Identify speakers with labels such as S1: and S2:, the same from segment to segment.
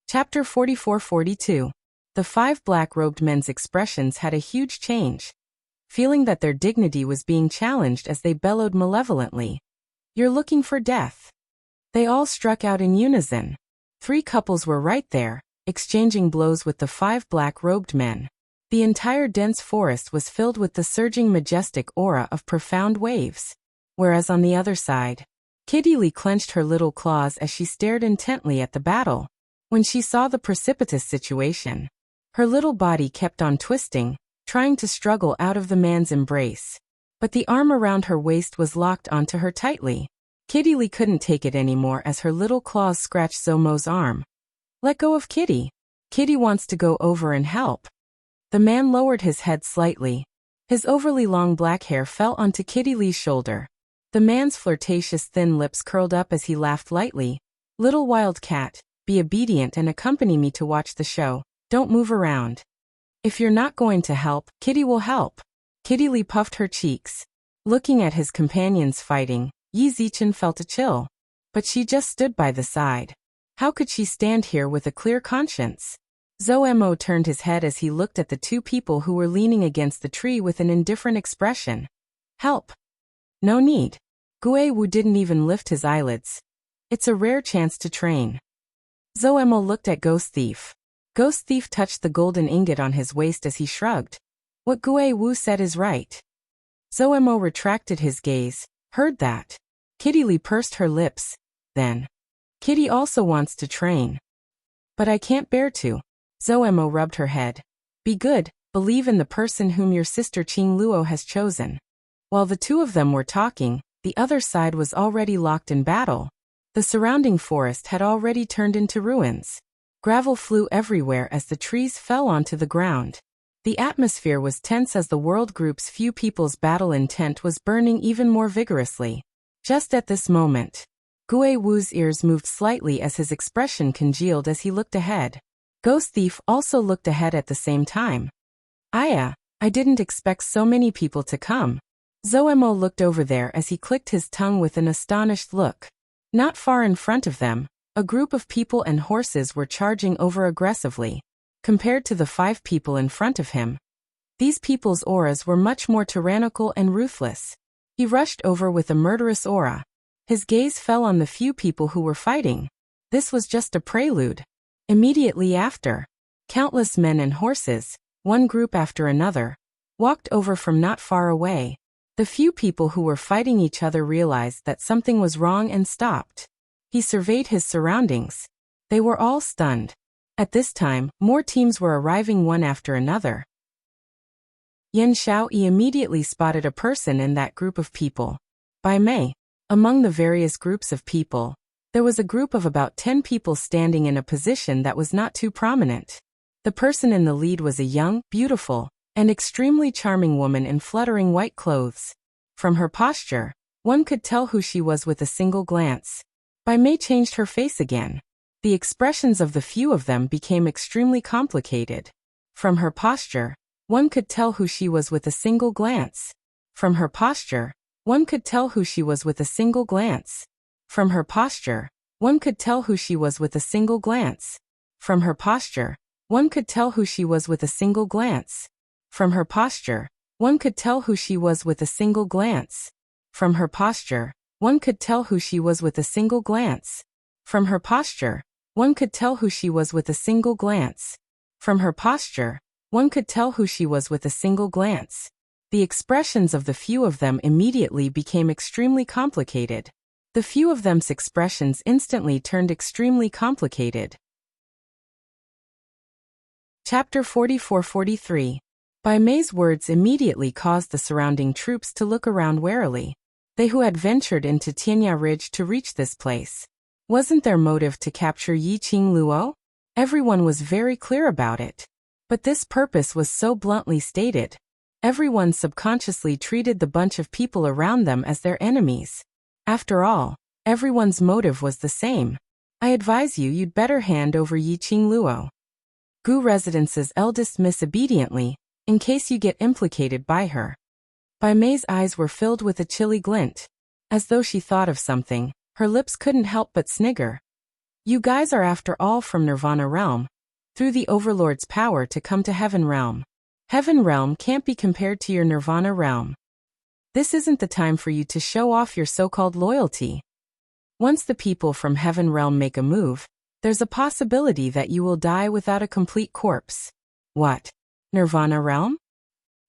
S1: Chapter 44-42. The 5 black-robed men's expressions had a huge change, feeling that their dignity was being challenged as they bellowed malevolently. "You're looking for death." They all struck out in unison. 3 couples were right there, exchanging blows with the 5 black-robed men. The entire dense forest was filled with the surging majestic aura of profound waves. Whereas on the other side, Kitty Lee clenched her little claws as she stared intently at the battle. When she saw the precipitous situation, her little body kept on twisting, trying to struggle out of the man's embrace. But the arm around her waist was locked onto her tightly. Kitty Lee couldn't take it anymore as her little claws scratched Zomo's arm. "Let go of Kitty. Kitty wants to go over and help." The man lowered his head slightly. His overly long black hair fell onto Kitty Lee's shoulder. The man's flirtatious thin lips curled up as he laughed lightly. "Little wild cat, be obedient and accompany me to watch the show. Don't move around. If you're not going to help, Kitty will help." Kitty Lee puffed her cheeks. Looking at his companions fighting, Yi Zichen felt a chill. But she just stood by the side. How could she stand here with a clear conscience? Zomo turned his head as he looked at the 2 people who were leaning against the tree with an indifferent expression. "Help. No need." Gue Wu didn't even lift his eyelids. "It's a rare chance to train." Zomo looked at Ghost Thief. Ghost Thief touched the golden ingot on his waist as he shrugged. "What Gue Wu said is right." Zomo retracted his gaze. "Heard that." Kitty Lee pursed her lips. Then, "Kitty also wants to train." "But I can't bear to." Zomo rubbed her head. "Be good, believe in the person whom your sister Qing Luo has chosen." While the 2 of them were talking, the other side was already locked in battle. The surrounding forest had already turned into ruins. Gravel flew everywhere as the trees fell onto the ground. The atmosphere was tense as the world group's few people's battle intent was burning even more vigorously. Just at this moment, Gue Wu's ears moved slightly as his expression congealed as he looked ahead. Ghost Thief also looked ahead at the same time. "I didn't expect so many people to come." Zomo looked over there as he clicked his tongue with an astonished look. Not far in front of them, a group of people and horses were charging over aggressively. Compared to the 5 people in front of him, these people's auras were much more tyrannical and ruthless. He rushed over with a murderous aura. His gaze fell on the few people who were fighting. This was just a prelude. Immediately after, countless men and horses, one group after another, walked over from not far away. The few people who were fighting each other realized that something was wrong and stopped. He surveyed his surroundings. They were all stunned. At this time, more teams were arriving one after another. Yan Xiaoyi immediately spotted a person in that group of people. By May, among the various groups of people, there was a group of about 10 people standing in a position that was not too prominent. The person in the lead was a young, beautiful, and extremely charming woman in fluttering white clothes. From her posture, one could tell who she was with a single glance. Bai Mei changed her face again. The expressions of the few of them became extremely complicated. From her posture, one could tell who she was with a single glance. From her posture, one could tell who she was with a single glance. From her posture, one could tell who she was with a single glance. From her posture, one could tell who she was with a single glance. From her posture, one could tell who she was with a single glance. From her posture, one could tell who she was with a single glance. From her posture, one could tell who she was with a single glance. From her posture, one could tell who she was with a single glance. The expressions of the few of them immediately became extremely complicated. The few of them's expressions instantly turned extremely complicated. Chapter 44-43. Bai Mei's words immediately caused the surrounding troops to look around warily. They who had ventured into Tianya Ridge to reach this place. Wasn't their motive to capture Yi Qing Luo? Everyone was very clear about it. But this purpose was so bluntly stated. Everyone subconsciously treated the bunch of people around them as their enemies. After all, everyone's motive was the same. I advise you'd better hand over Yi Qing Luo, Gu Residence's eldest miss, obediently, in case you get implicated by her. Bai Mei's eyes were filled with a chilly glint. As though she thought of something, her lips couldn't help but snigger. You guys are after all from Nirvana Realm, through the Overlord's power to come to Heaven Realm. Heaven Realm can't be compared to your Nirvana Realm. This isn't the time for you to show off your so-called loyalty. Once the people from Heaven Realm make a move, there's a possibility that you will die without a complete corpse. What? Nirvana Realm?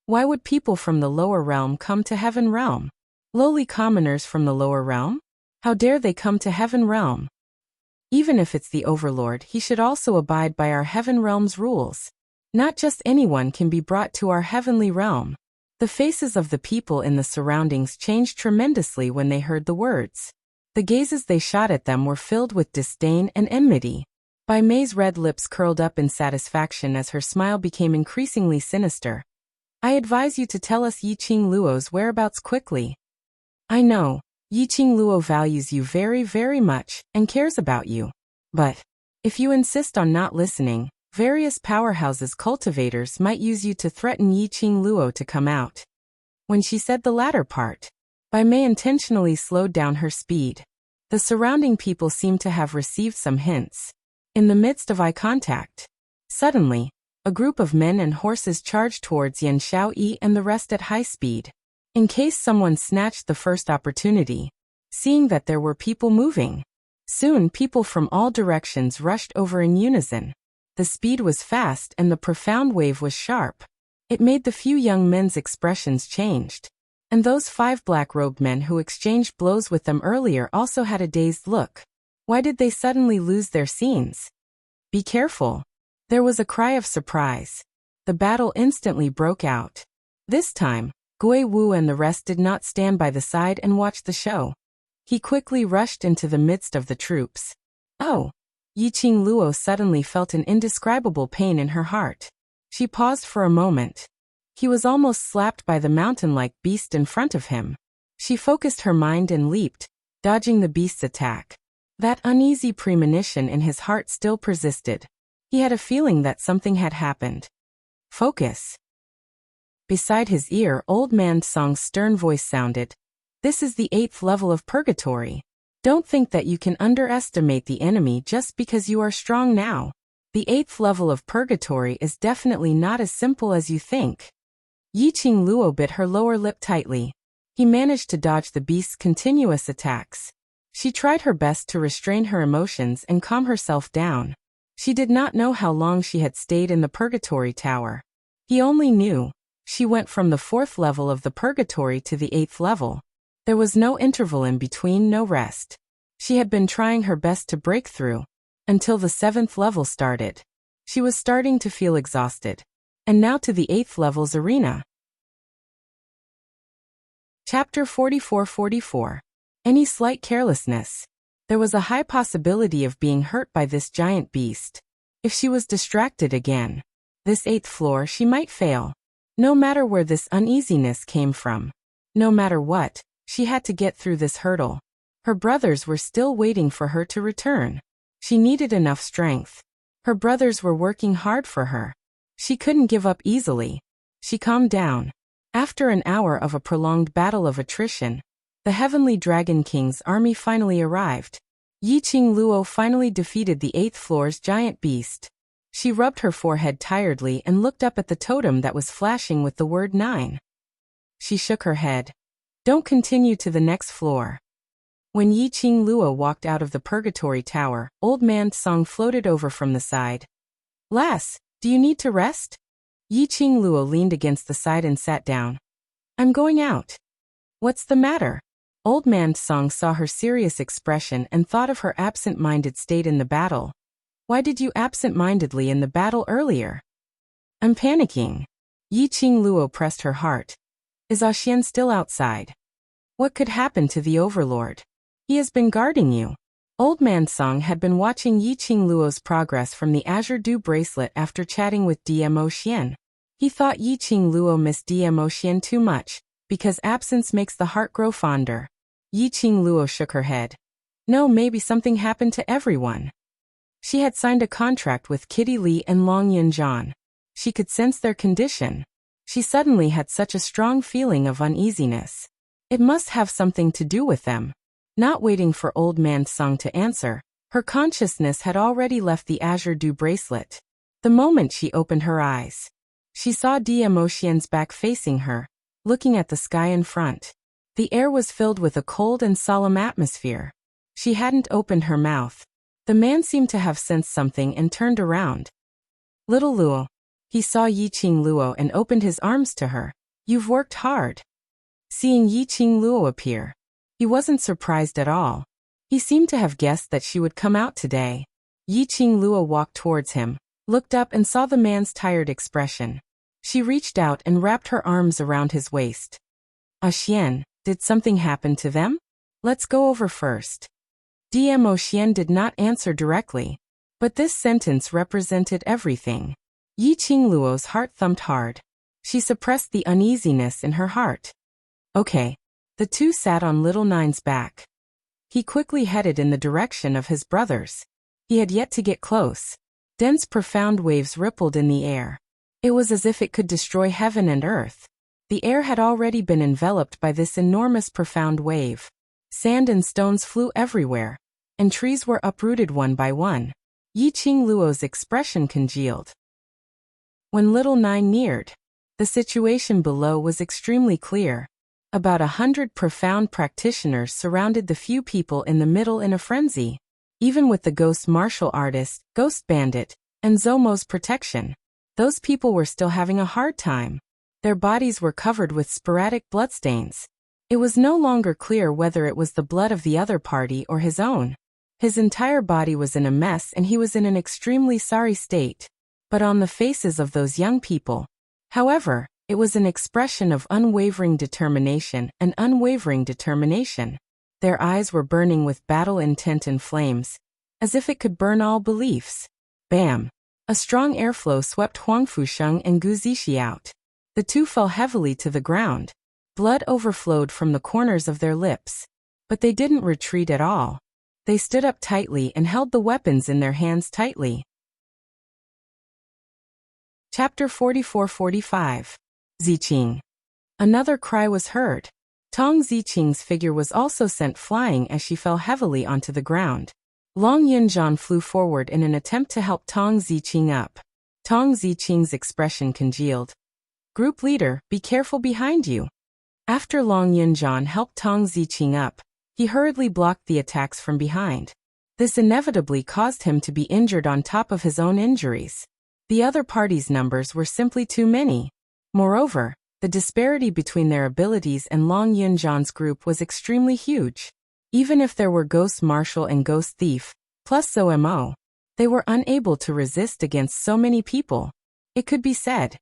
S1: Why would people from the lower realm come to Heaven Realm? Lowly commoners from the lower realm? How dare they come to Heaven Realm? Even if it's the Overlord, he should also abide by our Heaven Realm's rules. Not just anyone can be brought to our heavenly realm. The faces of the people in the surroundings changed tremendously when they heard the words. The gazes they shot at them were filled with disdain and enmity. Bai Mei's red lips curled up in satisfaction as her smile became increasingly sinister. I advise you to tell us Yiqing Luo's whereabouts quickly. I know, Yiqing Luo values you very, very much, and cares about you. But, if you insist on not listening, various powerhouses' cultivators might use you to threaten Yiqing Luo to come out. When she said the latter part, Bai Mei intentionally slowed down her speed. The surrounding people seemed to have received some hints. In the midst of eye contact, suddenly, a group of men and horses charged towards Yan Xiaoyi and the rest at high speed. In case someone snatched the first opportunity, seeing that there were people moving. Soon people from all directions rushed over in unison. The speed was fast and the profound wave was sharp. It made the few young men's expressions changed. And those 5 black-robed men who exchanged blows with them earlier also had a dazed look. Why did they suddenly lose their scenes? Be careful. There was a cry of surprise. The battle instantly broke out. This time, Gui Wu and the rest did not stand by the side and watch the show. He quickly rushed into the midst of the troops. Oh! Yiqing Luo suddenly felt an indescribable pain in her heart. She paused for a moment. He was almost slapped by the mountain-like beast in front of him. She focused her mind and leaped, dodging the beast's attack. That uneasy premonition in his heart still persisted. He had a feeling that something had happened. Focus. Beside his ear, Old Man Song's stern voice sounded. This is the 8th level of purgatory. Don't think that you can underestimate the enemy just because you are strong now. The 8th level of purgatory is definitely not as simple as you think. Yiqing Luo bit her lower lip tightly. He managed to dodge the beast's continuous attacks. She tried her best to restrain her emotions and calm herself down. She did not know how long she had stayed in the purgatory tower. He only knew. She went from the 4th level of the purgatory to the 8th level. There was no interval in between, no rest. She had been trying her best to break through, until the 7th level started. She was starting to feel exhausted. And now to the 8th level's arena. Chapter 44-44. Any slight carelessness. There was a high possibility of being hurt by this giant beast. If she was distracted again, this 8th floor, she might fail. No matter where this uneasiness came from. No matter what, she had to get through this hurdle. Her brothers were still waiting for her to return. She needed enough strength. Her brothers were working hard for her. She couldn't give up easily. She calmed down. After an hour of a prolonged battle of attrition, the Heavenly Dragon King's army finally arrived. Yiqing Luo finally defeated the 8th floor's giant beast. She rubbed her forehead tiredly and looked up at the totem that was flashing with the word 9. She shook her head. Don't continue to the next floor. When Yiqing Luo walked out of the purgatory tower, Old Man Song floated over from the side. Lass, do you need to rest? Yiqing Luo leaned against the side and sat down. I'm going out. What's the matter? Old Man Song saw her serious expression and thought of her absent-minded state in the battle. Why did you absent-mindedly in the battle earlier? I'm panicking. Yiqing Luo pressed her heart. Is Xian still outside? What could happen to the Overlord? He has been guarding you. Old Man Song had been watching Yiqing Luo's progress from the Azure Dew bracelet after chatting with DMO Xian. He thought Yiqing Luo missed DMO Xian too much, because absence makes the heart grow fonder. Yiqing Luo shook her head. No, maybe something happened to everyone. She had signed a contract with Kitty Li and Long Yunjian. She could sense their condition. She suddenly had such a strong feeling of uneasiness. It must have something to do with them. Not waiting for Old Man Song to answer, Her consciousness had already left the azure dew bracelet. The moment she opened her eyes, she saw Emotien's back facing her, looking at the sky in front. The air was filled with a cold and solemn atmosphere. She hadn't opened her mouth. The man seemed to have sensed something and turned around. Little Luo. He saw Yiqing Luo and opened his arms to her. You've worked hard. Seeing Yiqing Luo appear, he wasn't surprised at all. He seemed to have guessed that she would come out today. Yiqing Luo walked towards him, looked up and saw the man's tired expression. She reached out and wrapped her arms around his waist. Xian, did something happen to them? Let's go over first. Xian did not answer directly, but this sentence represented everything. Yiqing Luo's heart thumped hard. She suppressed the uneasiness in her heart. Okay. The two sat on little Nine's back. He quickly headed in the direction of his brothers. He had yet to get close. Dense profound waves rippled in the air. It was as if it could destroy heaven and earth. The air had already been enveloped by this enormous profound wave. Sand and stones flew everywhere, and trees were uprooted one by one. Yiqing Luo's expression congealed. When little Nine neared, the situation below was extremely clear. About 100 profound practitioners surrounded the few people in the middle in a frenzy. Even with the ghost martial artist, ghost bandit, and Zomo's protection, those people were still having a hard time. Their bodies were covered with sporadic bloodstains. It was no longer clear whether it was the blood of the other party or his own. His entire body was in a mess and he was in an extremely sorry state. But on the faces of those young people, however, it was an expression of unwavering determination and unwavering determination. Their eyes were burning with battle intent and flames, as if it could burn all beliefs. Bam! A strong airflow swept Huang Fusheng and Gu Zixi out. The two fell heavily to the ground. Blood overflowed from the corners of their lips. But they didn't retreat at all. They stood up tightly and held the weapons in their hands tightly. Chapter 44-45. Ziqing. Another cry was heard. Tong Ziqing's figure was also sent flying as she fell heavily onto the ground. Long Yunjian flew forward in an attempt to help Tong Ziqing up. Tong Ziqing's expression congealed. Group leader, be careful behind you. After Long Yunjian helped Tong Ziqing up, he hurriedly blocked the attacks from behind. This inevitably caused him to be injured on top of his own injuries. The other party's numbers were simply too many. Moreover, the disparity between their abilities and Long Yunjian's group was extremely huge. Even if there were Ghost Marshal and Ghost Thief, plus OMO, they were unable to resist against so many people. It could be said,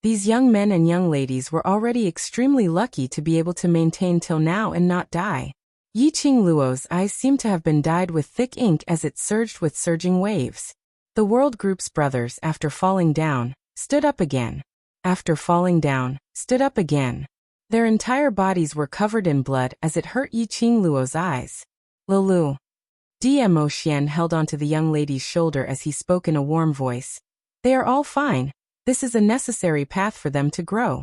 S1: these young men and young ladies were already extremely lucky to be able to maintain till now and not die. Yiqing Luo's eyes seemed to have been dyed with thick ink as it surged with surging waves. The World Group's brothers, after falling down, stood up again. After falling down, stood up again. Their entire bodies were covered in blood as it hurt Yiqing Luo's eyes. Lulu. Emotian held onto the young lady's shoulder as he spoke in a warm voice. They are all fine. This is a necessary path for them to grow.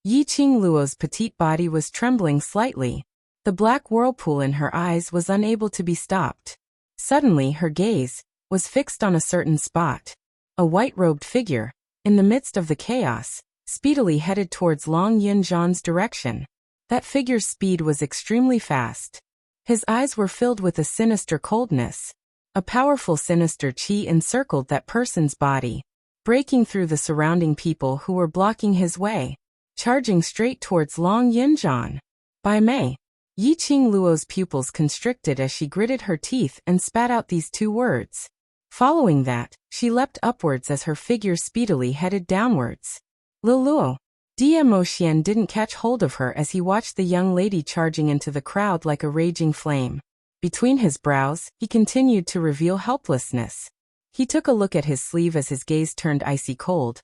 S1: Yiqing Luo's petite body was trembling slightly. The black whirlpool in her eyes was unable to be stopped. Suddenly her gaze was fixed on a certain spot. A white-robed figure, in the midst of the chaos, speedily headed towards Long Yunjian's direction. That figure's speed was extremely fast. His eyes were filled with a sinister coldness. A powerful sinister qi encircled that person's body, breaking through the surrounding people who were blocking his way, charging straight towards Long Yunjian. By May, Yiqing Luo's pupils constricted as she gritted her teeth and spat out these two words. Following that, she leapt upwards as her figure speedily headed downwards. Luo. Emotian didn't catch hold of her as he watched the young lady charging into the crowd like a raging flame. Between his brows, he continued to reveal helplessness. He took a look at his sleeve as his gaze turned icy cold.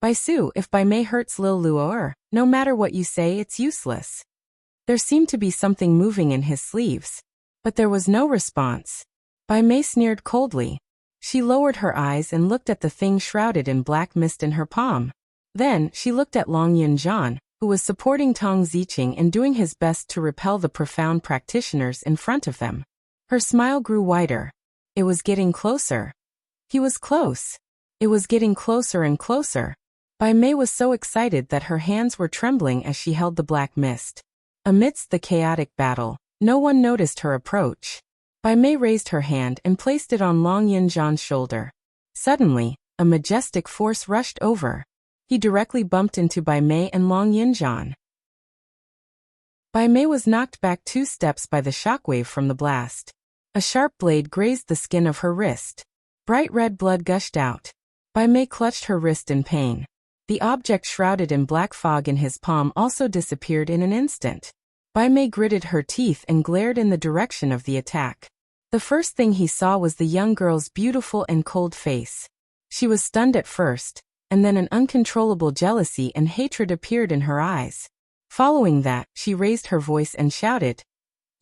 S1: Bai Su, if Bai Mei hurts Lil Luo, no matter what you say, it's useless. There seemed to be something moving in his sleeves, but there was no response. Bai Mei sneered coldly. She lowered her eyes and looked at the thing shrouded in black mist in her palm. Then, she looked at Long Yunjian, who was supporting Tong Ziqing and doing his best to repel the profound practitioners in front of them. Her smile grew wider. It was getting closer. He was close. It was getting closer and closer. Bai Mei was so excited that her hands were trembling as she held the black mist. Amidst the chaotic battle, no one noticed her approach. Bai Mei raised her hand and placed it on Long Yinzhan's shoulder. Suddenly, a majestic force rushed over. He directly bumped into Bai Mei and Long Yinzhan. Bai Mei was knocked back 2 steps by the shockwave from the blast. A sharp blade grazed the skin of her wrist. Bright red blood gushed out. Bai Mei clutched her wrist in pain. The object shrouded in black fog in his palm also disappeared in an instant. Bai Mei gritted her teeth and glared in the direction of the attack. The first thing he saw was the young girl's beautiful and cold face. She was stunned at first, and then an uncontrollable jealousy and hatred appeared in her eyes. Following that, she raised her voice and shouted,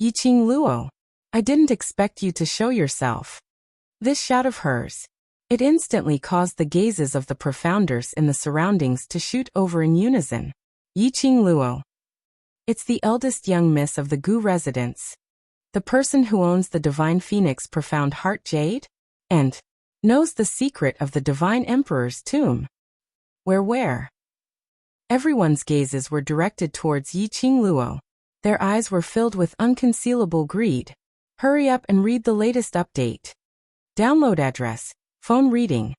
S1: "Yiqing Luo, I didn't expect you to show yourself." This shout of hers. It instantly caused the gazes of the profounders in the surroundings to shoot over in unison. Yiqing Luo. It's the eldest young miss of the Gu residence. The person who owns the Divine Phoenix Profound Heart Jade? And knows the secret of the Divine Emperor's tomb. Where? Everyone's gazes were directed towards Yiqing Luo. Their eyes were filled with unconcealable greed. Hurry up and read the latest update. Download address. Phone reading.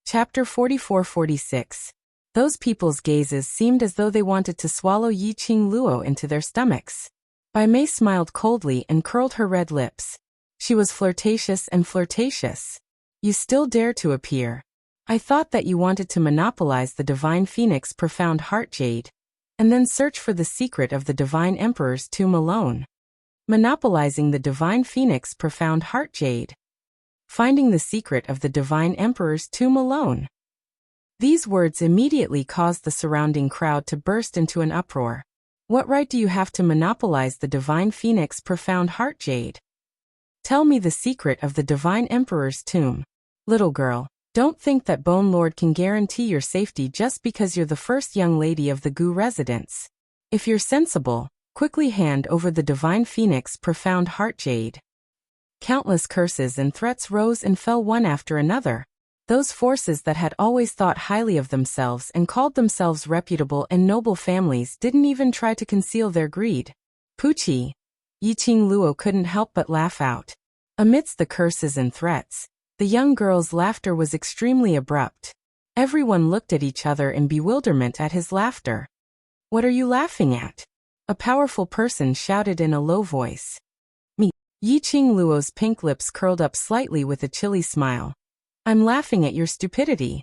S1: Chapter 44-46. Those people's gazes seemed as though they wanted to swallow Yiqing Luo into their stomachs. Bai Mei smiled coldly and curled her red lips. She was flirtatious and flirtatious. You still dare to appear. I thought that you wanted to monopolize the Divine Phoenix Profound Heart Jade, and then search for the secret of the Divine Emperor's tomb alone. Monopolizing the Divine Phoenix Profound Heart Jade. Finding the secret of the Divine Emperor's tomb alone. These words immediately caused the surrounding crowd to burst into an uproar. What right do you have to monopolize the Divine Phoenix Profound Heart Jade? Tell me the secret of the Divine Emperor's tomb. Little girl, don't think that Bone Lord can guarantee your safety just because you're the first young lady of the Gu residence. If you're sensible, quickly hand over the Divine Phoenix Profound Heart Jade. Countless curses and threats rose and fell one after another. Those forces that had always thought highly of themselves and called themselves reputable and noble families didn't even try to conceal their greed. Puchi. Yiqing Luo couldn't help but laugh out. Amidst the curses and threats, the young girl's laughter was extremely abrupt. Everyone looked at each other in bewilderment at his laughter. What are you laughing at? A powerful person shouted in a low voice. Me. Yiqing Luo's pink lips curled up slightly with a chilly smile. I'm laughing at your stupidity.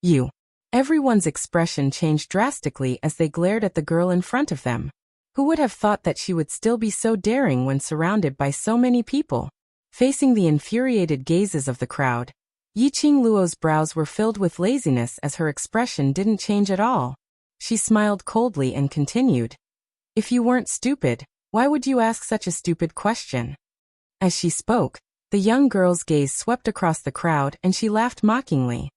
S1: You. Everyone's expression changed drastically as they glared at the girl in front of them. Who would have thought that she would still be so daring when surrounded by so many people? Facing the infuriated gazes of the crowd, Yiqing Luo's brows were filled with laziness as her expression didn't change at all. She smiled coldly and continued. If you weren't stupid, why would you ask such a stupid question? As she spoke, the young girl's gaze swept across the crowd and she laughed mockingly.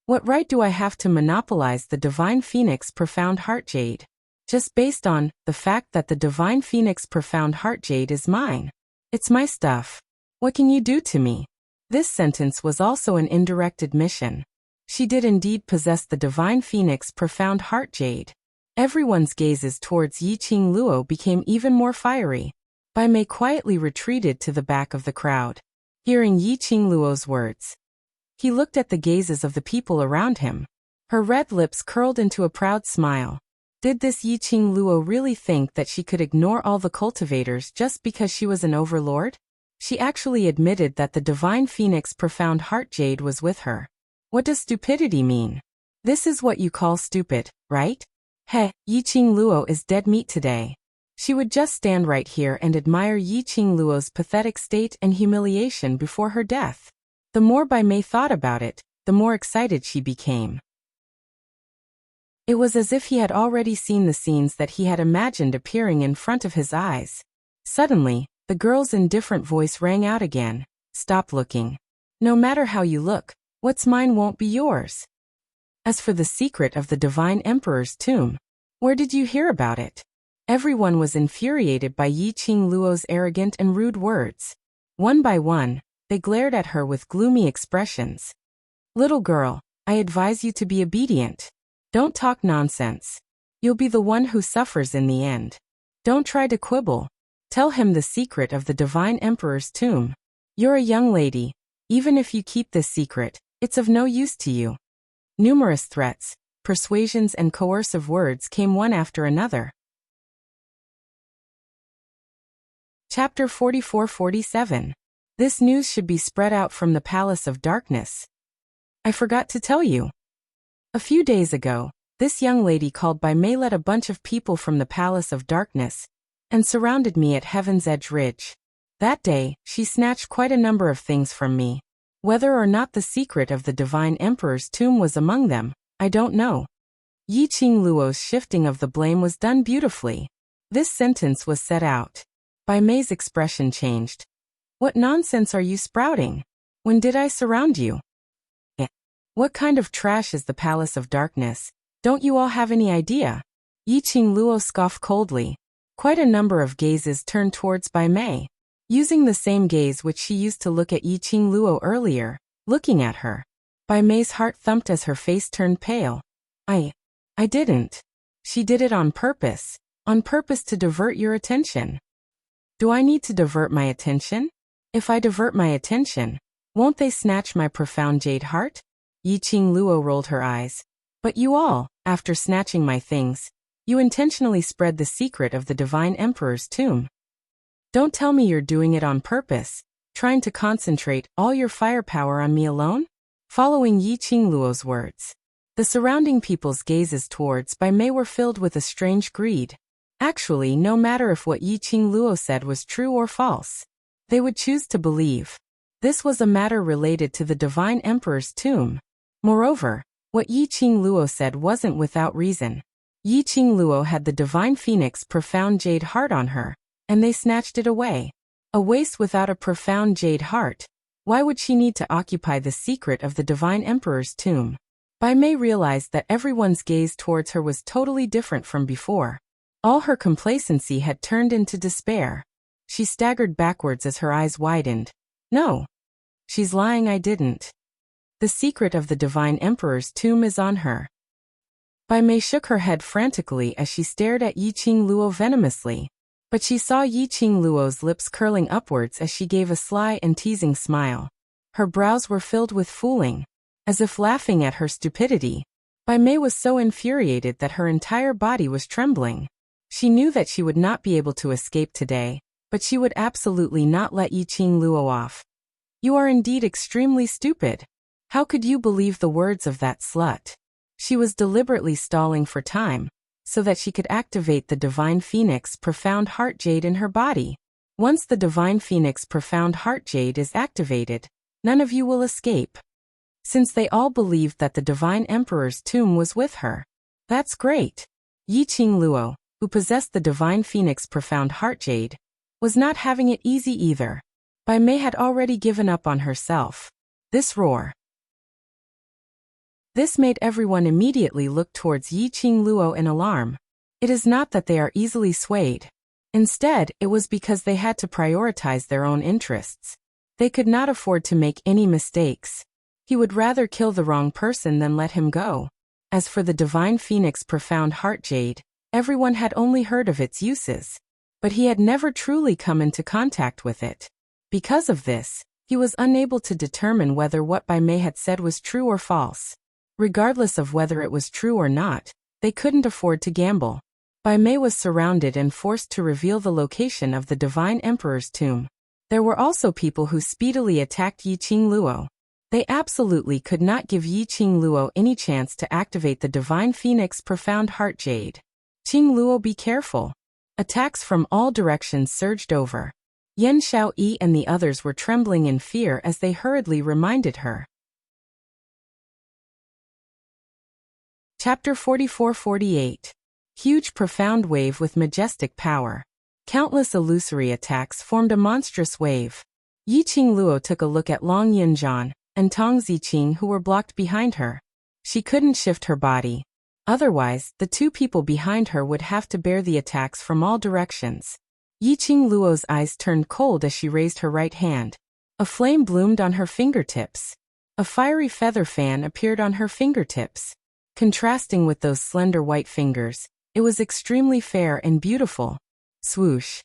S1: What right do I have to monopolize the Divine Phoenix Profound Heart Jade? Just based on the fact that the Divine Phoenix Profound Heart Jade is mine. It's my stuff. What can you do to me? This sentence was also an indirect admission. She did indeed possess the Divine Phoenix Profound Heart Jade. Everyone's gazes towards Yiqing Luo became even more fiery. Bai Mei quietly retreated to the back of the crowd. Hearing Yiqing Luo's words, he looked at the gazes of the people around him. Her red lips curled into a proud smile. Did this Yiqing Luo really think that she could ignore all the cultivators just because she was an overlord? She actually admitted that the Divine Phoenix Profound Heart Jade was with her. What does stupidity mean? This is what you call stupid, right? Heh, Yiqing Luo is dead meat today. She would just stand right here and admire Yiqing Luo's pathetic state and humiliation before her death. The more Bai Mei thought about it, the more excited she became. It was as if he had already seen the scenes that he had imagined appearing in front of his eyes. Suddenly, the girl's indifferent voice rang out again. Stop looking. No matter how you look, what's mine won't be yours. As for the secret of the Divine Emperor's tomb, where did you hear about it? Everyone was infuriated by Yi Qingluo's arrogant and rude words. One by one, they glared at her with gloomy expressions. Little girl, I advise you to be obedient. Don't talk nonsense. You'll be the one who suffers in the end. Don't try to quibble. Tell him the secret of the divine emperor's tomb. You're a young lady. Even if you keep this secret, it's of no use to you. Numerous threats, persuasions and coercive words came one after another. Chapter 44-47. This news should be spread out from the Palace of Darkness. I forgot to tell you. A few days ago, this young lady called by May led a bunch of people from the Palace of Darkness and surrounded me at Heaven's Edge Ridge. That day, she snatched quite a number of things from me. Whether or not the secret of the Divine Emperor's tomb was among them, I don't know. Yi Qingluo's shifting of the blame was done beautifully. This sentence was set out. Bai Mei's expression changed. What nonsense are you sprouting? When did I surround you? What kind of trash is the Palace of Darkness? Don't you all have any idea? Yi Qingluo scoffed coldly. Quite a number of gazes turned towards Bai Mei, using the same gaze which she used to look at Yi Qingluo earlier, looking at her. Bai Mei's heart thumped as her face turned pale. I didn't. She did it on purpose to divert your attention. Do I need to divert my attention? If I divert my attention, won't they snatch my profound jade heart? Yi Qingluo rolled her eyes. But you all, after snatching my things, you intentionally spread the secret of the Divine Emperor's tomb. Don't tell me you're doing it on purpose, trying to concentrate all your firepower on me alone? Following Yi Qingluo's words, the surrounding people's gazes towards Bai Mei were filled with a strange greed. Actually, no matter if what Yi Qingluo said was true or false, they would choose to believe. This was a matter related to the Divine Emperor's tomb. Moreover, what Yi Qingluo said wasn't without reason. Yi Qingluo had the Divine Phoenix profound jade heart on her, and they snatched it away. A waste without a profound jade heart. Why would she need to occupy the secret of the Divine Emperor's tomb? Bai Mei realized that everyone's gaze towards her was totally different from before. All her complacency had turned into despair. She staggered backwards as her eyes widened. No. She's lying, I didn't. The secret of the Divine Emperor's tomb is on her. Bai Mei shook her head frantically as she stared at Yi Qingluo venomously. But she saw Yi Qingluo's lips curling upwards as she gave a sly and teasing smile. Her brows were filled with fooling, as if laughing at her stupidity. Bai Mei was so infuriated that her entire body was trembling. She knew that she would not be able to escape today, but she would absolutely not let Yi Qingluo off. You are indeed extremely stupid. How could you believe the words of that slut? She was deliberately stalling for time, so that she could activate the Divine Phoenix Profound Heart Jade in her body. Once the Divine Phoenix Profound Heart Jade is activated, none of you will escape. Since they all believed that the Divine Emperor's tomb was with her. That's great. Yi Qingluo, who possessed the Divine Phoenix Profound Heart Jade, was not having it easy either. Bai Mei had already given up on herself. This roar. This made everyone immediately look towards Yi Qingluo in alarm. It is not that they are easily swayed. Instead, it was because they had to prioritize their own interests. They could not afford to make any mistakes. He would rather kill the wrong person than let him go. As for the Divine Phoenix Profound Heart Jade, everyone had only heard of its uses, but he had never truly come into contact with it. Because of this, he was unable to determine whether what Bai Mei had said was true or false. Regardless of whether it was true or not, they couldn't afford to gamble. Bai Mei was surrounded and forced to reveal the location of the Divine Emperor's tomb. There were also people who speedily attacked Yi Qingluo. They absolutely could not give Yi Qingluo any chance to activate the Divine Phoenix Profound Heart Jade. Qingluo, be careful. Attacks from all directions surged over. Yan Xiaoyi and the others were trembling in fear as they hurriedly reminded her. Chapter 44-48. Huge profound wave with majestic power. Countless illusory attacks formed a monstrous wave. Yi Qingluo took a look at Long Yinzhan and Tong Ziqing, who were blocked behind her. She couldn't shift her body. Otherwise, the two people behind her would have to bear the attacks from all directions. Yiqing Luo's eyes turned cold as she raised her right hand. A flame bloomed on her fingertips. A fiery feather fan appeared on her fingertips. Contrasting with those slender white fingers, it was extremely fair and beautiful. Swoosh.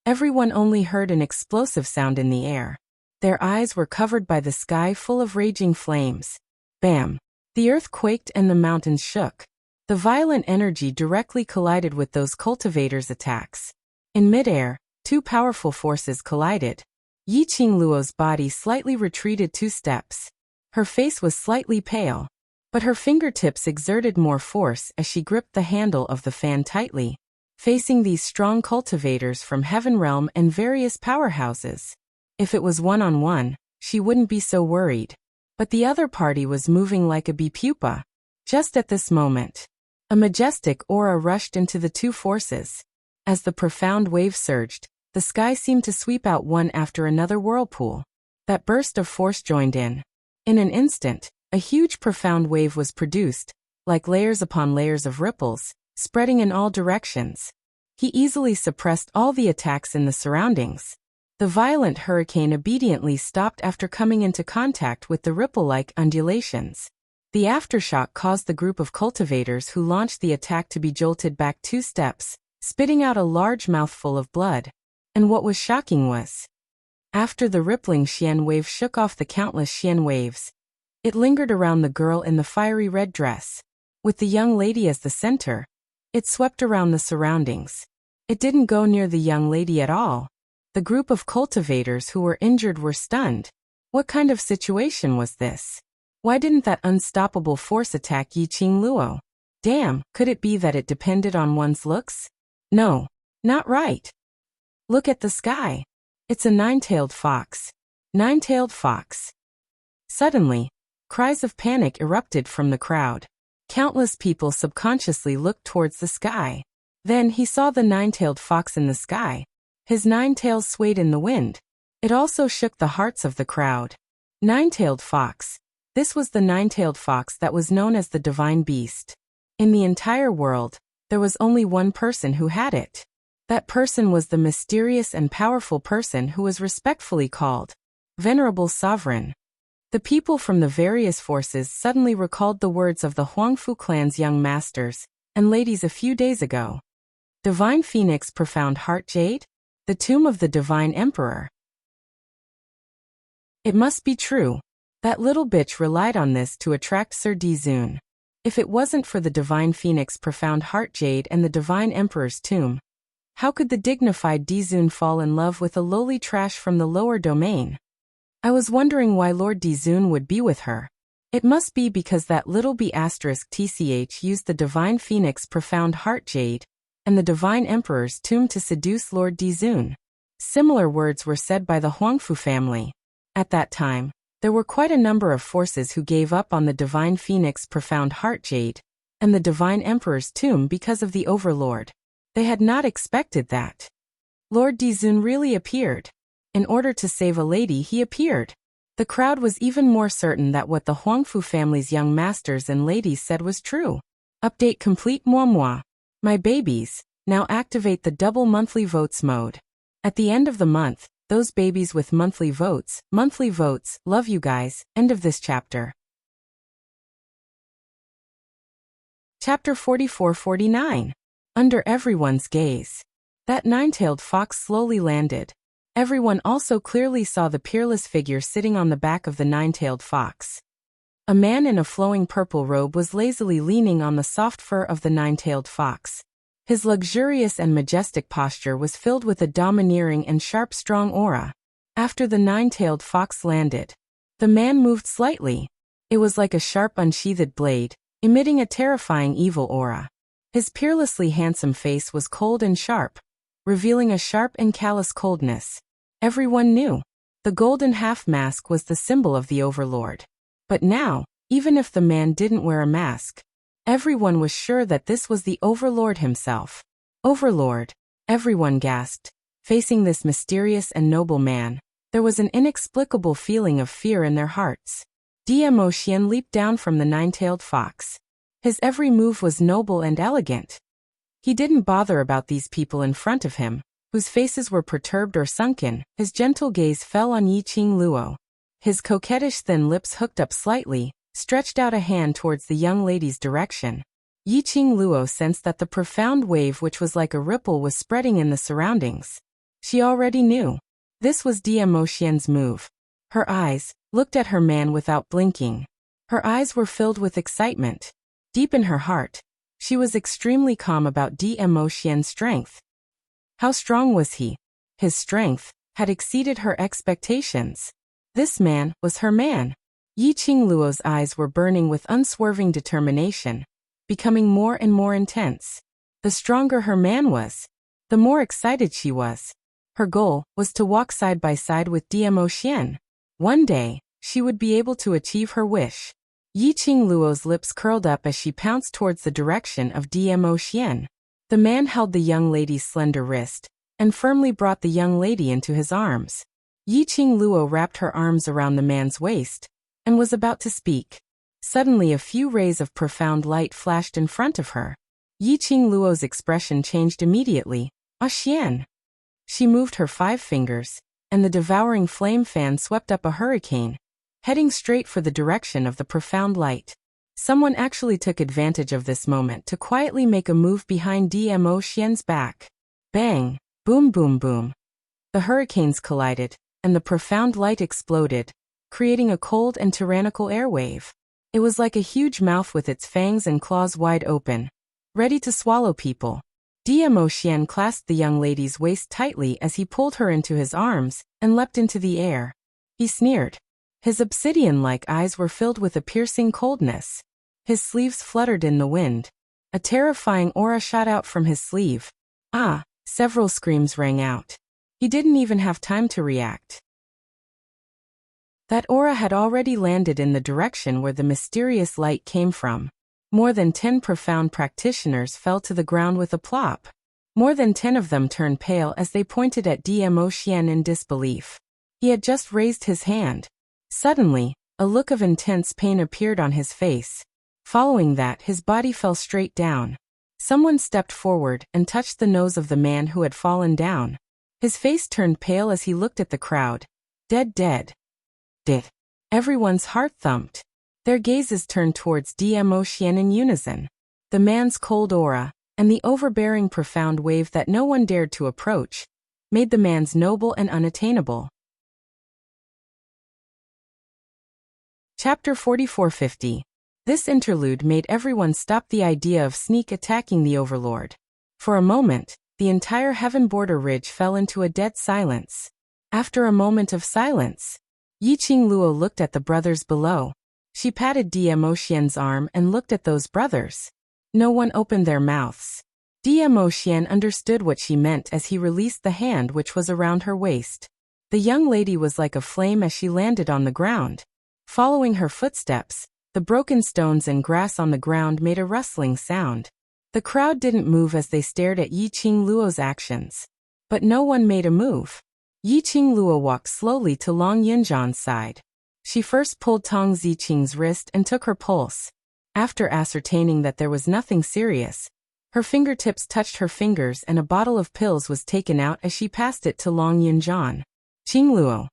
S1: Everyone only heard an explosive sound in the air. Their eyes were covered by the sky full of raging flames. Bam! The earth quaked and the mountains shook. The violent energy directly collided with those cultivators' attacks. In midair, two powerful forces collided. Yiqing Luo's body slightly retreated 2 steps. Her face was slightly pale, but her fingertips exerted more force as she gripped the handle of the fan tightly, facing these strong cultivators from Heaven Realm and various powerhouses. If it was one-on-one, she wouldn't be so worried. But the other party was moving like a bee pupa. Just at this moment, a majestic aura rushed into the two forces. As the profound wave surged, the sky seemed to sweep out one after another whirlpool. That burst of force joined in. In an instant, a huge profound wave was produced, like layers upon layers of ripples, spreading in all directions. He easily suppressed all the attacks in the surroundings. The violent hurricane obediently stopped after coming into contact with the ripple-like undulations. The aftershock caused the group of cultivators who launched the attack to be jolted back 2 steps, spitting out a large mouthful of blood. And what was shocking was, after the rippling Xian wave shook off the countless Xian waves, it lingered around the girl in the fiery red dress. With the young lady as the center, it swept around the surroundings. It didn't go near the young lady at all. The group of cultivators who were injured were stunned. What kind of situation was this? Why didn't that unstoppable force attack Yiqing Luo? Damn, could it be that it depended on one's looks? No, not right. Look at the sky. It's a 9-tailed fox. 9-tailed fox. Suddenly, cries of panic erupted from the crowd. Countless people subconsciously looked towards the sky. Then he saw the 9-tailed fox in the sky. His 9 tails swayed in the wind. It also shook the hearts of the crowd. 9-tailed fox. This was the 9-tailed fox that was known as the divine beast. In the entire world, there was only one person who had it. That person was the mysterious and powerful person who was respectfully called Venerable Sovereign. The people from the various forces suddenly recalled the words of the Huangfu clan's young masters and ladies a few days ago. Divine Phoenix Profound Heart Jade? The tomb of the Divine Emperor. It must be true. That little bitch relied on this to attract Sir Dizun. If it wasn't for the Divine Phoenix Profound Heart Jade and the Divine Emperor's tomb, how could the dignified Dizun fall in love with a lowly trash from the lower domain? I was wondering why Lord Dizun would be with her. It must be because that little B***TCH used the Divine Phoenix Profound Heart Jade and the Divine Emperor's tomb to seduce Lord Dizun. Similar words were said by the Huangfu family. At that time, there were quite a number of forces who gave up on the Divine Phoenix Profound Heart Jade and the Divine Emperor's tomb because of the Overlord. They had not expected that. Lord Dizun really appeared. In order to save a lady, he appeared. The crowd was even more certain that what the Huangfu family's young masters and ladies said was true. Update complete. Moi. My babies, now activate the double monthly votes mode. At the end of the month, those babies with monthly votes, love you guys. End of this chapter. Chapter 44-49. Under everyone's gaze. That 9-tailed fox slowly landed. Everyone also clearly saw the peerless figure sitting on the back of the 9-tailed fox. A man in a flowing purple robe was lazily leaning on the soft fur of the 9-tailed fox. His luxurious and majestic posture was filled with a domineering and sharp, strong aura. After the 9-tailed fox landed, the man moved slightly. It was like a sharp, unsheathed blade, emitting a terrifying evil aura. His peerlessly handsome face was cold and sharp, revealing a sharp and callous coldness. Everyone knew. The golden half-mask was the symbol of the Overlord. But now, even if the man didn't wear a mask, everyone was sure that this was the Overlord himself. Overlord, everyone gasped. Facing this mysterious and noble man, there was an inexplicable feeling of fear in their hearts. Dmo Xian leaped down from the 9-tailed fox. His every move was noble and elegant. He didn't bother about these people in front of him, whose faces were perturbed or sunken. His gentle gaze fell on Yiqing Luo. His coquettish thin lips hooked up slightly, stretched out a hand towards the young lady's direction. Yiqing Luo sensed that the profound wave which was like a ripple was spreading in the surroundings. She already knew. This was Diemo Xian's move. Her eyes looked at her man without blinking. Her eyes were filled with excitement. Deep in her heart, she was extremely calm about Diemo Xian's strength. How strong was he? His strength had exceeded her expectations. This man was her man. Yiqing Luo's eyes were burning with unswerving determination, becoming more and more intense. The stronger her man was, the more excited she was. Her goal was to walk side by side with Diemo Xian. One day, she would be able to achieve her wish. Yiqing Luo's lips curled up as she pounced towards the direction of Diemo Xian. The man held the young lady's slender wrist, and firmly brought the young lady into his arms. Yiqing Luo wrapped her arms around the man's waist, and was about to speak. Suddenly a few rays of profound light flashed in front of her. Yiqing Luo's expression changed immediately. Ah Xian! She moved her 5 fingers, and the devouring flame fan swept up a hurricane, heading straight for the direction of the profound light. Someone actually took advantage of this moment to quietly make a move behind Diemo Xian's back. Bang! Boom boom boom. The hurricanes collided, and the profound light exploded, creating a cold and tyrannical airwave. It was like a huge mouth with its fangs and claws wide open, ready to swallow people. Diemo Xian clasped the young lady's waist tightly as he pulled her into his arms and leapt into the air. He sneered. His obsidian-like eyes were filled with a piercing coldness. His sleeves fluttered in the wind. A terrifying aura shot out from his sleeve. Ah! Several screams rang out. He didn't even have time to react. That aura had already landed in the direction where the mysterious light came from. More than 10 profound practitioners fell to the ground with a plop. More than 10 of them turned pale as they pointed at Diemo Xian in disbelief. He had just raised his hand. Suddenly, a look of intense pain appeared on his face. Following that, his body fell straight down. Someone stepped forward and touched the nose of the man who had fallen down. His face turned pale as he looked at the crowd. Dead. Everyone's heart thumped. Their gazes turned towards Diemo Xian in unison. The man's cold aura, and the overbearing profound wave that no one dared to approach, made the man's noble and unattainable. Chapter 4450. This interlude made everyone stop the idea of sneak attacking the Overlord. For a moment, the entire heaven border ridge fell into a dead silence. After a moment of silence, Yiqing Luo looked at the brothers below. She patted Diemo Xian's arm and looked at those brothers. No one opened their mouths. Diemo Xian understood what she meant as he released the hand which was around her waist. The young lady was like a flame as she landed on the ground. Following her footsteps, the broken stones and grass on the ground made a rustling sound. The crowd didn't move as they stared at Yiqing Luo's actions. But no one made a move. Yiqing Luo walked slowly to Long Yunzhan's side. She first pulled Tong Ziqing's wrist and took her pulse. After ascertaining that there was nothing serious, her fingertips touched her fingers and a bottle of pills was taken out as she passed it to Long Yunzhan. Qing Luo.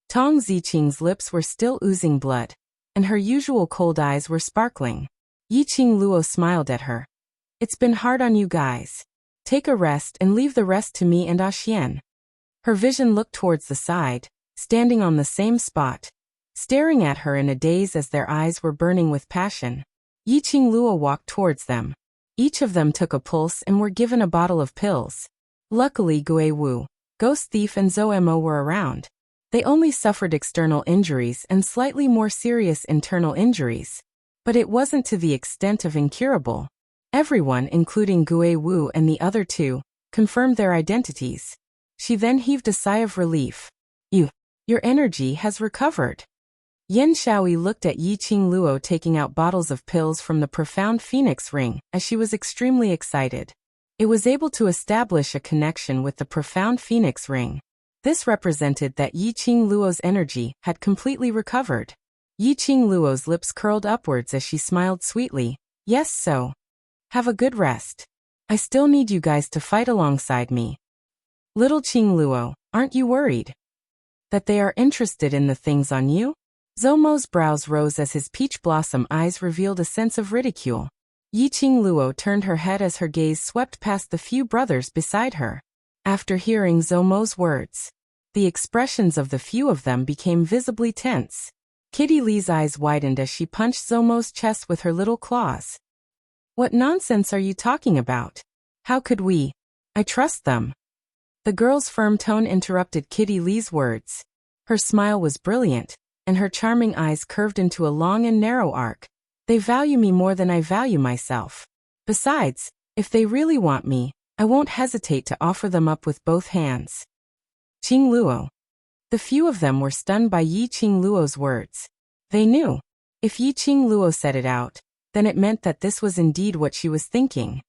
S1: Tong Ziqing's lips were still oozing blood, and her usual cold eyes were sparkling. Yiqing Luo smiled at her. It's been hard on you guys. Take a rest and leave the rest to me and Ah Xian. Her vision looked towards the side, standing on the same spot, staring at her in a daze as their eyes were burning with passion. Yiqing Luo walked towards them. Each of them took a pulse and were given a bottle of pills. Luckily Gui Wu, Ghost Thief and Zhou Mo were around. They only suffered external injuries and slightly more serious internal injuries, but it wasn't to the extent of incurable. Everyone, including Gui Wu and the other 2, confirmed their identities. She then heaved a sigh of relief. Your energy has recovered. Yen Shaoyi looked at Yiqing Luo taking out bottles of pills from the profound phoenix ring as she was extremely excited. It was able to establish a connection with the profound phoenix ring. This represented that Yiqing Luo's energy had completely recovered. Yiqing Luo's lips curled upwards as she smiled sweetly. Yes, so. Have a good rest. I still need you guys to fight alongside me. Little Qing Luo, aren't you worried that they are interested in the things on you? Zomo's brows rose as his peach blossom eyes revealed a sense of ridicule. Yi Qing Luo turned her head as her gaze swept past the few brothers beside her. After hearing Zomo's words, the expressions of the few of them became visibly tense. Kitty Lee's eyes widened as she punched Zomo's chest with her little claws. What nonsense are you talking about? How could we? I trust them. The girl's firm tone interrupted Kitty Lee's words. Her smile was brilliant, and her charming eyes curved into a long and narrow arc. They value me more than I value myself. Besides, if they really want me, I won't hesitate to offer them up with both hands. Qing Luo. The few of them were stunned by Yi Qing Luo's words. They knew. If Yi Qing Luo said it out, then it meant that this was indeed what she was thinking.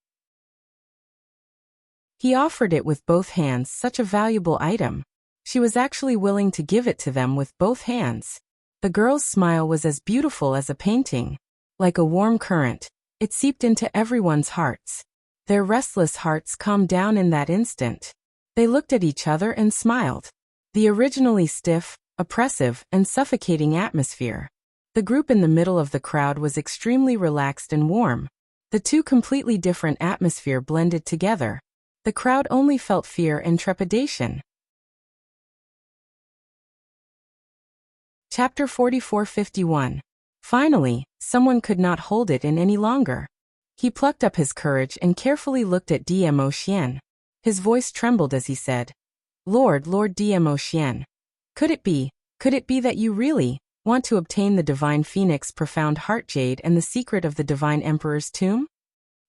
S1: He offered it with both hands, such a valuable item. She was actually willing to give it to them with both hands. The girl's smile was as beautiful as a painting. Like a warm current, it seeped into everyone's hearts. Their restless hearts calmed down in that instant. They looked at each other and smiled. The originally stiff, oppressive, and suffocating atmosphere. The group in the middle of the crowd was extremely relaxed and warm. The two completely different atmosphere blended together. The crowd only felt fear and trepidation. Chapter 44:51. Finally, someone could not hold it in any longer. He plucked up his courage and carefully looked at Dmo Xian. His voice trembled as he said, Lord Dmo Xian. Could it be that you really want to obtain the Divine Phoenix Profound Heart Jade and the secret of the Divine Emperor's tomb?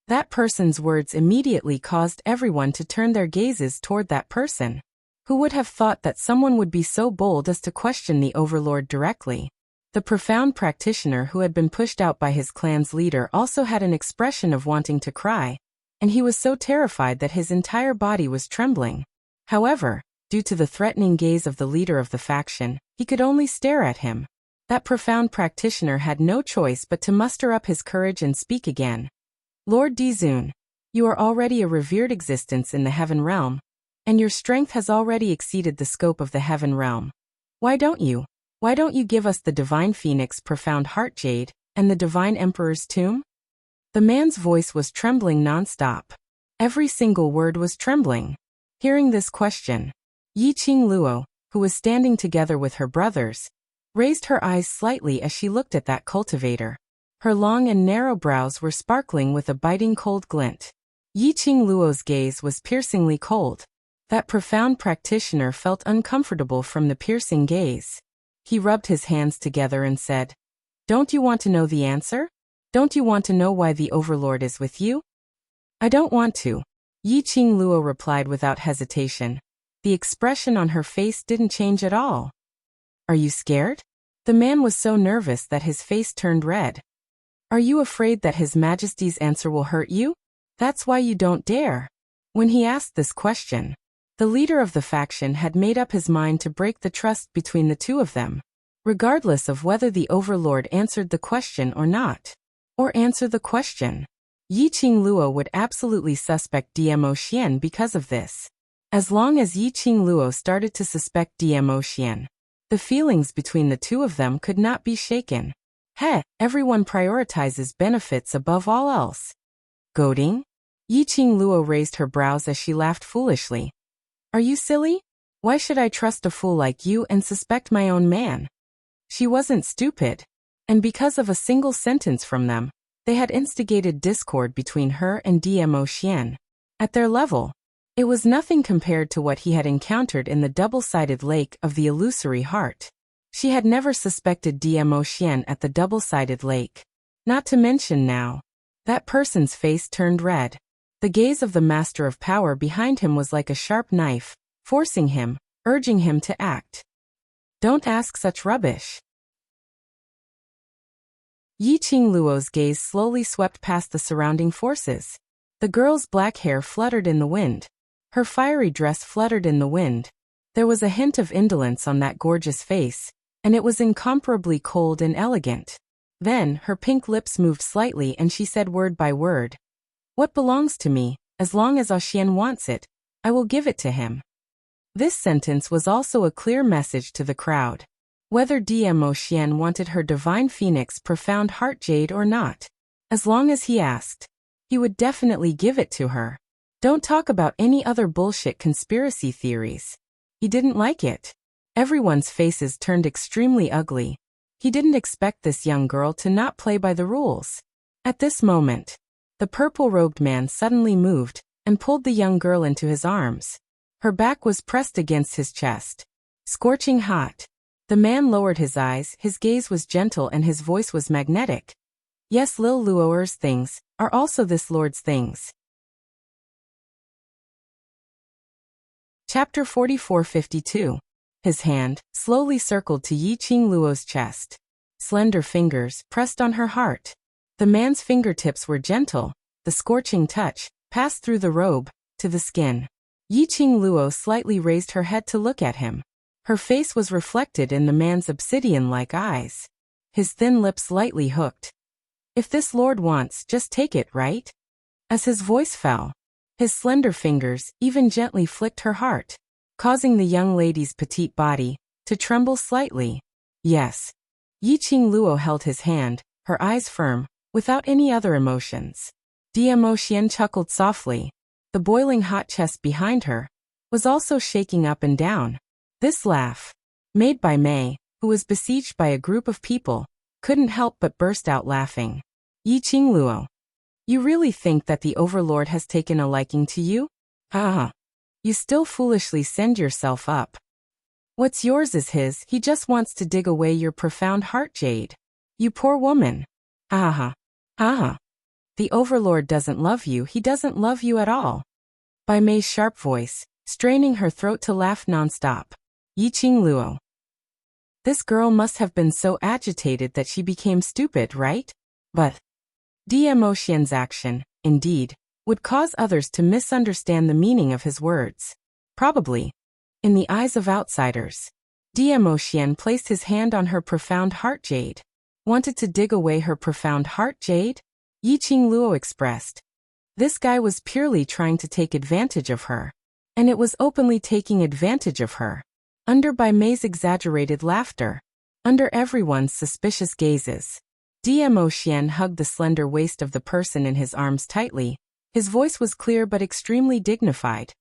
S1: That person's words immediately caused everyone to turn their gazes toward that person. Who would have thought that someone would be so bold as to question the overlord directly? The profound practitioner who had been pushed out by his clan's leader also had an expression of wanting to cry, and he was so terrified that his entire body was trembling. However, due to the threatening gaze of the leader of the faction, he could only stare at him. That profound practitioner had no choice but to muster up his courage and speak again. Lord Dizun, you are already a revered existence in the Heaven Realm, and your strength has already exceeded the scope of the Heaven Realm. Why don't you give us the Divine Phoenix Profound Heart Jade and the Divine Emperor's tomb? The man's voice was trembling non-stop. Every single word was trembling. Hearing this question, Yi Qing Luo, who was standing together with her brothers, raised her eyes slightly as she looked at that cultivator. Her long and narrow brows were sparkling with a biting cold glint. Yi Qing Luo's gaze was piercingly cold. That profound practitioner felt uncomfortable from the piercing gaze. He rubbed his hands together and said, Don't you want to know the answer? Don't you want to know why the Overlord is with you? I don't want to. Yi Qing Luo replied without hesitation. The expression on her face didn't change at all. Are you scared? The man was so nervous that his face turned red. Are you afraid that His Majesty's answer will hurt you? That's why you don't dare. When he asked this question, the leader of the faction had made up his mind to break the trust between the two of them, regardless of whether the Overlord answered the question or not. Or answer the question. Yi Qing Luo would absolutely suspect Dmo Xian because of this. As long as Yi Qing Luo started to suspect Dmo Xian, the feelings between the two of them could not be shaken. Everyone prioritizes benefits above all else. Goading? Yi Qing Luo raised her brows as she laughed foolishly. Are you silly? Why should I trust a fool like you and suspect my own man? She wasn't stupid. And because of a single sentence from them, they had instigated discord between her and Dmo Xian. At their level, it was nothing compared to what he had encountered in the double-sided lake of the illusory heart. She had never suspected Dmo Xian at the double-sided lake. Not to mention now. That person's face turned red. The gaze of the Master of Power behind him was like a sharp knife, forcing him, urging him to act. Don't ask such rubbish. Yi Qing Luo's gaze slowly swept past the surrounding forces. The girl's black hair fluttered in the wind. Her fiery dress fluttered in the wind. There was a hint of indolence on that gorgeous face, and it was incomparably cold and elegant. Then, her pink lips moved slightly and she said word by word. What belongs to me, as long as Xian wants it, I will give it to him. This sentence was also a clear message to the crowd. Whether Dmo Xian wanted her divine phoenix profound heart jade or not, as long as he asked, he would definitely give it to her. Don't talk about any other bullshit conspiracy theories. He didn't like it. Everyone's faces turned extremely ugly. He didn't expect this young girl to not play by the rules. At this moment, the purple-robed man suddenly moved and pulled the young girl into his arms. Her back was pressed against his chest. Scorching hot. The man lowered his eyes, his gaze was gentle and his voice was magnetic. Yes, Lil Luoer's things are also this lord's things. Chapter 4452. His hand slowly circled to Yi Qing Luo's chest. Slender fingers pressed on her heart. The man's fingertips were gentle. The scorching touch passed through the robe to the skin. Yi Qing Luo slightly raised her head to look at him. Her face was reflected in the man's obsidian-like eyes. His thin lips lightly hooked. If this lord wants, just take it, right? As his voice fell, his slender fingers even gently flicked her heart, causing the young lady's petite body to tremble slightly. Yes. Yi Qing Luo held his hand, her eyes firm, without any other emotions. Dmo Xian chuckled softly. The boiling hot chest behind her was also shaking up and down. This laugh, made by Mei, who was besieged by a group of people, couldn't help but burst out laughing. Yi Qing Luo, you really think that the Overlord has taken a liking to you? Haha. You still foolishly send yourself up. What's yours is his, he just wants to dig away your profound heart jade. You poor woman. Haha. Haha. The Overlord doesn't love you, he doesn't love you at all. By Mei's sharp voice, straining her throat to laugh nonstop. Yi Qing Luo. This girl must have been so agitated that she became stupid, right? But Dmo Xian's action, indeed, would cause others to misunderstand the meaning of his words. Probably. In the eyes of outsiders, Dmo Xian placed his hand on her profound heart jade. Wanted to dig away her profound heart jade? Yi Qing Luo expressed. This guy was purely trying to take advantage of her. And it was openly taking advantage of her. Under Bai Mei's exaggerated laughter. Under everyone's suspicious gazes. Dmo Xian hugged the slender waist of the person in his arms tightly. His voice was clear but extremely dignified.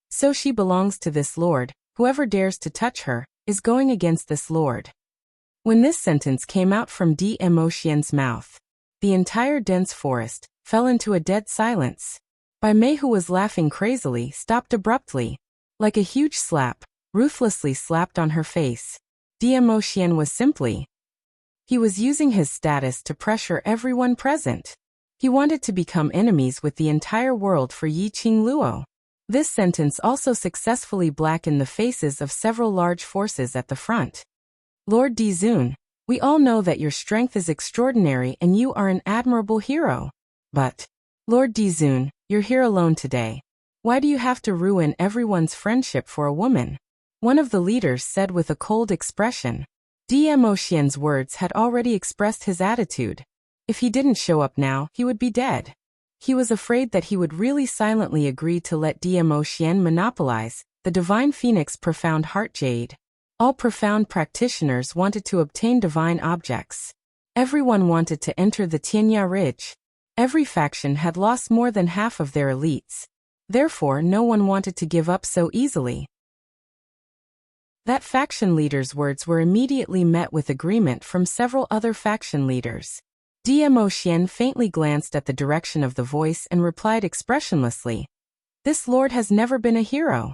S1: So she belongs to this lord, whoever dares to touch her, is going against this lord. When this sentence came out from Dmo Xian's mouth, the entire dense forest fell into a dead silence. Bai Mei, who was laughing crazily, stopped abruptly. Like a huge slap, ruthlessly slapped on her face. Dmo Xian was simply. He was using his status to pressure everyone present. He wanted to become enemies with the entire world for Yi Qing Luo. This sentence also successfully blackened the faces of several large forces at the front. Lord Dizun, we all know that your strength is extraordinary and you are an admirable hero. But, Lord Dizun, you're here alone today. Why do you have to ruin everyone's friendship for a woman? One of the leaders said with a cold expression. Dmo Xian's words had already expressed his attitude. If he didn't show up now, he would be dead. He was afraid that he would really silently agree to let Dmo Xian monopolize the divine phoenix profound heart jade. All profound practitioners wanted to obtain divine objects. Everyone wanted to enter the Tianya Ridge. Every faction had lost more than half of their elites. Therefore, no one wanted to give up so easily. That faction leader's words were immediately met with agreement from several other faction leaders. Dmo Xian faintly glanced at the direction of the voice and replied expressionlessly. This lord has never been a hero.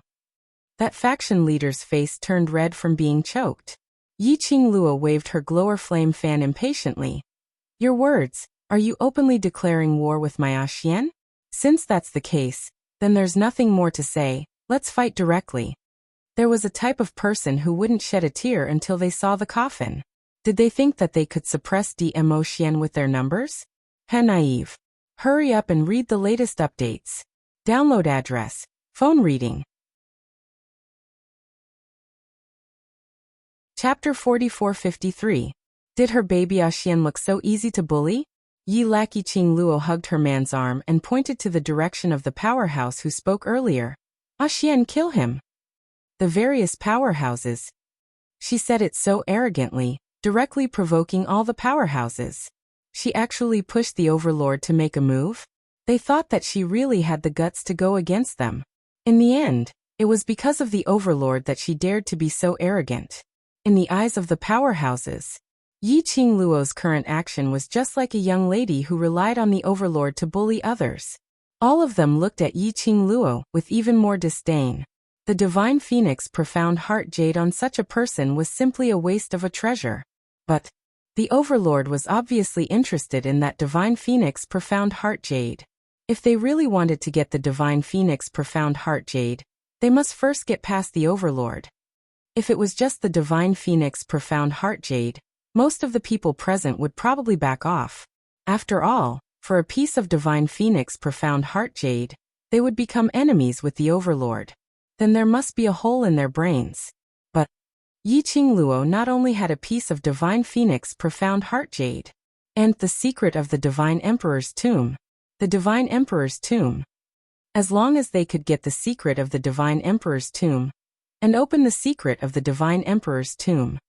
S1: That faction leader's face turned red from being choked. Yi Qing Luo waved her glower flame fan impatiently. Your words, are you openly declaring war with my Xian? Since that's the case, then there's nothing more to say, let's fight directly. There was a type of person who wouldn't shed a tear until they saw the coffin. Did they think that they could suppress Dmo Xian with their numbers? How naive. Hurry up and read the latest updates. Download address. Phone reading. Chapter 4453. Did her baby Xian look so easy to bully? Yi Lackey Qing Luo hugged her man's arm and pointed to the direction of the powerhouse who spoke earlier. Xian, kill him. The various powerhouses. She said it so arrogantly, directly provoking all the powerhouses. She actually pushed the overlord to make a move? They thought that she really had the guts to go against them. In the end, it was because of the overlord that she dared to be so arrogant. In the eyes of the powerhouses, Yi Qing Luo's current action was just like a young lady who relied on the overlord to bully others. All of them looked at Yi Qing Luo with even more disdain. The Divine Phoenix Profound Heart Jade on such a person was simply a waste of a treasure. But the overlord was obviously interested in that Divine Phoenix Profound Heart Jade. If they really wanted to get the Divine Phoenix Profound Heart Jade, they must first get past the overlord. If it was just the Divine Phoenix Profound Heart Jade, most of the people present would probably back off. After all, for a piece of Divine Phoenix Profound Heart Jade, they would become enemies with the overlord. Then there must be a hole in their brains. But Yi Qing Luo not only had a piece of Divine Phoenix Profound Heart Jade, and the secret of the Divine Emperor's tomb. The Divine Emperor's tomb. As long as they could get the secret of the Divine Emperor's tomb, and open the secret of the Divine Emperor's tomb,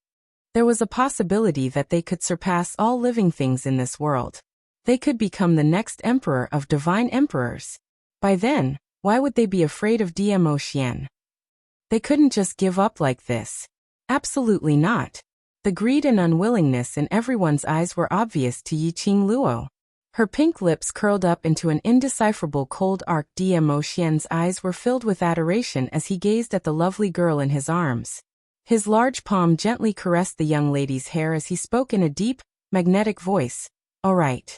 S1: there was a possibility that they could surpass all living things in this world. They could become the next emperor of divine emperors. By then, why would they be afraid of DMO Xian? They couldn't just give up like this. Absolutely not. The greed and unwillingness in everyone's eyes were obvious to Yi Qing Luo. Her pink lips curled up into an indecipherable cold arc. DMO Xian's eyes were filled with adoration as he gazed at the lovely girl in his arms. His large palm gently caressed the young lady's hair as he spoke in a deep, magnetic voice. All right.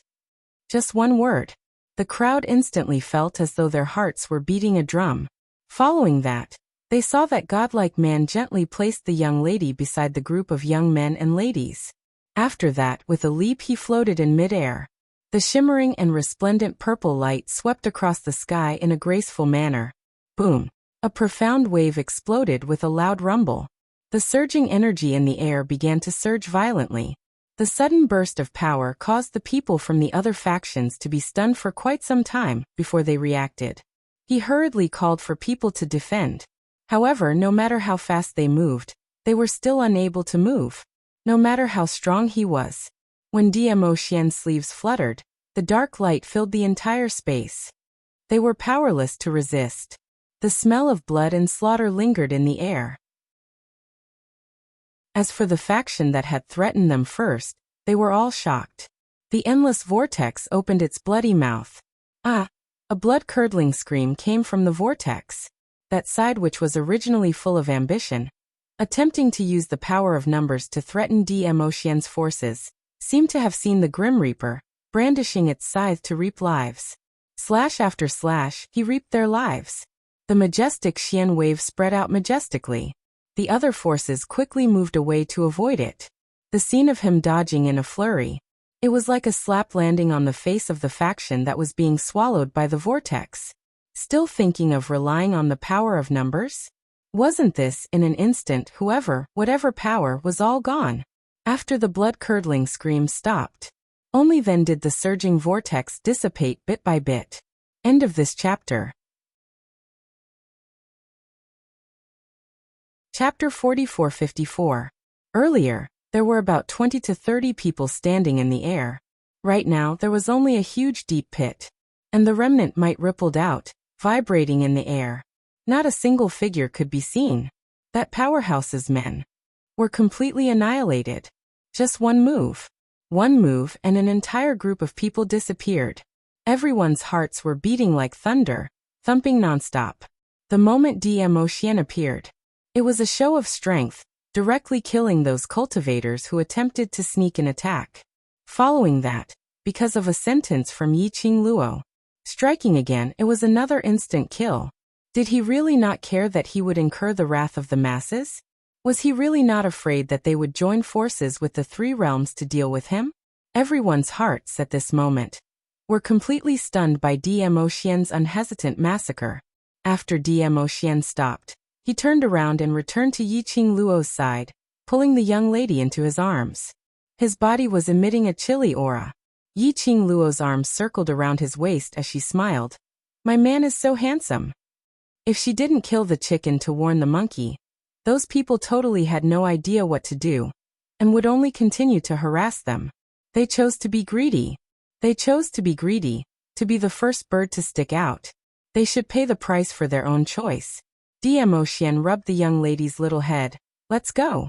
S1: Just one word. The crowd instantly felt as though their hearts were beating a drum. Following that, they saw that godlike man gently placed the young lady beside the group of young men and ladies. After that, with a leap he floated in midair. The shimmering and resplendent purple light swept across the sky in a graceful manner. Boom! A profound wave exploded with a loud rumble. The surging energy in the air began to surge violently. The sudden burst of power caused the people from the other factions to be stunned for quite some time before they reacted. He hurriedly called for people to defend. However, no matter how fast they moved, they were still unable to move. No matter how strong he was. When DMO Xian's sleeves fluttered, the dark light filled the entire space. They were powerless to resist. The smell of blood and slaughter lingered in the air. As for the faction that had threatened them first, they were all shocked. The endless vortex opened its bloody mouth. Ah! A blood-curdling scream came from the vortex. That side, which was originally full of ambition, attempting to use the power of numbers to threaten DMO Xian's forces, seemed to have seen the Grim Reaper, brandishing its scythe to reap lives. Slash after slash, he reaped their lives. The majestic Xian wave spread out majestically. The other forces quickly moved away to avoid it. The scene of him dodging in a flurry. It was like a slap landing on the face of the faction that was being swallowed by the vortex. Still thinking of relying on the power of numbers? Wasn't this, in an instant, whatever power was all gone? After the blood-curdling scream stopped. Only then did the surging vortex dissipate bit by bit. End of this chapter. Chapter 44-54. Earlier, there were about 20 to 30 people standing in the air. Right now, there was only a huge deep pit. And the remnant might rippled out, vibrating in the air. Not a single figure could be seen. That powerhouse's men were completely annihilated. Just one move. One move and an entire group of people disappeared. Everyone's hearts were beating like thunder, thumping nonstop. The moment DMO Xian appeared, it was a show of strength, directly killing those cultivators who attempted to sneak an attack. Following that, because of a sentence from Yi Qing Luo, striking again, it was another instant kill. Did he really not care that he would incur the wrath of the masses? Was he really not afraid that they would join forces with the three realms to deal with him? Everyone's hearts at this moment were completely stunned by DMO Xian's unhesitant massacre. After DMO Xian stopped, he turned around and returned to Yi Qing Luo's side, pulling the young lady into his arms. His body was emitting a chilly aura. Yi Qingluo's arms circled around his waist as she smiled. My man is so handsome. If she didn't kill the chicken to warn the monkey, those people totally had no idea what to do, and would only continue to harass them. They chose to be greedy. They chose to be greedy, to be the first bird to stick out. They should pay the price for their own choice. Dmo Xian rubbed the young lady's little head. Let's go.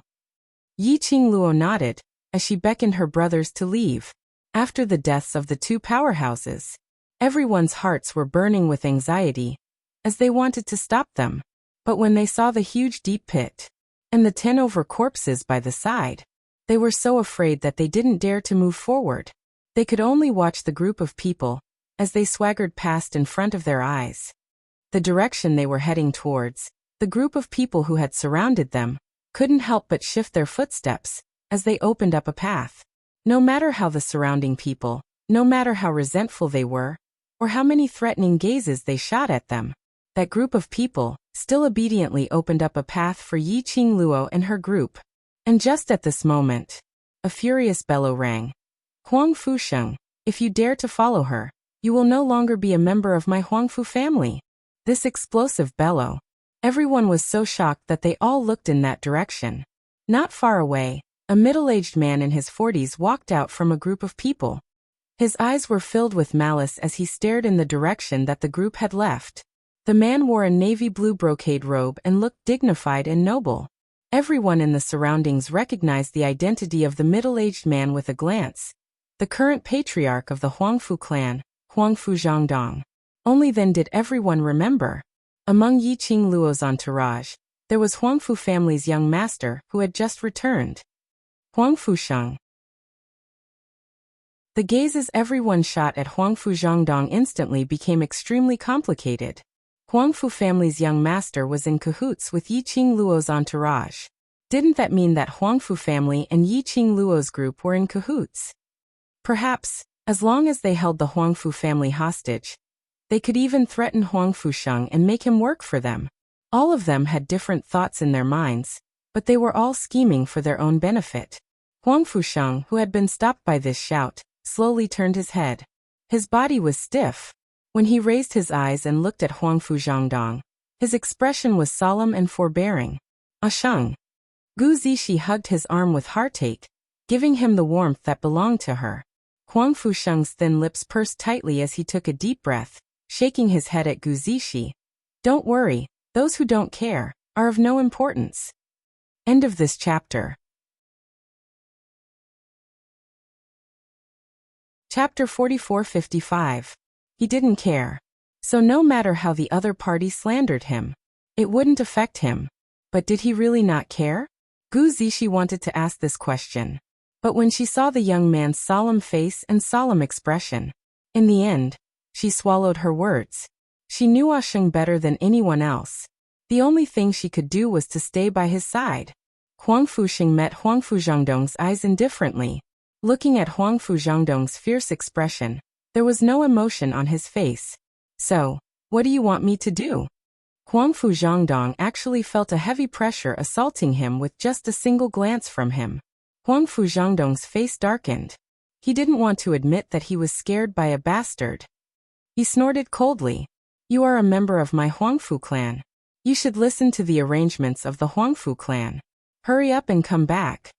S1: Yi Qingluo nodded, as she beckoned her brothers to leave. After the deaths of the two powerhouses, everyone's hearts were burning with anxiety, as they wanted to stop them. But when they saw the huge deep pit, and the 10 over corpses by the side, they were so afraid that they didn't dare to move forward. They could only watch the group of people, as they swaggered past in front of their eyes. The direction they were heading towards, the group of people who had surrounded them, couldn't help but shift their footsteps, as they opened up a path. No matter how the surrounding people, no matter how resentful they were, or how many threatening gazes they shot at them, that group of people still obediently opened up a path for Yi Qingluo and her group. And just at this moment, a furious bellow rang. Huang Fusheng, if you dare to follow her, you will no longer be a member of my Huangfu family. This explosive bellow. Everyone was so shocked that they all looked in that direction. Not far away, a middle-aged man in his 40s walked out from a group of people. His eyes were filled with malice as he stared in the direction that the group had left. The man wore a navy blue brocade robe and looked dignified and noble. Everyone in the surroundings recognized the identity of the middle-aged man with a glance. The current patriarch of the Huangfu clan, Huangfu Zhangdong. Only then did everyone remember. Among Yi Qingluo's entourage, there was Huangfu family's young master who had just returned. Huangfu Sheng. The gazes everyone shot at Huangfu Zhangdong instantly became extremely complicated. Huangfu family's young master was in cahoots with Yi Qingluo's entourage. Didn't that mean that Huangfu family and Yi Qingluo's group were in cahoots? Perhaps, as long as they held the Huangfu family hostage, they could even threaten Huangfu Sheng and make him work for them. All of them had different thoughts in their minds, but they were all scheming for their own benefit. Huangfu Sheng, who had been stopped by this shout, slowly turned his head. His body was stiff. When he raised his eyes and looked at Huangfu Zhangdong, his expression was solemn and forbearing. Ah Sheng. Gu Zishi hugged his arm with heartache, giving him the warmth that belonged to her. Huangfu Sheng's thin lips pursed tightly as he took a deep breath, shaking his head at Gu Zishi. Don't worry, those who don't care are of no importance. End of this chapter. Chapter 44-55. He didn't care. So no matter how the other party slandered him, it wouldn't affect him. But did he really not care? Gu Zishi wanted to ask this question. But when she saw the young man's solemn face and solemn expression, in the end, she swallowed her words. She knew Ah Sheng better than anyone else. The only thing she could do was to stay by his side. Huangfu Sheng met Huangfu Zhangdong's eyes indifferently. Looking at Huangfu Zhangdong's fierce expression, there was no emotion on his face. So, what do you want me to do? Huangfu Zhangdong actually felt a heavy pressure assaulting him with just a single glance from him. Huangfu Zhangdong's face darkened. He didn't want to admit that he was scared by a bastard. He snorted coldly. You are a member of my Huangfu clan. You should listen to the arrangements of the Huangfu clan. Hurry up and come back.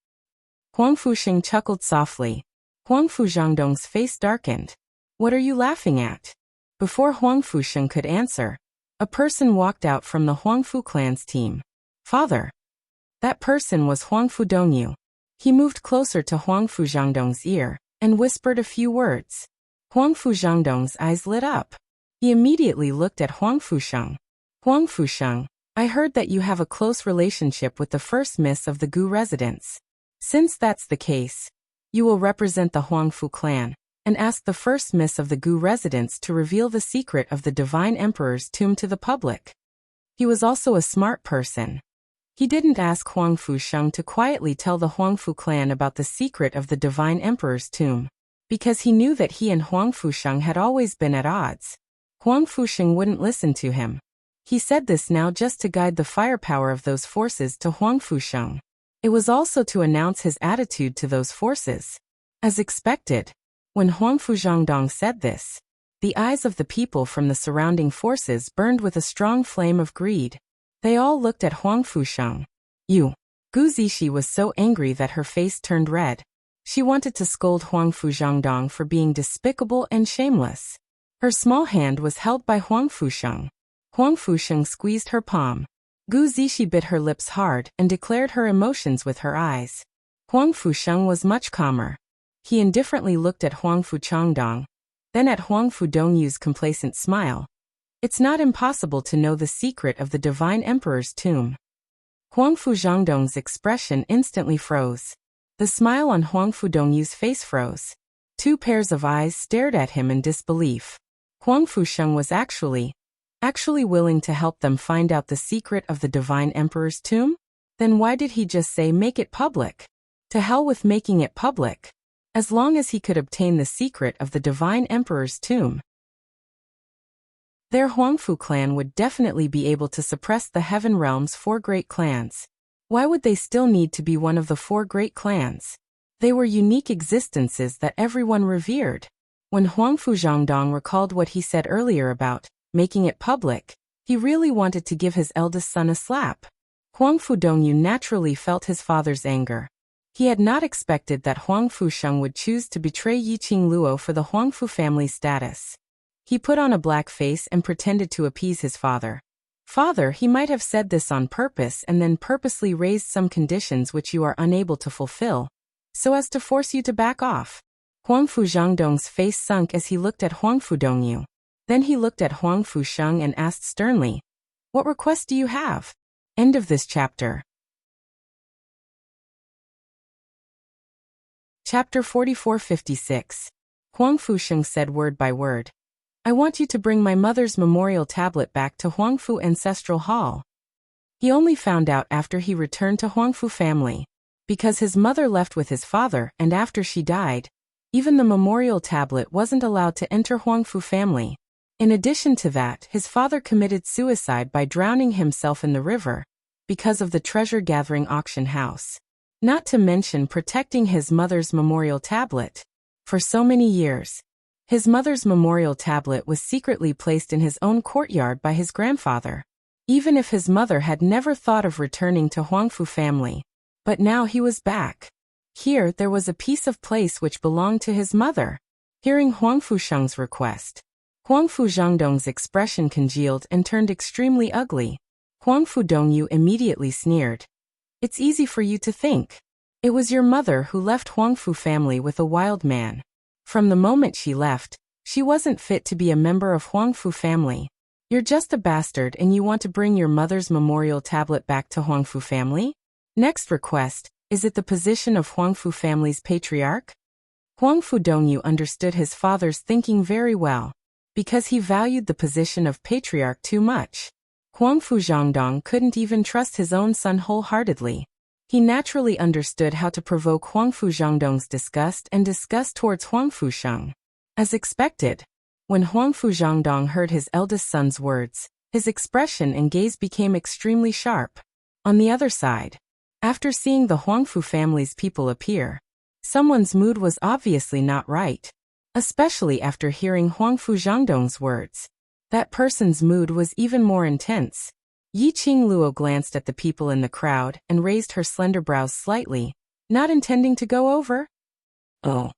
S1: Huangfu Sheng chuckled softly. Huangfu Zhangdong's face darkened. What are you laughing at? Before Huangfu Sheng could answer, a person walked out from the Huangfu clan's team. Father. That person was Huangfu Dongyu. He moved closer to Huangfu Zhangdong's ear and whispered a few words. Huangfu Zhangdong's eyes lit up. He immediately looked at Huangfu Sheng. Huangfu Sheng, I heard that you have a close relationship with the first miss of the Gu residence. Since that's the case, you will represent the Huangfu clan and ask the first miss of the Gu residence to reveal the secret of the Divine Emperor's tomb to the public. He was also a smart person. He didn't ask Huangfu Sheng to quietly tell the Huangfu clan about the secret of the Divine Emperor's tomb, because he knew that he and Huangfu Sheng had always been at odds. Huangfu Sheng wouldn't listen to him. He said this now just to guide the firepower of those forces to Huangfu Sheng. It was also to announce his attitude to those forces. As expected, when Huangfu Zhangdong said this, the eyes of the people from the surrounding forces burned with a strong flame of greed. They all looked at Huangfu Sheng. Gu Zixi was so angry that her face turned red. She wanted to scold Huangfu Zhangdong for being despicable and shameless. Her small hand was held by Huangfu Sheng. Huangfu Sheng squeezed her palm. Gu Zixi bit her lips hard and declared her emotions with her eyes. Huangfu Sheng was much calmer. He indifferently looked at Huangfu Changdong, then at Huangfu Dongyu's complacent smile. It's not impossible to know the secret of the divine emperor's tomb. Huangfu Zhangdong's expression instantly froze. The smile on Huangfu Dongyu's face froze. Two pairs of eyes stared at him in disbelief. Huangfu Sheng was actually willing to help them find out the secret of the divine emperor's tomb? Then why did he just say make it public? To hell with making it public. As long as he could obtain the secret of the divine emperor's tomb, their Huangfu clan would definitely be able to suppress the Heaven Realm's 4 great clans. Why would they still need to be one of the 4 great clans? They were unique existences that everyone revered. When Huangfu Zhangdong recalled what he said earlier about making it public, he really wanted to give his eldest son a slap. Huangfu Dongyu naturally felt his father's anger. He had not expected that Huangfu Sheng would choose to betray Yiqing Luo for the Huangfu family status. He put on a black face and pretended to appease his father. Father, he might have said this on purpose and then purposely raised some conditions which you are unable to fulfill, so as to force you to back off. Huangfu Zhangdong's face sunk as he looked at Huangfu Dongyu. Then he looked at Huangfu Sheng and asked sternly, "What request do you have?" End of this chapter. Chapter 4456. Huangfu Sheng said word by word, "I want you to bring my mother's memorial tablet back to Huangfu Ancestral Hall." He only found out after he returned to Huangfu family. Because his mother left with his father and after she died, even the memorial tablet wasn't allowed to enter Huangfu family. In addition to that, his father committed suicide by drowning himself in the river because of the treasure-gathering auction house. Not to mention protecting his mother's memorial tablet. For so many years, his mother's memorial tablet was secretly placed in his own courtyard by his grandfather. Even if his mother had never thought of returning to Huangfu family. But now he was back. Here there was a piece of place which belonged to his mother. Hearing Huangfu Sheng's request, Huangfu Zhangdong's expression congealed and turned extremely ugly. Huangfu Dongyu immediately sneered. "It's easy for you to think. It was your mother who left Huangfu family with a wild man. From the moment she left, she wasn't fit to be a member of Huangfu family. You're just a bastard and you want to bring your mother's memorial tablet back to Huangfu family? Next request, is it the position of Huangfu family's patriarch?" Huangfu Dongyu understood his father's thinking very well, because he valued the position of patriarch too much. Huangfu Zhangdong couldn't even trust his own son wholeheartedly. He naturally understood how to provoke Huangfu Zhangdong's disgust and disgust towards Huangfu Sheng. As expected, when Huangfu Zhangdong heard his eldest son's words, his expression and gaze became extremely sharp. On the other side, after seeing the Huangfu family's people appear, someone's mood was obviously not right. Especially after hearing Huangfu Zhangdong's words. That person's mood was even more intense. Yiqing Luo glanced at the people in the crowd and raised her slender brows slightly, not intending to go over. "Oh."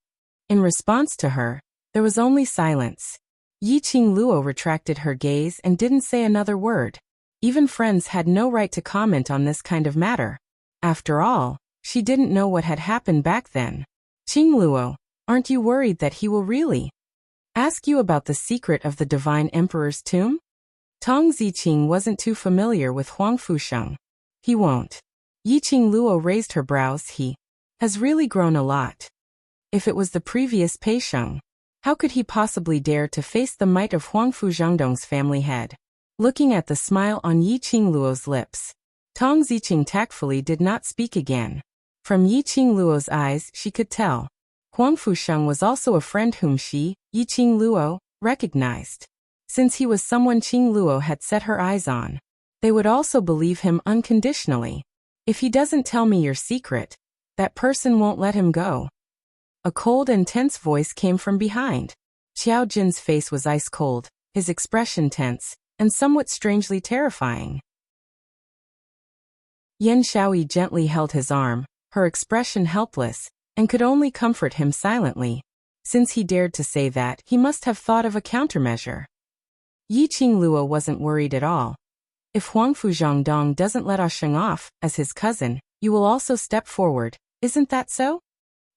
S1: In response to her, there was only silence. Yiqing Luo retracted her gaze and didn't say another word. Even friends had no right to comment on this kind of matter. After all, she didn't know what had happened back then. "Qing Luo, aren't you worried that he will really ask you about the secret of the divine emperor's tomb?" Tong Ziqing wasn't too familiar with Huangfu Sheng. "He won't." Yiqing Luo raised her brows. "He has really grown a lot. If it was the previous Pei Sheng, how could he possibly dare to face the might of Huangfu Zhangdong's family head?" Looking at the smile on Yiqing Luo's lips, Tong Ziqing tactfully did not speak again. From Yiqing Luo's eyes she could tell Huangfu Sheng was also a friend whom she, Yiqing Luo, recognized. Since he was someone Qing Luo had set her eyes on, they would also believe him unconditionally. If he doesn't tell me your secret, that person won't let him go. A cold and tense voice came from behind. Xiao Jin's face was ice cold, his expression tense, and somewhat strangely terrifying. Yan Xiaoyi gently held his arm, her expression helpless, and could only comfort him silently. Since he dared to say that, he must have thought of a countermeasure. Yi Qingluo wasn't worried at all. If Huangfu Zhangdong doesn't let Sheng off, as his cousin, you will also step forward, isn't that so?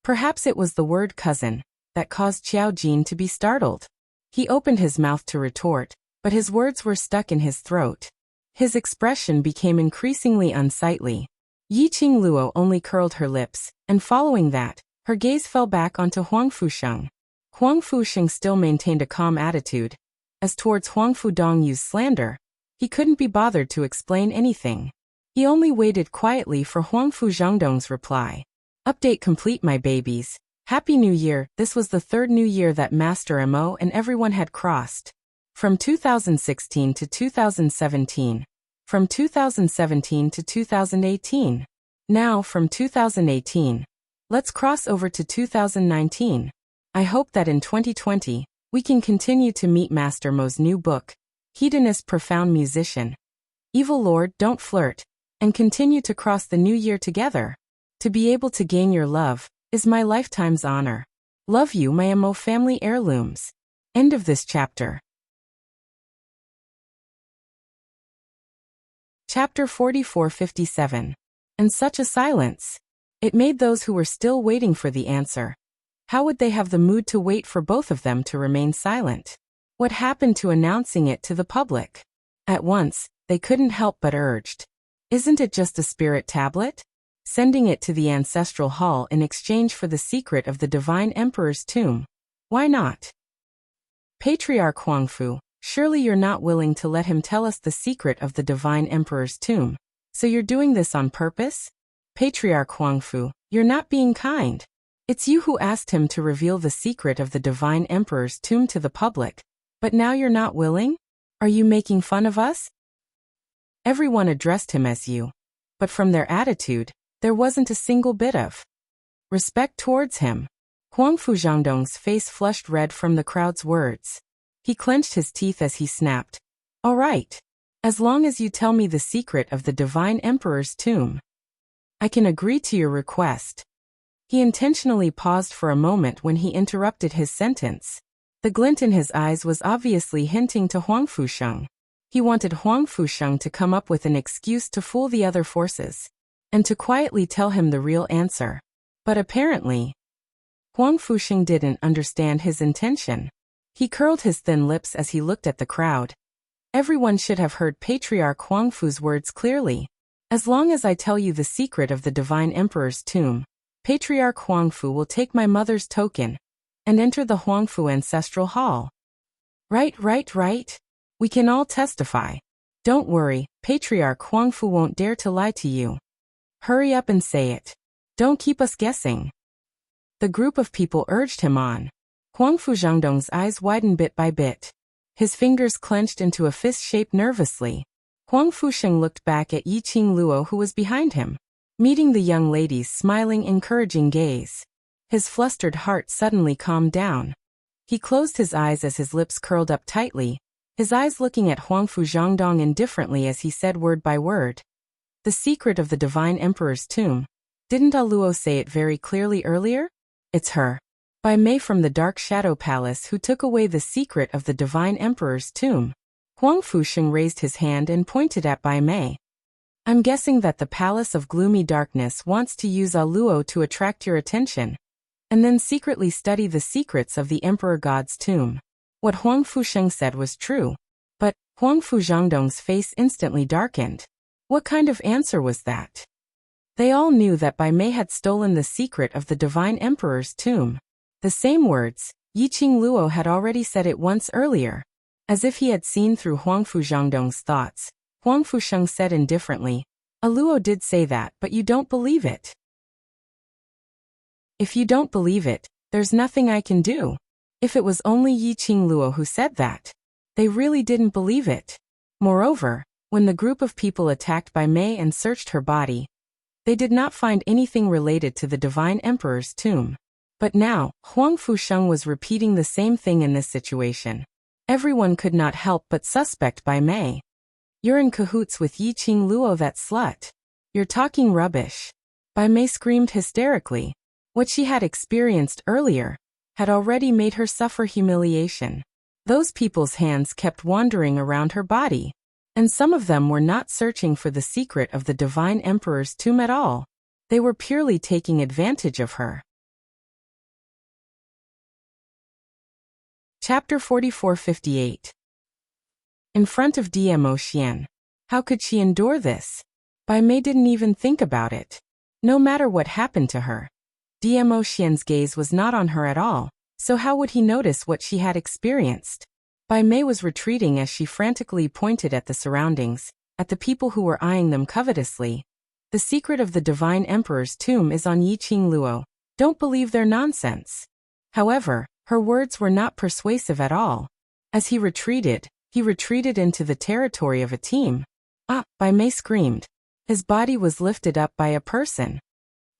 S1: Perhaps it was the word cousin that caused Xiao Jin to be startled. He opened his mouth to retort, but his words were stuck in his throat. His expression became increasingly unsightly. Yi Qingluo only curled her lips, and following that, her gaze fell back onto Huangfu Sheng. Huangfu Sheng still maintained a calm attitude. As towards Huangfu Dongyu's slander, he couldn't be bothered to explain anything. He only waited quietly for Huangfu Zhangdong's reply. Update complete, my babies. Happy New Year. This was the third New Year that Master Mo and everyone had crossed. From 2016 to 2017. From 2017 to 2018. Now from 2018. Let's cross over to 2019. I hope that in 2020, we can continue to meet Master Mo's new book, Hedonist Profound Musician. Evil Lord, don't flirt, and continue to cross the new year together. To be able to gain your love is my lifetime's honor. Love you, my Mo family heirlooms. End of this chapter. Chapter 44-57. And such a silence. It made those who were still waiting for the answer. How would they have the mood to wait for both of them to remain silent? What happened to announcing it to the public? At once, they couldn't help but urged. Isn't it just a spirit tablet? Sending it to the ancestral hall in exchange for the secret of the divine emperor's tomb. Why not? Patriarch Huangfu, surely you're not willing to let him tell us the secret of the divine emperor's tomb. So you're doing this on purpose? Patriarch Huangfu, you're not being kind. It's you who asked him to reveal the secret of the divine emperor's tomb to the public, but now you're not willing? Are you making fun of us? Everyone addressed him as you, but from their attitude, there wasn't a single bit of respect towards him. Huangfu Zhangdong's face flushed red from the crowd's words. He clenched his teeth as he snapped. All right. As long as you tell me the secret of the divine emperor's tomb, I can agree to your request. He intentionally paused for a moment when he interrupted his sentence. The glint in his eyes was obviously hinting to Huangfu Sheng. He wanted Huangfu Sheng to come up with an excuse to fool the other forces, and to quietly tell him the real answer. But apparently, Huangfu Sheng didn't understand his intention. He curled his thin lips as he looked at the crowd. Everyone should have heard Patriarch Huangfu's words clearly. As long as I tell you the secret of the divine emperor's tomb, Patriarch Huangfu will take my mother's token and enter the Huangfu ancestral hall. Right. We can all testify. Don't worry, Patriarch Huangfu won't dare to lie to you. Hurry up and say it. Don't keep us guessing. The group of people urged him on. Huangfu Zhangdong's eyes widened bit by bit. His fingers clenched into a fist shape nervously. Huangfu Sheng looked back at Yi Qingluo who was behind him, meeting the young lady's smiling, encouraging gaze. His flustered heart suddenly calmed down. He closed his eyes as his lips curled up tightly, his eyes looking at Huangfu Zhangdong indifferently as he said word by word. The secret of the divine emperor's tomb. Didn't Luo say it very clearly earlier? It's her. By Mei from the Dark Shadow Palace who took away the secret of the divine emperor's tomb. Huangfu Sheng raised his hand and pointed at Bai Mei. I'm guessing that the Palace of Gloomy Darkness wants to use Luo to attract your attention, and then secretly study the secrets of the Emperor God's tomb. What Huangfu Sheng said was true, but Huangfu Zhangdong's face instantly darkened. What kind of answer was that? They all knew that Bai Mei had stolen the secret of the divine emperor's tomb. The same words, Yi Qingluo had already said it once earlier. As if he had seen through Huangfu Zhangdong's thoughts, Huangfu Sheng said indifferently, Luo did say that, but you don't believe it. If you don't believe it, there's nothing I can do. If it was only Yi Qingluo who said that, they really didn't believe it. Moreover, when the group of people attacked Bai Mei and searched her body, They did not find anything related to the Divine Emperor's tomb. But now, Huang Fusheng was repeating the same thing in this situation. Everyone could not help but suspect Bai Mei. "You're in cahoots with Yi Qing Luo, that slut. You're talking rubbish." Bai Mei screamed hysterically. What she had experienced earlier had already made her suffer humiliation. Those people's hands kept wandering around her body, and some of them were not searching for the secret of the Divine Emperor's tomb at all. They were purely taking advantage of her. Chapter 4458. In front of Dmo Xian. How could she endure this? Bai Mei didn't even think about it. No matter what happened to her, Dmo Xian's gaze was not on her at all, so how would he notice what she had experienced? Bai Mei was retreating as she frantically pointed at the surroundings, at the people who were eyeing them covetously. "The secret of the Divine Emperor's tomb is on Yi Qing Luo. Don't believe their nonsense." However, her words were not persuasive at all. As he retreated into the territory of a team. "Ah!" Bai Mei screamed. His body was lifted up by a person.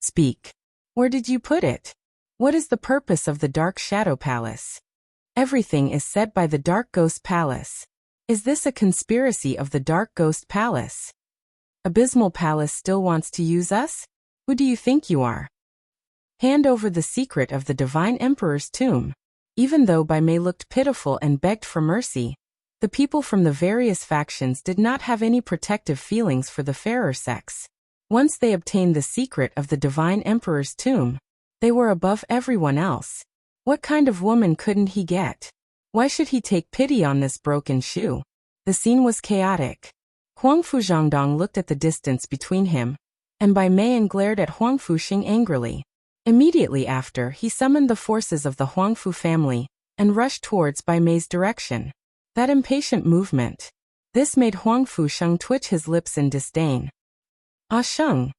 S1: "Speak. Where did you put it? What is the purpose of the Dark Shadow Palace? Everything is said by the Dark Ghost Palace. Is this a conspiracy of the Dark Ghost Palace? Abysmal Palace still wants to use us? Who do you think you are? Hand over the secret of the Divine Emperor's tomb." Even though Bai Mei looked pitiful and begged for mercy, the people from the various factions did not have any protective feelings for the fairer sex. Once they obtained the secret of the Divine Emperor's tomb, they were above everyone else. What kind of woman couldn't he get? Why should he take pity on this broken shoe? The scene was chaotic. Huang Fuzhongdong looked at the distance between him and Bai Mei and glared at Huang Fuxing angrily. Immediately after, he summoned the forces of the Huangfu family and rushed towards Bai Mei's direction. That impatient movement. This made Huang Fusheng twitch his lips in disdain. "Ah Sheng."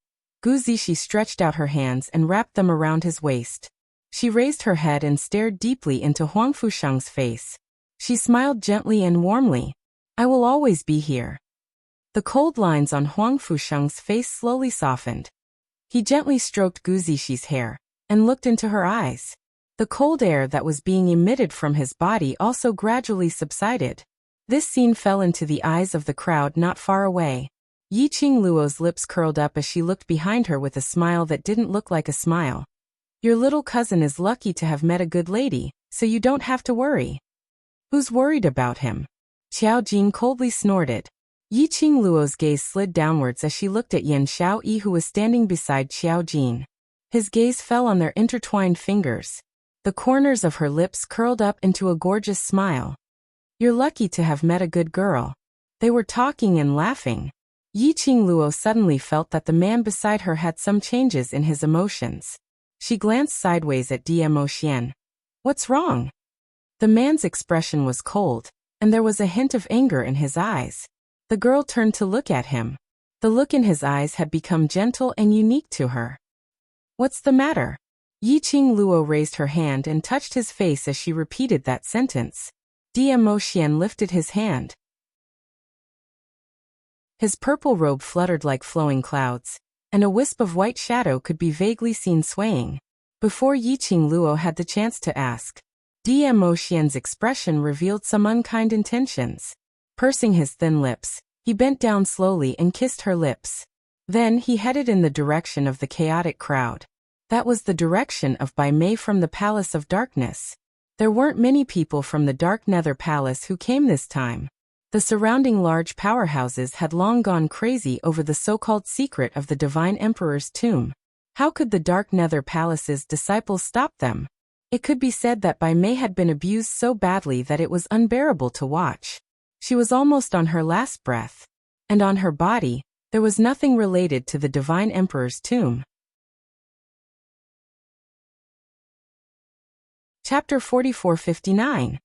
S1: Gu Zixi stretched out her hands and wrapped them around his waist. She raised her head and stared deeply into Huang Fusheng's face. She smiled gently and warmly. "I will always be here." The cold lines on Huang Fusheng's face slowly softened. He gently stroked Gu Zixishi's hair and looked into her eyes. The cold air that was being emitted from his body also gradually subsided. This scene fell into the eyes of the crowd not far away. Yi Qing Luo's lips curled up as she looked behind her with a smile that didn't look like a smile. "Your little cousin is lucky to have met a good lady, so you don't have to worry." "Who's worried about him?" Xiao Jin coldly snorted. Yi Qing Luo's gaze slid downwards as she looked at Yan Xiaoyi, who was standing beside Xiao Jin. His gaze fell on their intertwined fingers. The corners of her lips curled up into a gorgeous smile. "You're lucky to have met a good girl." They were talking and laughing. Yi Qing Luo suddenly felt that the man beside her had some changes in his emotions. She glanced sideways at Dmo Xian. "What's wrong?" The man's expression was cold, and there was a hint of anger in his eyes. The girl turned to look at him. The look in his eyes had become gentle and unique to her. "What's the matter?" Yi Qing Luo raised her hand and touched his face as she repeated that sentence. Dmo Xian lifted his hand. His purple robe fluttered like flowing clouds, and a wisp of white shadow could be vaguely seen swaying. Before Yi Qing Luo had the chance to ask, Dmo Xian's expression revealed some unkind intentions. Pursing his thin lips, he bent down slowly and kissed her lips. Then he headed in the direction of the chaotic crowd. That was the direction of Bai Mei from the Palace of Darkness. There weren't many people from the Dark Nether Palace who came this time. The surrounding large powerhouses had long gone crazy over the so-called secret of the Divine Emperor's tomb. How could the Dark Nether Palace's disciples stop them? It could be said that Bai Mei had been abused so badly that it was unbearable to watch. She was almost on her last breath. And on her body, there was nothing related to the Divine Emperor's tomb. Chapter 4459.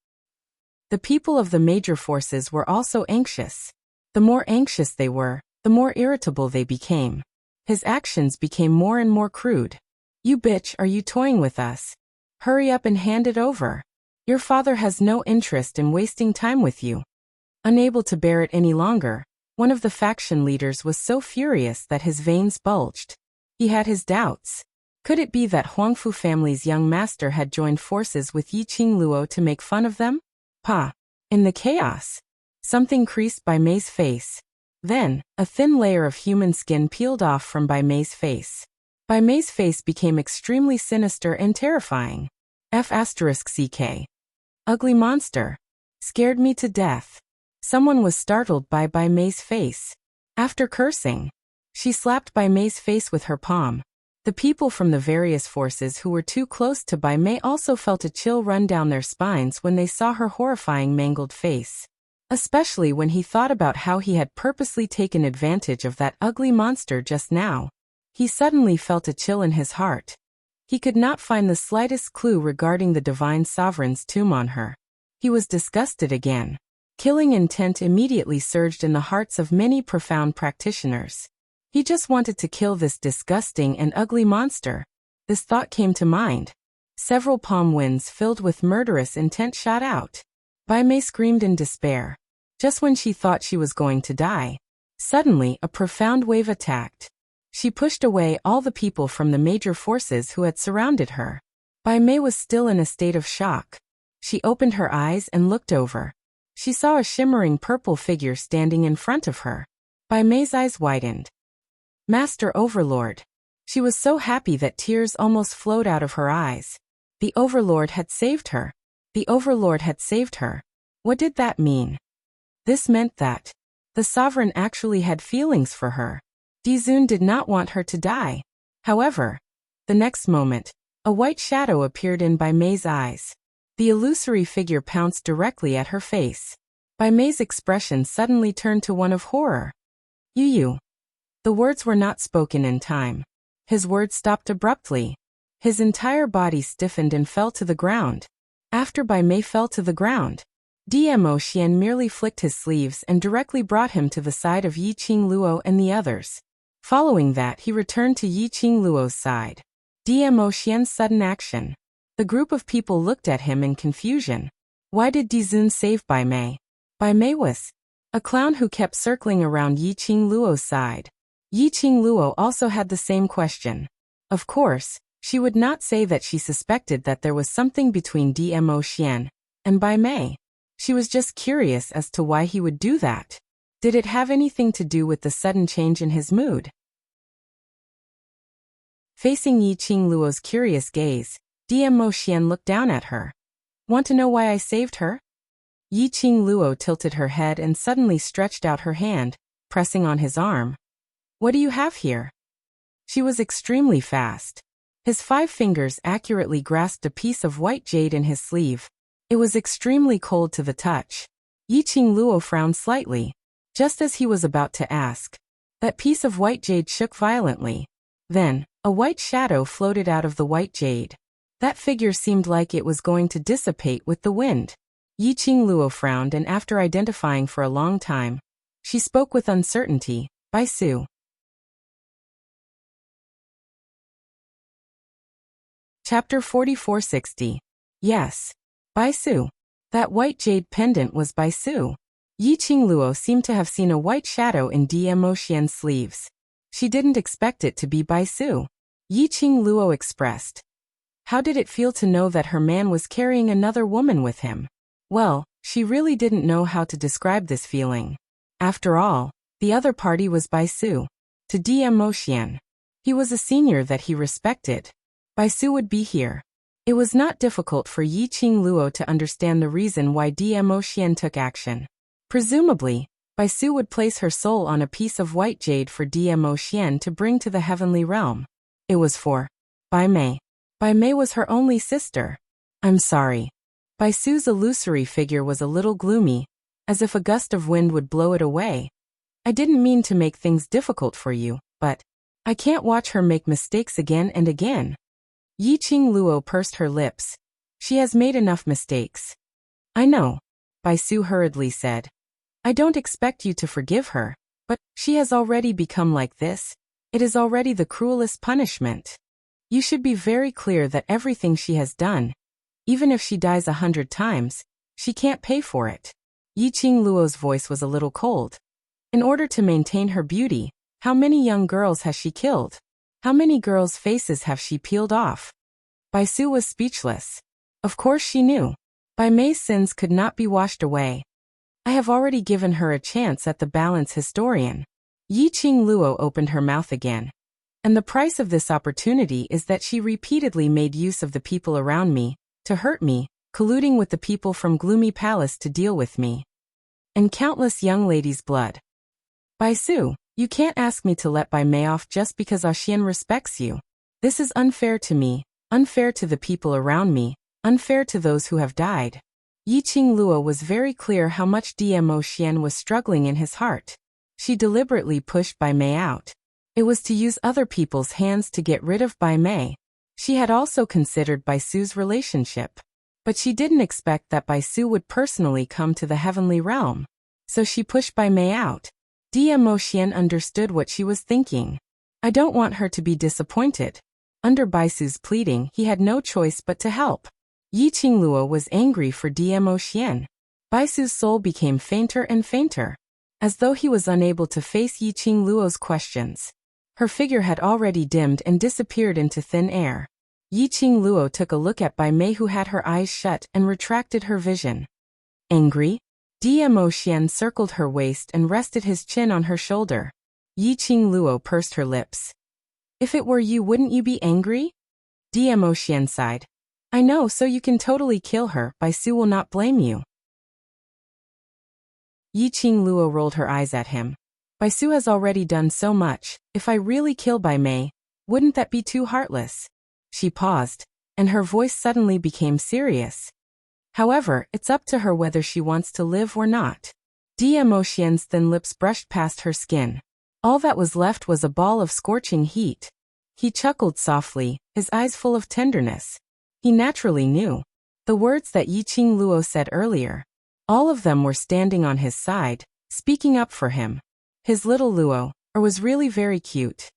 S1: The people of the major forces were also anxious. The more anxious they were, the more irritable they became. His actions became more and more crude. "You bitch, are you toying with us? Hurry up and hand it over. Your father has no interest in wasting time with you." Unable to bear it any longer, one of the faction leaders was so furious that his veins bulged. He had his doubts. Could it be that Huangfu family's young master had joined forces with Yi Qingluo to make fun of them? Pa! In the chaos, something creased Bai Mei's face. Then, a thin layer of human skin peeled off from Bai Mei's face. Bai Mei's face became extremely sinister and terrifying. F***CK. Ugly monster. Scared me to death. Someone was startled by Bai Mei's face. After cursing, she slapped Bai Mei's face with her palm. The people from the various forces who were too close to Bai Mei also felt a chill run down their spines when they saw her horrifying mangled face. Especially when he thought about how he had purposely taken advantage of that ugly monster just now. He suddenly felt a chill in his heart. He could not find the slightest clue regarding the Divine Sovereign's tomb on her. He was disgusted again. Killing intent immediately surged in the hearts of many profound practitioners. He just wanted to kill this disgusting and ugly monster. This thought came to mind. Several palm winds filled with murderous intent shot out. Bai Mei screamed in despair. Just when she thought she was going to die, suddenly a profound wave attacked. She pushed away all the people from the major forces who had surrounded her. Bai Mei was still in a state of shock. She opened her eyes and looked over. She saw a shimmering purple figure standing in front of her. Bai Mei's eyes widened. Master Overlord. She was so happy that tears almost flowed out of her eyes. The Overlord had saved her. The Overlord had saved her. What did that mean? This meant that the Sovereign actually had feelings for her. Dizun did not want her to die. However, the next moment, a white shadow appeared in Bai Mei's eyes. The illusory figure pounced directly at her face. Bai Mei's expression suddenly turned to one of horror. You. The words were not spoken in time. His words stopped abruptly. His entire body stiffened and fell to the ground. After Bai Mei fell to the ground, Dmo Xian merely flicked his sleeves and directly brought him to the side of Yi Qingluo and the others. Following that, he returned to Yi Qingluo's side. Dmo Xian's sudden action. The group of people looked at him in confusion. Why did Dizun save Bai Mei? Bai Mei was a clown who kept circling around Yi Qingluo's side. Yi Qingluo also had the same question. Of course, she would not say that she suspected that there was something between Dmo Xian and Bai Mei. She was just curious as to why he would do that. Did it have anything to do with the sudden change in his mood? Facing Yi Qingluo's curious gaze, Dmo Xian looked down at her. Want to know why I saved her? Yi Qingluo tilted her head and suddenly stretched out her hand, pressing on his arm. What do you have here? She was extremely fast. His 5 fingers accurately grasped a piece of white jade in his sleeve. It was extremely cold to the touch. Yi Qingluo frowned slightly. Just as he was about to ask, that piece of white jade shook violently. Then, a white shadow floated out of the white jade. That figure seemed like it was going to dissipate with the wind. Yi Qingluo frowned, and after identifying for a long time, she spoke with uncertainty. Bai Su. Chapter 4460. Yes. Bai Su. That white jade pendant was Bai Su. Yi Qingluo seemed to have seen a white shadow in Dmo Xian's sleeves. She didn't expect it to be Bai Su. Yi Qingluo expressed. How did it feel to know that her man was carrying another woman with him? Well, she really didn't know how to describe this feeling. After all, the other party was Bai Su. To Dmo Xian. He was a senior that he respected. Bai Su would be here. It was not difficult for Yi Qingluo to understand the reason why Dmo Xian took action. Presumably, Bai Su would place her soul on a piece of white jade for Dmo Xian to bring to the heavenly realm. It was for Bai Mei. Bai Mei was her only sister. I'm sorry. Bai Su's illusory figure was a little gloomy, as if a gust of wind would blow it away. I didn't mean to make things difficult for you, but I can't watch her make mistakes again and again. Yi Qingluo pursed her lips. She has made enough mistakes. I know, Bai Su hurriedly said. I don't expect you to forgive her, but she has already become like this. It is already the cruelest punishment. You should be very clear that everything she has done, even if she dies 100 times, she can't pay for it. Yi Qingluo's voice was a little cold. In order to maintain her beauty, how many young girls has she killed? How many girls' faces have she peeled off? Bai Su was speechless. Of course she knew. Bai Mei's sins could not be washed away. I have already given her a chance at the balance historian. Yi Qing Luo opened her mouth again. And the price of this opportunity is that she repeatedly made use of the people around me, to hurt me, colluding with the people from Gloomy Palace to deal with me. And countless young ladies' blood. Bai Su, you can't ask me to let Bai Mei off just because Xian respects you. This is unfair to me, unfair to the people around me, unfair to those who have died. Yi Qing Luo was very clear how much Dmo Xian was struggling in his heart. She deliberately pushed Bai Mei out. It was to use other people's hands to get rid of Bai Mei. She had also considered Bai Su's relationship. But she didn't expect that Bai Su would personally come to the heavenly realm. So she pushed Bai Mei out. Dmo Xian understood what she was thinking. I don't want her to be disappointed. Under Bai Su's pleading, he had no choice but to help. Yi Qing Luo was angry for Dmo Xian. Bai Su's soul became fainter and fainter. As though he was unable to face Yi Qing Luo's questions. Her figure had already dimmed and disappeared into thin air. Yi Qing Luo took a look at Bai Mei, who had her eyes shut, and retracted her vision. Angry? Dmo Xian circled her waist and rested his chin on her shoulder. Yi Qing Luo pursed her lips. If it were you, wouldn't you be angry? Dmo Xian sighed. I know, so you can totally kill her. Bai Su will not blame you. Yi Qing Luo rolled her eyes at him. Bai Su has already done so much. If I really kill Bai Mei, wouldn't that be too heartless? She paused, and her voice suddenly became serious. However, it's up to her whether she wants to live or not. Dmo Xian's thin lips brushed past her skin. All that was left was a ball of scorching heat. He chuckled softly, his eyes full of tenderness. He naturally knew. The words that Yi Qing Luo said earlier. All of them were standing on his side, speaking up for him. His little Luo, was really very cute.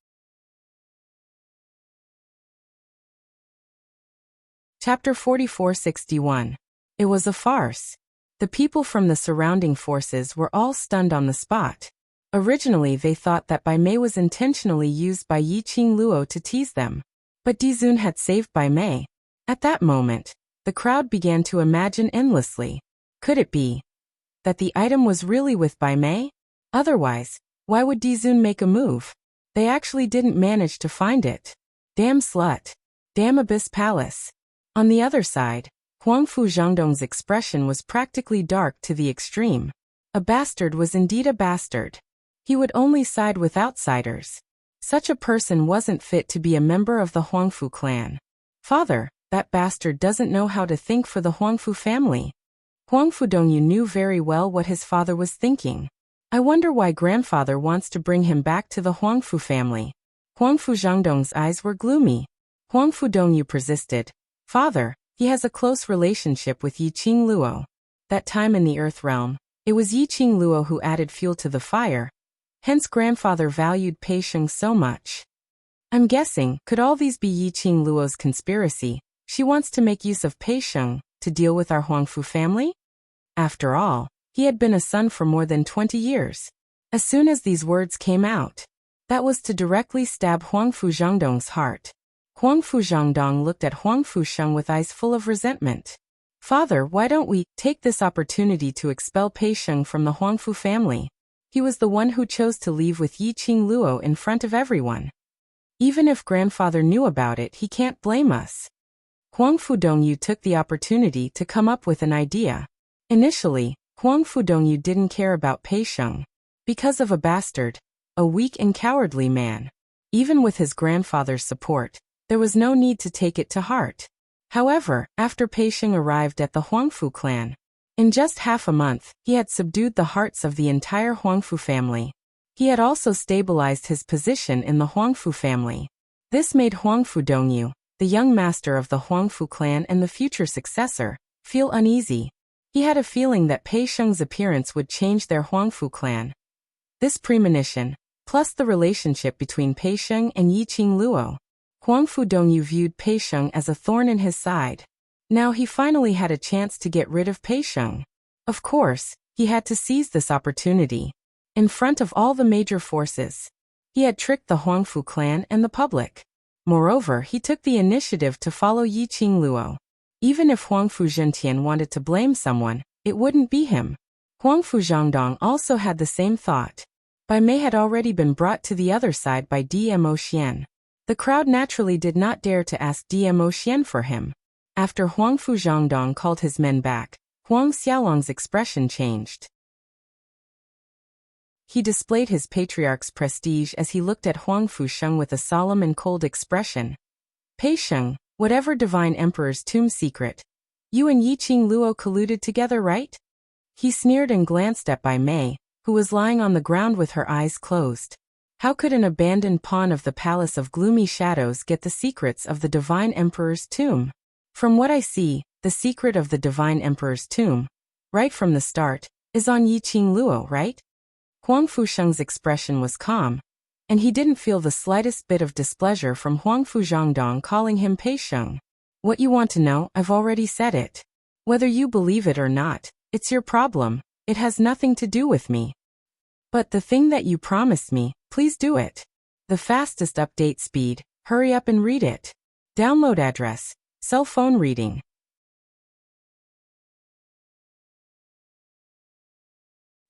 S1: Chapter 4461. It was a farce. The people from the surrounding forces were all stunned on the spot. Originally they thought that Bai Mei was intentionally used by Yi Qing Luo to tease them. But Dizun had saved Bai Mei. At that moment, the crowd began to imagine endlessly. Could it be that the item was really with Bai Mei? Otherwise, why would Dizun make a move? They actually didn't manage to find it. Damn slut. Damn Abyss Palace. On the other side, Huangfu Zhangdong's expression was practically dark to the extreme. A bastard was indeed a bastard. He would only side with outsiders. Such a person wasn't fit to be a member of the Huangfu clan. Father, that bastard doesn't know how to think for the Huangfu family. Huangfu Dongyu knew very well what his father was thinking. I wonder why grandfather wants to bring him back to the Huangfu family. Huangfu Zhangdong's eyes were gloomy. Huangfu Dongyu persisted. Father, he has a close relationship with Yi Qing Luo. That time in the Earth realm, it was Yi Qing Luo who added fuel to the fire. Hence grandfather valued Pei Sheng so much. I'm guessing, could all these be Yi Qing Luo's conspiracy? She wants to make use of Pei Sheng to deal with our Huangfu family? After all, he had been a son for more than 20 years. As soon as these words came out, that was to directly stab Huangfu Zhangdong's heart. Huangfu Zhangdong looked at Huangfu Sheng with eyes full of resentment. Father, why don't we take this opportunity to expel Pei Sheng from the Huangfu family? He was the one who chose to leave with Yi Qing Luo in front of everyone. Even if grandfather knew about it, he can't blame us. Huangfu Dongyu took the opportunity to come up with an idea. Initially, Huangfu Dongyu didn't care about Pei Sheng. Because of a bastard, a weak and cowardly man. Even with his grandfather's support, there was no need to take it to heart. However, after Pei Sheng arrived at the Huangfu clan, in just half a month, he had subdued the hearts of the entire Huangfu family. He had also stabilized his position in the Huangfu family. This made Huangfu Dongyu, the young master of the Huangfu clan and the future successor, feel uneasy. He had a feeling that Pei Sheng's appearance would change their Huangfu clan. This premonition, plus the relationship between Pei Sheng and Yi Qing Luo, Huangfu Dongyu viewed Pei Sheng as a thorn in his side. Now he finally had a chance to get rid of Pei Sheng. Of course, he had to seize this opportunity. In front of all the major forces. He had tricked the Huangfu clan and the public. Moreover, he took the initiative to follow Yi Qingluo. Even if Huangfu Zhentian wanted to blame someone, it wouldn't be him. Huangfu Zhangdong also had the same thought. Bai Mei had already been brought to the other side by Dmo Xian. The crowd naturally did not dare to ask Dmo Xian for him. After Huangfu Zhangdong called his men back, Huang Xiaolong's expression changed. He displayed his patriarch's prestige as he looked at Huangfu Sheng with a solemn and cold expression. Pei Sheng, whatever divine emperor's tomb secret, you and Yi Qingluo colluded together, right? He sneered and glanced at Bai Mei, who was lying on the ground with her eyes closed. How could an abandoned pawn of the Palace of Gloomy Shadows get the secrets of the divine emperor's tomb? From what I see, the secret of the divine emperor's tomb, right from the start, is on Yi Qingluo, right? Huangfu Sheng's expression was calm, and he didn't feel the slightest bit of displeasure from Huangfu Zhangdong calling him Pei Sheng. What you want to know, I've already said it. Whether you believe it or not, it's your problem, it has nothing to do with me. But the thing that you promised me, please do it. The fastest update speed, hurry up and read it. Download address, cell phone reading.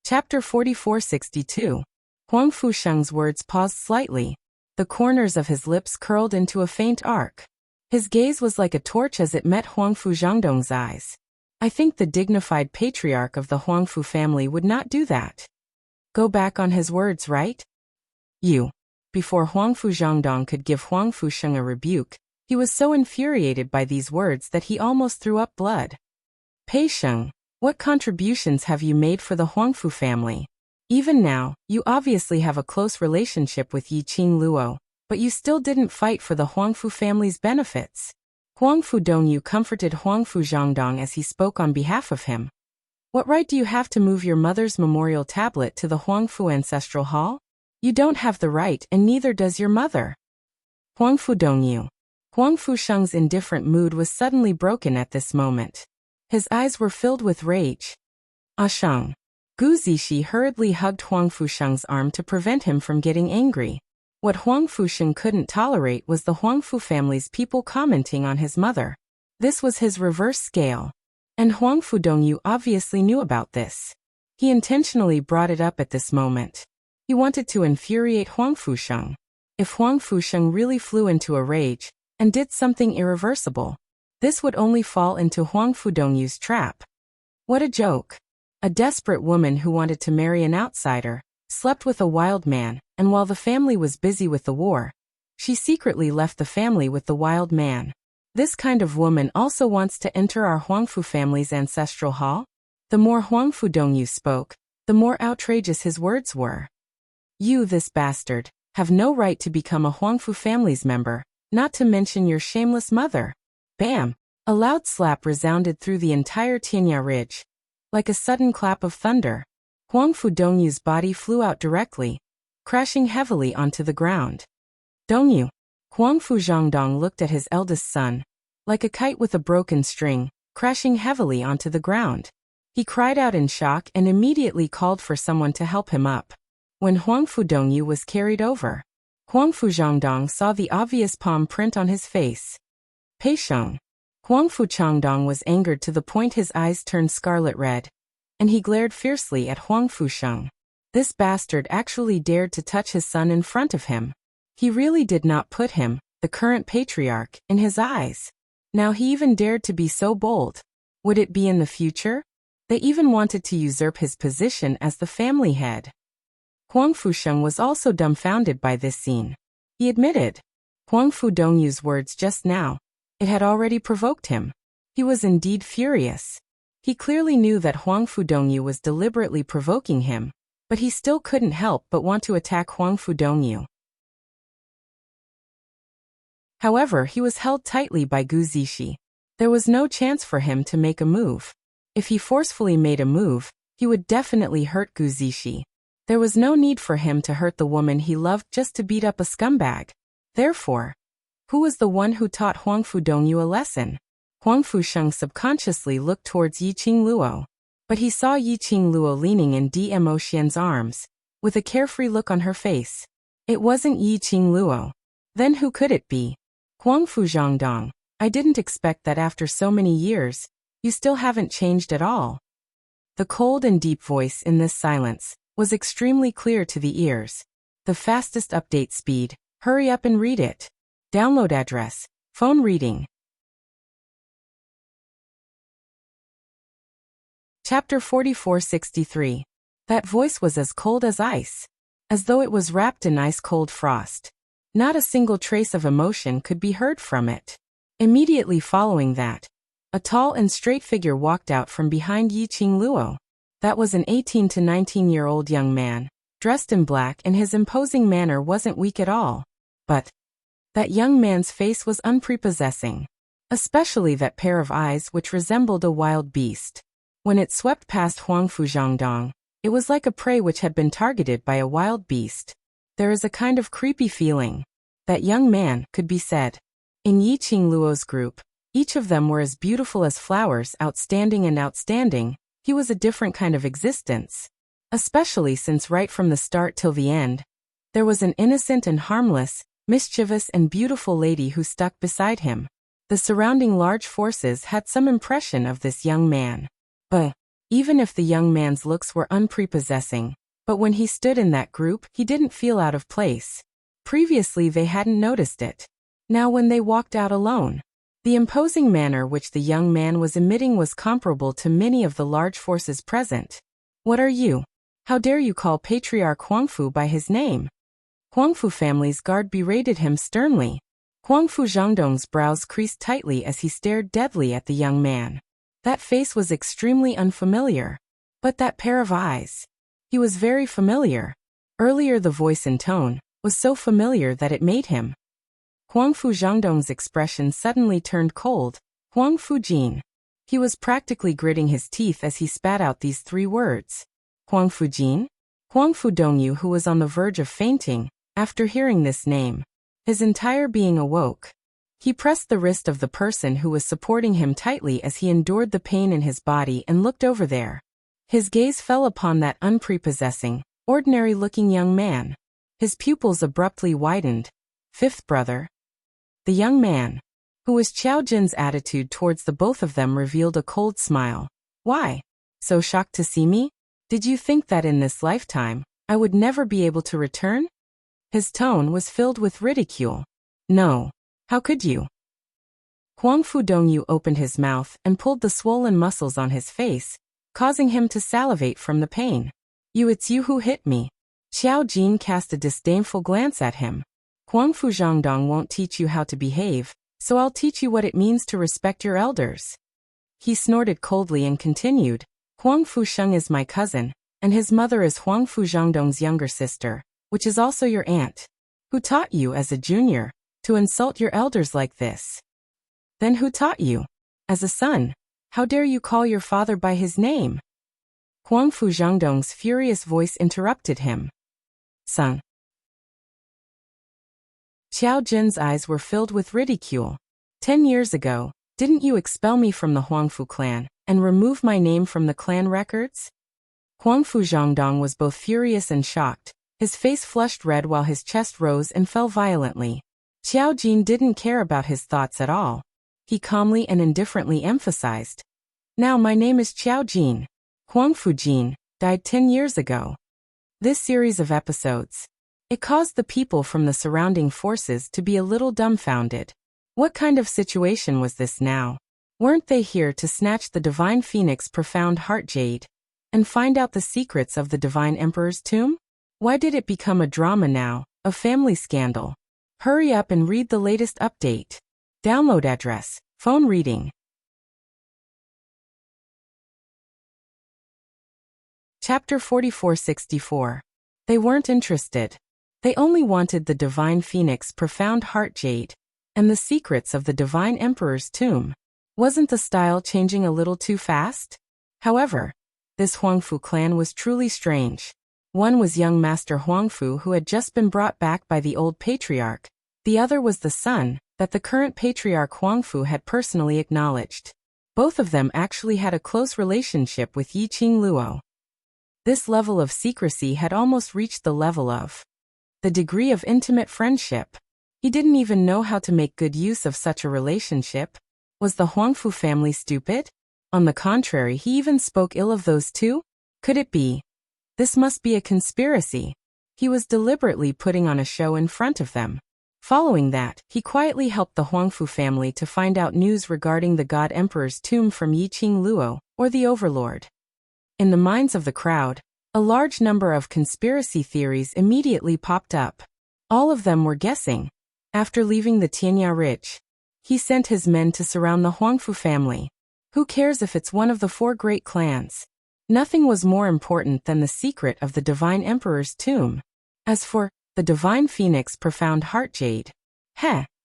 S1: Chapter 4462. Huangfu Sheng's words paused slightly. The corners of his lips curled into a faint arc. His gaze was like a torch as it met Huangfu Zhangdong's eyes. I think the dignified patriarch of the Huangfu family would not do that. Go back on his words, right? You. Before Huangfu Zhangdong could give Huangfu Sheng a rebuke, he was so infuriated by these words that he almost threw up blood. Pei Sheng, what contributions have you made for the Huangfu family? Even now, you obviously have a close relationship with Yi Qingluo, but you still didn't fight for the Huangfu family's benefits. Huangfu Dongyu comforted Huangfu Zhangdong as he spoke on behalf of him. What right do you have to move your mother's memorial tablet to the Huangfu Ancestral Hall? You don't have the right, and neither does your mother. Huangfu Dongyu. Huangfu Sheng's indifferent mood was suddenly broken at this moment. His eyes were filled with rage. Ah Sheng. Gu Zixi hurriedly hugged Huangfu Sheng's arm to prevent him from getting angry. What Huangfu Sheng couldn't tolerate was the Huangfu family's people commenting on his mother. This was his reverse scale. And Huangfu Dongyu obviously knew about this. He intentionally brought it up at this moment. He wanted to infuriate Huangfu Sheng. If Huangfu Sheng really flew into a rage and did something irreversible, this would only fall into Huangfu Dongyu's trap. What a joke. A desperate woman who wanted to marry an outsider, slept with a wild man, and while the family was busy with the war, she secretly left the family with the wild man. This kind of woman also wants to enter our Huangfu family's ancestral hall? The more Huangfu Dongyu spoke, the more outrageous his words were. You, this bastard, have no right to become a Huangfu family's member, not to mention your shameless mother. Bam! A loud slap resounded through the entire Tianya Ridge. Like a sudden clap of thunder, Huangfu Dongyu's body flew out directly, crashing heavily onto the ground. Dongyu. Huangfu Zhangdong looked at his eldest son, like a kite with a broken string, crashing heavily onto the ground. He cried out in shock and immediately called for someone to help him up. When Huangfu Dongyu was carried over, Huangfu Zhangdong saw the obvious palm print on his face. Pei Sheng. Huangfu Zhangdong was angered to the point his eyes turned scarlet red, and he glared fiercely at Huangfu Sheng. This bastard actually dared to touch his son in front of him. He really did not put him, the current patriarch, in his eyes. Now he even dared to be so bold. Would it be in the future? They even wanted to usurp his position as the family head. Huangfu Sheng was also dumbfounded by this scene. He admitted. Huangfu Dongyu's words just now, it had already provoked him. He was indeed furious. He clearly knew that Huangfu Dongyu was deliberately provoking him, but he still couldn't help but want to attack Huangfu Dongyu. However, he was held tightly by Gu Zixi. There was no chance for him to make a move. If he forcefully made a move, he would definitely hurt Gu Zixi. There was no need for him to hurt the woman he loved just to beat up a scumbag. Therefore, who was the one who taught Huangfu Dongyu a lesson? Huangfu Sheng subconsciously looked towards Yi Qingluo. But he saw Yi Qingluo leaning in Dmo Xian's arms, with a carefree look on her face. It wasn't Yi Qingluo. Then who could it be? Huangfu Zhangdong, I didn't expect that after so many years, you still haven't changed at all. The cold and deep voice in this silence was extremely clear to the ears. The fastest update speed, hurry up and read it. Download address, phone reading. Chapter 4463. That voice was as cold as ice, as though it was wrapped in ice-cold frost. Not a single trace of emotion could be heard from it. Immediately following that, a tall and straight figure walked out from behind Yi Qingluo. That was an 18 to 19-year-old young man, dressed in black, and his imposing manner wasn't weak at all. But that young man's face was unprepossessing, especially that pair of eyes which resembled a wild beast. When it swept past Huangfu Zhangdong, it was like a prey which had been targeted by a wild beast. There is a kind of creepy feeling. That young man could be said. In Yi Qingluo's group, each of them were as beautiful as flowers, outstanding and outstanding. He was a different kind of existence. Especially since right from the start till the end, there was an innocent and harmless, mischievous and beautiful lady who stuck beside him. The surrounding large forces had some impression of this young man. But even if the young man's looks were unprepossessing, but when he stood in that group, he didn't feel out of place. Previously they hadn't noticed it. Now when they walked out alone, the imposing manner which the young man was emitting was comparable to many of the large forces present. What are you? How dare you call Patriarch Huangfu by his name? Huangfu family's guard berated him sternly. Huangfu Zhangdong's brows creased tightly as he stared deadly at the young man. That face was extremely unfamiliar. But that pair of eyes. He was very familiar. Earlier the voice and tone was so familiar that it made him. Huangfu Zhangdong's expression suddenly turned cold. Huangfu Jin. He was practically gritting his teeth as he spat out these three words. Huangfu Jin? Huangfu Dongyu, who was on the verge of fainting, after hearing this name. His entire being awoke. He pressed the wrist of the person who was supporting him tightly as he endured the pain in his body and looked over there. His gaze fell upon that unprepossessing, ordinary-looking young man. His pupils abruptly widened. Fifth brother. The young man, who was Qiao Jin's attitude towards the both of them, revealed a cold smile. Why? So shocked to see me? Did you think that in this lifetime, I would never be able to return? His tone was filled with ridicule. No. How could you? Huangfu Dongyu opened his mouth and pulled the swollen muscles on his face, causing him to salivate from the pain. It's you who hit me. Qiao Jin cast a disdainful glance at him. Huangfu Zhangdong won't teach you how to behave, so I'll teach you what it means to respect your elders. He snorted coldly and continued, Huangfu Sheng is my cousin, and his mother is Huangfu Zhangdong's younger sister, which is also your aunt. Who taught you as a junior to insult your elders like this? Then who taught you? As a son, how dare you call your father by his name? Huangfu Zhangdong's furious voice interrupted him. Son. Qiao Jin's eyes were filled with ridicule. 10 years ago, didn't you expel me from the Huangfu clan and remove my name from the clan records? Huangfu Zhangdong was both furious and shocked. His face flushed red while his chest rose and fell violently. Qiao Jin didn't care about his thoughts at all. He calmly and indifferently emphasized. Now my name is Qiao Jin. Huangfu Jin died 10 years ago. This series of episodes, it caused the people from the surrounding forces to be a little dumbfounded. What kind of situation was this now? Weren't they here to snatch the Divine Phoenix profound heart jade and find out the secrets of the Divine Emperor's tomb? Why did it become a drama now, a family scandal? Hurry up and read the latest update. Download address, phone reading. Chapter 4464. They weren't interested. They only wanted the Divine Phoenix profound heart jade and the secrets of the Divine Emperor's tomb. Wasn't the style changing a little too fast? However, this Huangfu clan was truly strange. One was young Master Huangfu, who had just been brought back by the old patriarch. The other was the son that the current patriarch Huangfu had personally acknowledged. Both of them actually had a close relationship with Yi Qingluo. This level of secrecy had almost reached the level of the degree of intimate friendship. He didn't even know how to make good use of such a relationship. Was the Huangfu family stupid? On the contrary, he even spoke ill of those two? Could it be? This must be a conspiracy. He was deliberately putting on a show in front of them. Following that, he quietly helped the Huangfu family to find out news regarding the God Emperor's tomb from Yiqing Luo, or the Overlord. In the minds of the crowd, a large number of conspiracy theories immediately popped up. All of them were guessing. After leaving the Tianya Ridge, he sent his men to surround the Huangfu family. Who cares if it's one of the 4 great clans? Nothing was more important than the secret of the Divine Emperor's tomb. As for the Divine Phoenix Profound Heart Jade,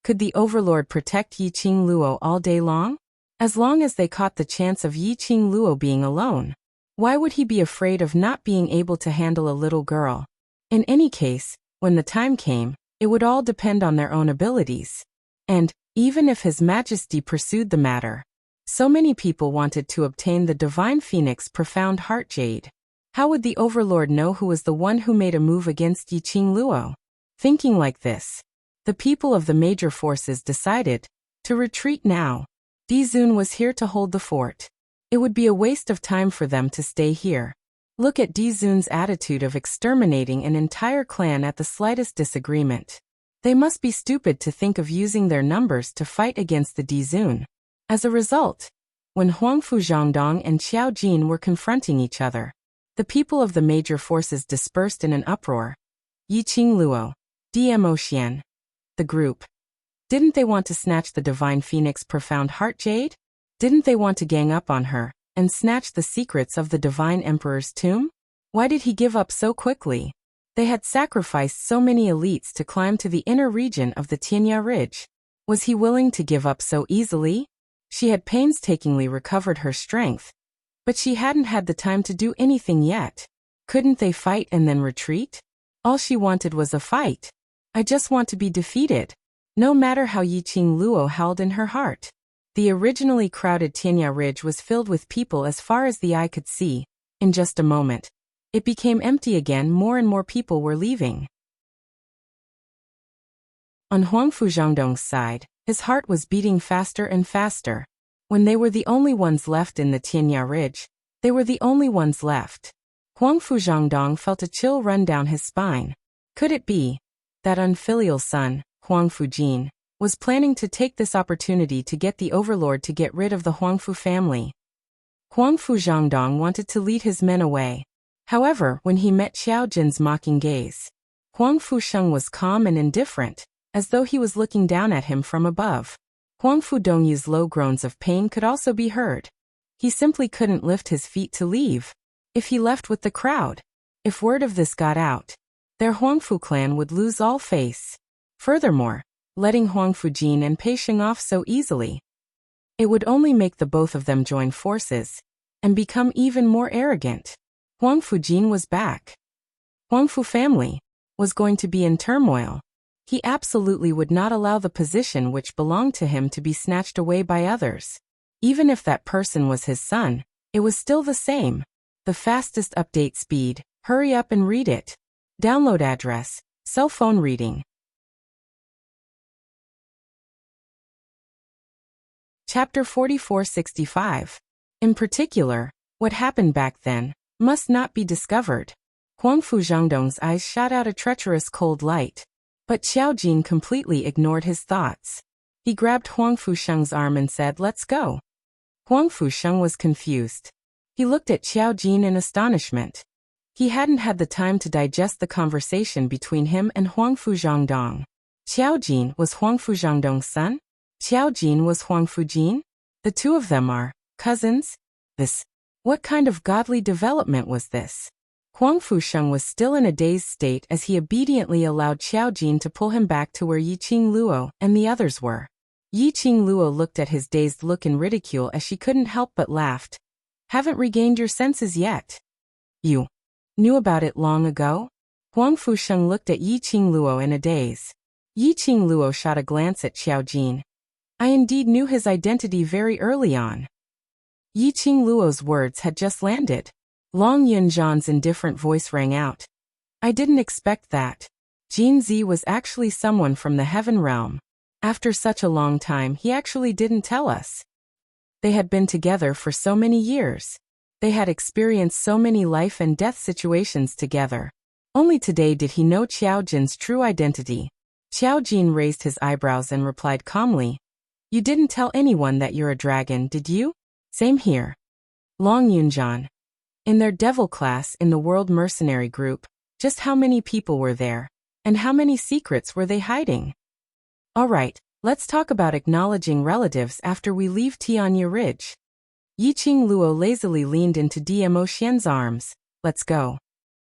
S1: could the Overlord protect Yiqing Luo all day long? As long as they caught the chance of Yiqing Luo being alone. Why would he be afraid of not being able to handle a little girl? In any case, when the time came, it would all depend on their own abilities. And, even if His Majesty pursued the matter, so many people wanted to obtain the Divine Phoenix Profound Heart Jade. How would the Overlord know who was the one who made a move against Yiqing Luo? Thinking like this, the people of the major forces decided to retreat now. Dizun was here to hold the fort. It would be a waste of time for them to stay here. Look at Dizun's attitude of exterminating an entire clan at the slightest disagreement. They must be stupid to think of using their numbers to fight against the Dizun. As a result, when Huangfu Zhangdong and Xiao Jin were confronting each other, the people of the major forces dispersed in an uproar. Yiqing Luo, DMO Xian, the group. Didn't they want to snatch the Divine Phoenix Profound Heart Jade? Didn't they want to gang up on her and snatch the secrets of the Divine Emperor's tomb? Why did he give up so quickly? They had sacrificed so many elites to climb to the inner region of the Tianya Ridge. Was he willing to give up so easily? She had painstakingly recovered her strength, but she hadn't had the time to do anything yet. Couldn't they fight and then retreat? All she wanted was a fight. I just want to be defeated. No matter how Yiqing Luo howled in her heart. The originally crowded Tianya Ridge was filled with people as far as the eye could see. In just a moment, it became empty again. More and more people were leaving. On Huangfu Zhangdong's side, his heart was beating faster and faster. When they were the only ones left in the Tianya Ridge, they were the only ones left. Huangfu Zhangdong felt a chill run down his spine. Could it be that unfilial son, Huangfu Jin, was planning to take this opportunity to get the Overlord to get rid of the Huangfu family? Huangfu Zhangdong wanted to lead his men away. However, when he met Xiao Jin's mocking gaze, Huangfu Sheng was calm and indifferent, as though he was looking down at him from above. Huangfu Dongyu's low groans of pain could also be heard. He simply couldn't lift his feet to leave. If he left with the crowd, if word of this got out, their Huangfu clan would lose all face. Furthermore, letting Huangfu Jin and Pei Xing off so easily, it would only make the both of them join forces and become even more arrogant. Huangfu Jin was back. Huangfu family was going to be in turmoil. He absolutely would not allow the position which belonged to him to be snatched away by others. Even if that person was his son, it was still the same. The fastest update speed. Hurry up and read it. Download address. Cell phone reading. Chapter 4465. In particular, what happened back then must not be discovered. Huangfu Zhangdong's eyes shot out a treacherous cold light. But Xiao Jin completely ignored his thoughts. He grabbed Huangfu Sheng's arm and said, "Let's go." Huangfu Sheng was confused. He looked at Xiao Jin in astonishment. He hadn't had the time to digest the conversation between him and Huangfu Zhangdong. Xiao Jin was Huangfu Zhangdong's son? Xiao Jin was Huangfu Jin? The two of them are cousins? What kind of godly development was this? Huangfu Sheng was still in a dazed state as he obediently allowed Xiao Jin to pull him back to where Yiqing Luo and the others were. Yiqing Luo looked at his dazed look in ridicule as she couldn't help but laughed. "Haven't regained your senses yet? You knew about it long ago?" Huangfu Sheng looked at Yiqing Luo in a daze. Yiqing Luo shot a glance at Xiao Jin. "I indeed knew his identity very early on." Yiqing Luo's words had just landed. Long Yunzhan's indifferent voice rang out. "I didn't expect that." Jin Zi was actually someone from the heaven realm. After such a long time, he actually didn't tell us. They had been together for so many years. They had experienced so many life and death situations together. Only today did he know Qiao Jin's true identity. Qiao Jin raised his eyebrows and replied calmly, "You didn't tell anyone that you're a dragon, did you?" "Same here." Long Yunjian. In their devil class in the World Mercenary Group, just how many people were there? And how many secrets were they hiding? Alright, let's talk about acknowledging relatives after we leave Tianya Ridge. Yiqing Luo lazily leaned into Dmo Xian's arms. "Let's go."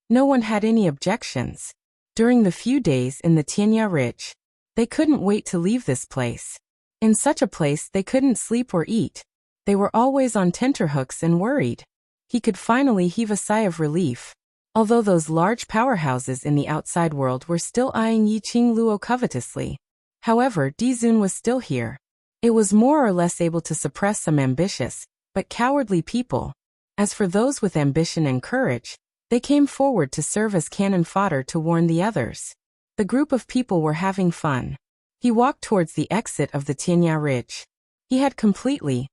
S1: No one had any objections. During the few days in the Tianya Ridge, they couldn't wait to leave this place. In such a place they couldn't sleep or eat. They were always on tenterhooks and worried. He could finally heave a sigh of relief. Although those large powerhouses in the outside world were still eyeing Yiqing Luo covetously. However, Dizun was still here. It was more or less able to suppress some ambitious, but cowardly people. As for those with ambition and courage, they came forward to serve as cannon fodder to warn the others. The group of people were having fun. He walked towards the exit of the Tianya Ridge. He had completely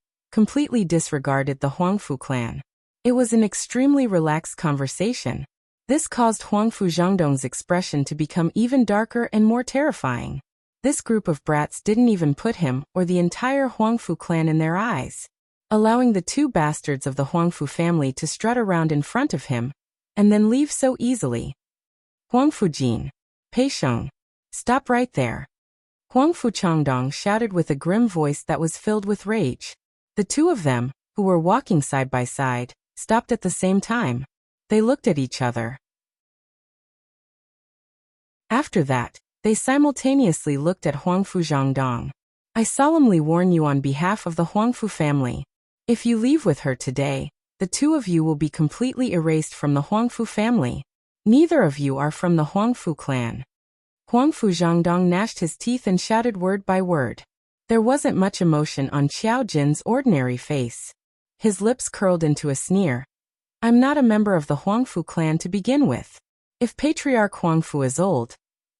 S1: disregarded the Huangfu clan. It was an extremely relaxed conversation. This caused Huangfu Zhangdong's expression to become even darker and more terrifying. This group of brats didn't even put him or the entire Huangfu clan in their eyes, allowing the two bastards of the Huangfu family to strut around in front of him, and then leave so easily. "Huangfu Jin. Peixiong. Stop right there." Huangfu Changdong shouted with a grim voice that was filled with rage. The two of them, who were walking side by side, stopped at the same time. They looked at each other. After that, they simultaneously looked at Huangfu Zhangdong. "I solemnly warn you on behalf of the Huangfu family. If you leave with her today, the two of you will be completely erased from the Huangfu family. Neither of you are from the Huangfu clan." Huangfu Zhangdong gnashed his teeth and shouted word by word. There wasn't much emotion on Qiao Jin's ordinary face. His lips curled into a sneer. "I'm not a member of the Huangfu clan to begin with. If Patriarch Huangfu is old,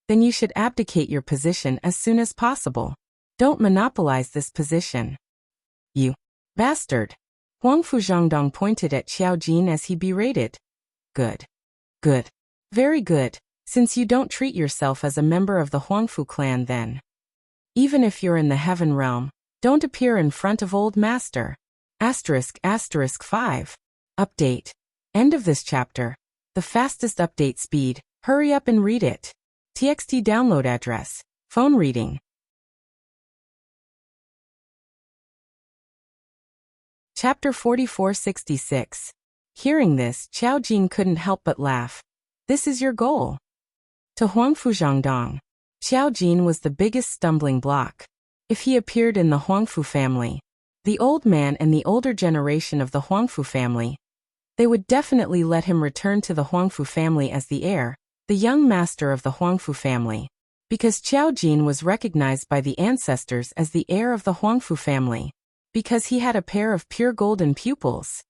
S1: then you should abdicate your position as soon as possible. Don't monopolize this position." "You bastard!" Huangfu Zhangdong pointed at Qiao Jin as he berated. Good. Very good. Since you don't treat yourself as a member of the Huangfu clan then. Even if you're in the heaven realm, don't appear in front of Old Master. ***5. Update. End of this chapter. The fastest update speed. Hurry up and read it. TXT download address. Phone reading. Chapter 4466. Hearing this, Qiao Jin couldn't help but laugh. "This is your goal." To Huangfu Zhangdong, Qiao Jin was the biggest stumbling block. If he appeared in the Huangfu family, the old man and the older generation of the Huangfu family, they would definitely let him return to the Huangfu family as the heir, the young master of the Huangfu family. Because Qiao Jin was recognized by the ancestors as the heir of the Huangfu family. Because he had a pair of pure golden pupils.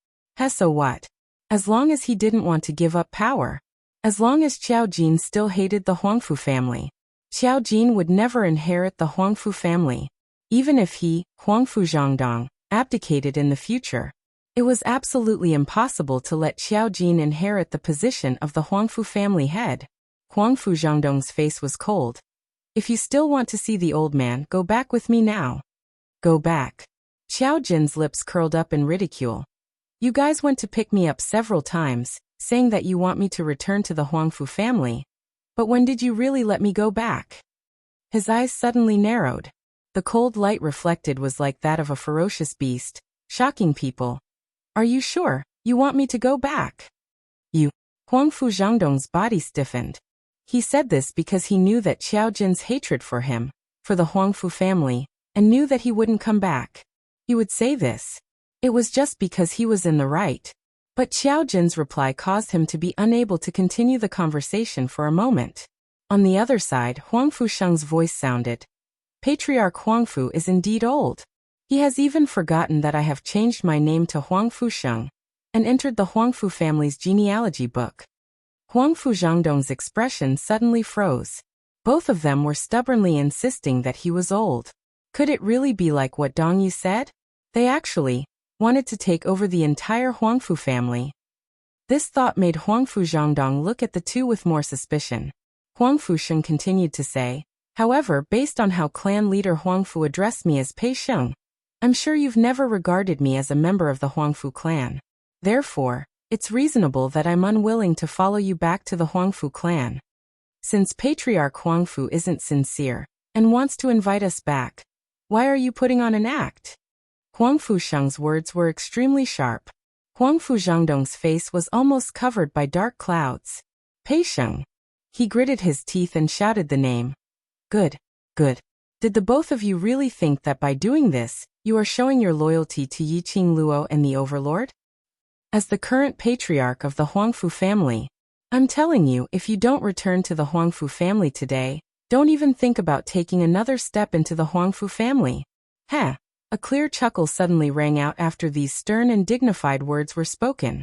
S1: So what? As long as he didn't want to give up power. As long as Qiao Jin still hated the Huangfu family, Qiao Jin would never inherit the Huangfu family. Even if he, Huangfu Zhangdong, abdicated in the future, it was absolutely impossible to let Qiao Jin inherit the position of the Huangfu family head. Huangfu Zhangdong's face was cold. "If you still want to see the old man, go back with me now." "Go back." Qiao Jin's lips curled up in ridicule. "You guys went to pick me up several times, saying that you want me to return to the Huangfu family. But when did you really let me go back?" His eyes suddenly narrowed. The cold light reflected was like that of a ferocious beast, shocking people. "Are you sure you want me to go back?" "You." Huangfu Zhangdong's body stiffened. He said this because he knew that Qiao Jin's hatred for him, for the Huangfu family, and knew that he wouldn't come back. He would say this. It was just because he was in the right. But Qiao Jin's reply caused him to be unable to continue the conversation for a moment. On the other side, Huangfu Sheng's voice sounded. "Patriarch Huangfu is indeed old. He has even forgotten that I have changed my name to Huangfu Sheng, and entered the Huangfu family's genealogy book." Huangfu Zhangdong's expression suddenly froze. Both of them were stubbornly insisting that he was old. Could it really be like what Dong Yu said? They actually wanted to take over the entire Huangfu family. This thought made Huangfu Zhangdong look at the two with more suspicion. Huangfu Sheng continued to say, however, based on how clan leader Huangfu addressed me as Pei Sheng, I'm sure you've never regarded me as a member of the Huangfu clan. Therefore, it's reasonable that I'm unwilling to follow you back to the Huangfu clan. Since Patriarch Huangfu isn't sincere and wants to invite us back, why are you putting on an act? Huangfu Sheng's words were extremely sharp. Huangfu Zhangdong's face was almost covered by dark clouds. Pei Sheng. He gritted his teeth and shouted the name. Good, good. Did the both of you really think that by doing this, you are showing your loyalty to Yiqing Luo and the Overlord? As the current patriarch of the Huangfu family, I'm telling you, if you don't return to the Huangfu family today, don't even think about taking another step into the Huangfu family. Heh. A clear chuckle suddenly rang out after these stern and dignified words were spoken.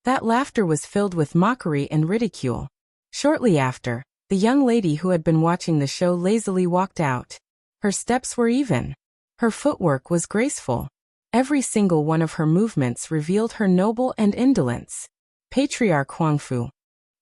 S1: That laughter was filled with mockery and ridicule. Shortly after, the young lady who had been watching the show lazily walked out. Her steps were even. Her footwork was graceful. Every single one of her movements revealed her noble and indolence. Patriarch Huangfu.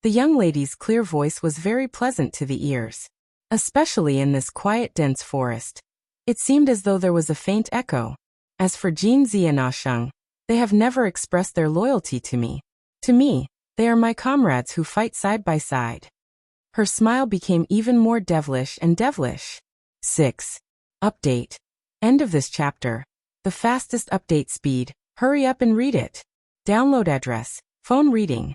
S1: The young lady's clear voice was very pleasant to the ears. Especially in this quiet, dense forest. It seemed as though there was a faint echo. As for Jin Zi and Ah Sheng, they have never expressed their loyalty to me. To me, they are my comrades who fight side by side. Her smile became even more devilish and devilish. 6. Update. End of this chapter. The fastest update speed. Hurry up and read it. Download address. Phone reading.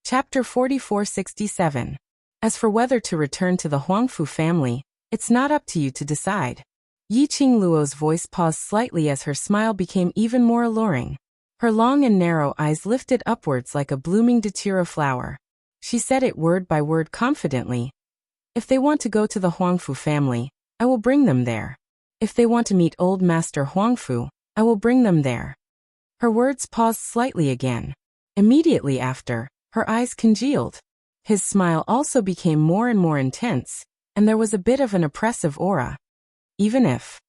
S1: Chapter 4467. As for whether to return to the Huangfu family, it's not up to you to decide. Yiqing Luo's voice paused slightly as her smile became even more alluring. Her long and narrow eyes lifted upwards like a blooming datura flower. She said it word by word confidently. If they want to go to the Huangfu family, I will bring them there. If they want to meet old Master Huangfu, I will bring them there. Her words paused slightly again. Immediately after, her eyes congealed. His smile also became more and more intense, and there was a bit of an oppressive aura. Even if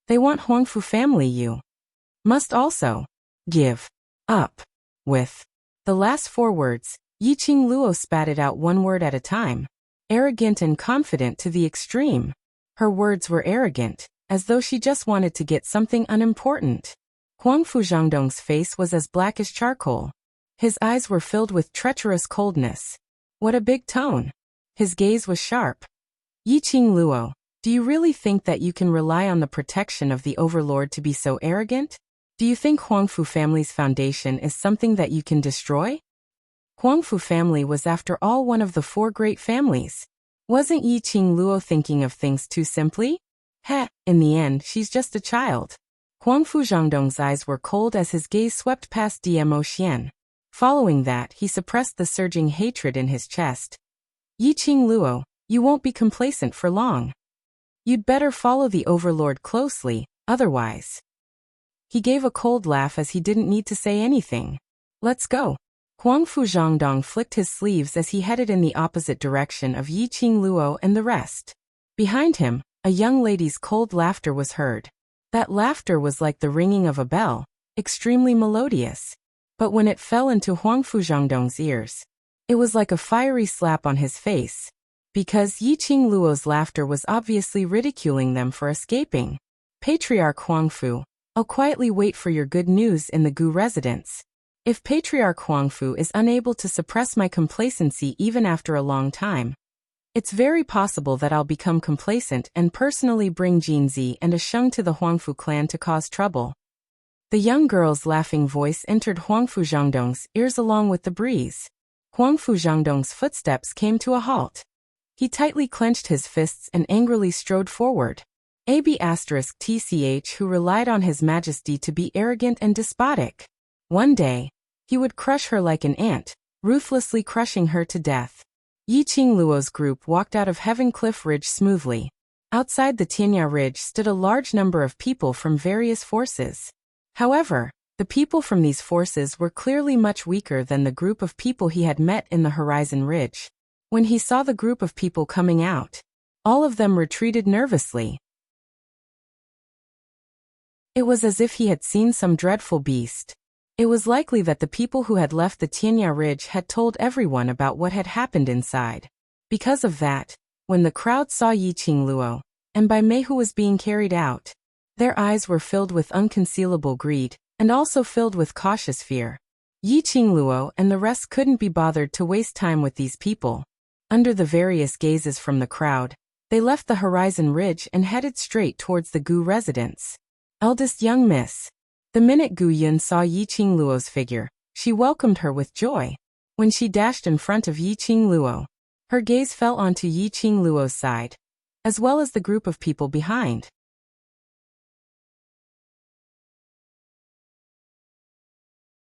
S1: they want Huangfu family, you must also give up. With the last 4 words, Yiqing Luo spat it out one word at a time. Arrogant and confident to the extreme. Her words were arrogant, as though she just wanted to get something unimportant. Huangfu Zhangdong's face was as black as charcoal. His eyes were filled with treacherous coldness. What a big tone. His gaze was sharp. Yiqing Luo, do you really think that you can rely on the protection of the Overlord to be so arrogant? Do you think Huangfu family's foundation is something that you can destroy? Huangfu family was after all one of the 4 great families. Wasn't Yiqing Luo thinking of things too simply? Heh, in the end, she's just a child. Huangfu Zhangdong's eyes were cold as his gaze swept past Dmo Xian. Following that, he suppressed the surging hatred in his chest. Yiqing Luo, you won't be complacent for long. You'd better follow the Overlord closely, otherwise. He gave a cold laugh as he didn't need to say anything. Let's go. Huangfu Zhangdong flicked his sleeves as he headed in the opposite direction of Yiqing Luo and the rest. Behind him, a young lady's cold laughter was heard. That laughter was like the ringing of a bell, extremely melodious. But when it fell into Huangfu Zhangdong's ears, it was like a fiery slap on his face. Because Yiqing Luo's laughter was obviously ridiculing them for escaping. Patriarch Huangfu, I'll quietly wait for your good news in the Gu residence. If Patriarch Huangfu is unable to suppress my complacency even after a long time, it's very possible that I'll become complacent and personally bring Jinzi and a Sheng to the Huangfu clan to cause trouble. The young girl's laughing voice entered Huangfu Zhangdong's ears along with the breeze. Huangfu Zhangdong's footsteps came to a halt. He tightly clenched his fists and angrily strode forward. *TCH who relied on His Majesty to be arrogant and despotic. One day, he would crush her like an ant, ruthlessly crushing her to death. Yiqing Luo's group walked out of Heaven Cliff Ridge smoothly. Outside the Tianya Ridge stood a large number of people from various forces. However, the people from these forces were clearly much weaker than the group of people he had met in the Horizon Ridge. When he saw the group of people coming out, all of them retreated nervously. It was as if he had seen some dreadful beast. It was likely that the people who had left the Tianya Ridge had told everyone about what had happened inside. Because of that, when the crowd saw Yi Qingluo, and Bai Mei who was being carried out, their eyes were filled with unconcealable greed, and also filled with cautious fear. Yi Qingluo and the rest couldn't be bothered to waste time with these people. Under the various gazes from the crowd, they left the Horizon Ridge and headed straight towards the Gu residence. Eldest young miss. The minute Gu Yun saw Yi Qingluo's figure, she welcomed her with joy. When she dashed in front of Yi Qingluo, her gaze fell onto Yi Qingluo's side, as well as the group of people behind.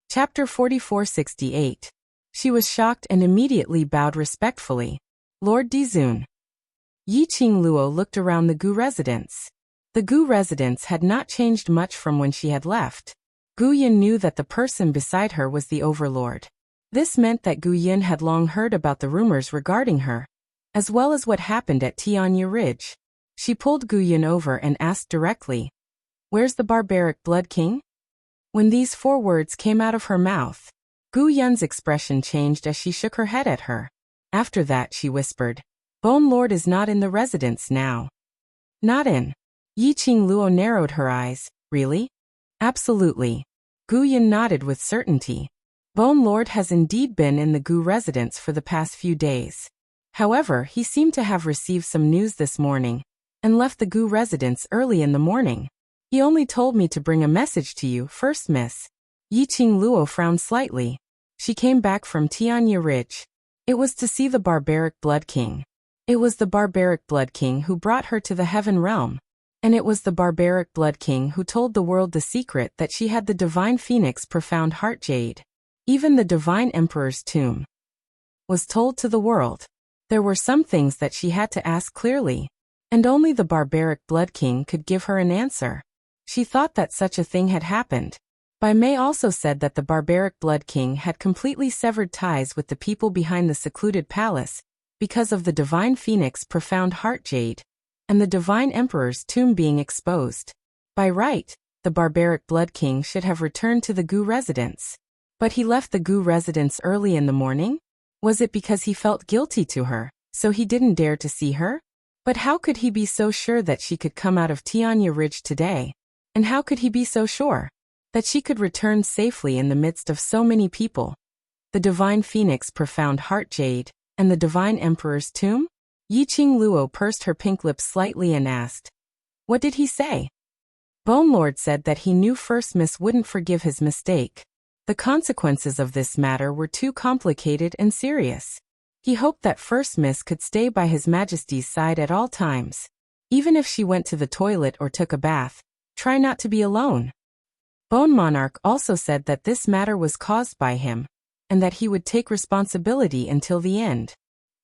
S1: Chapter 4468. She was shocked and immediately bowed respectfully. Lord Dizun. Yi Qingluo looked around the Gu residence. The Gu residence had not changed much from when she had left. Gu Yun knew that the person beside her was the overlord. This meant that Gu Yun had long heard about the rumors regarding her, as well as what happened at Tianya Ridge. She pulled Gu Yun over and asked directly, "Where's the barbaric Blood King?" When these 4 words came out of her mouth, Gu Yun's expression changed as she shook her head at her. After that she whispered, "Bone Lord is not in the residence now." "Not in?" Yi Qingluo narrowed her eyes. "Really?" "Absolutely." Gu Yun nodded with certainty. Bone Lord has indeed been in the Gu residence for the past few days. However, he seemed to have received some news this morning, and left the Gu residence early in the morning. He only told me to bring a message to you first, miss. Yi Qingluo frowned slightly. She came back from Tianya Ridge. It was to see the barbaric Blood King. It was the barbaric Blood King who brought her to the Heaven Realm. And it was the barbaric Blood King who told the world the secret that she had the Divine Phoenix Profound Heart Jade. Even the Divine Emperor's tomb was told to the world. There were some things that she had to ask clearly, and only the barbaric Blood King could give her an answer. She thought that such a thing had happened. Bai Mei also said that the barbaric Blood King had completely severed ties with the people behind the secluded palace because of the Divine Phoenix Profound Heart Jade and the Divine Emperor's tomb being exposed. By right, the barbaric Blood King should have returned to the Gu residence. But he left the Gu residence early in the morning? Was it because he felt guilty to her, so he didn't dare to see her? But how could he be so sure that she could come out of Tianya Ridge today? And how could he be so sure that she could return safely in the midst of so many people? The Divine Phoenix Profound Heart Jade, and the Divine Emperor's tomb? Yi Qingluo pursed her pink lips slightly and asked, "What did he say?" Bone Lord said that he knew First Miss wouldn't forgive his mistake. The consequences of this matter were too complicated and serious. He hoped that First Miss could stay by His Majesty's side at all times. Even if she went to the toilet or took a bath, try not to be alone. Bone Monarch also said that this matter was caused by him, and that he would take responsibility until the end.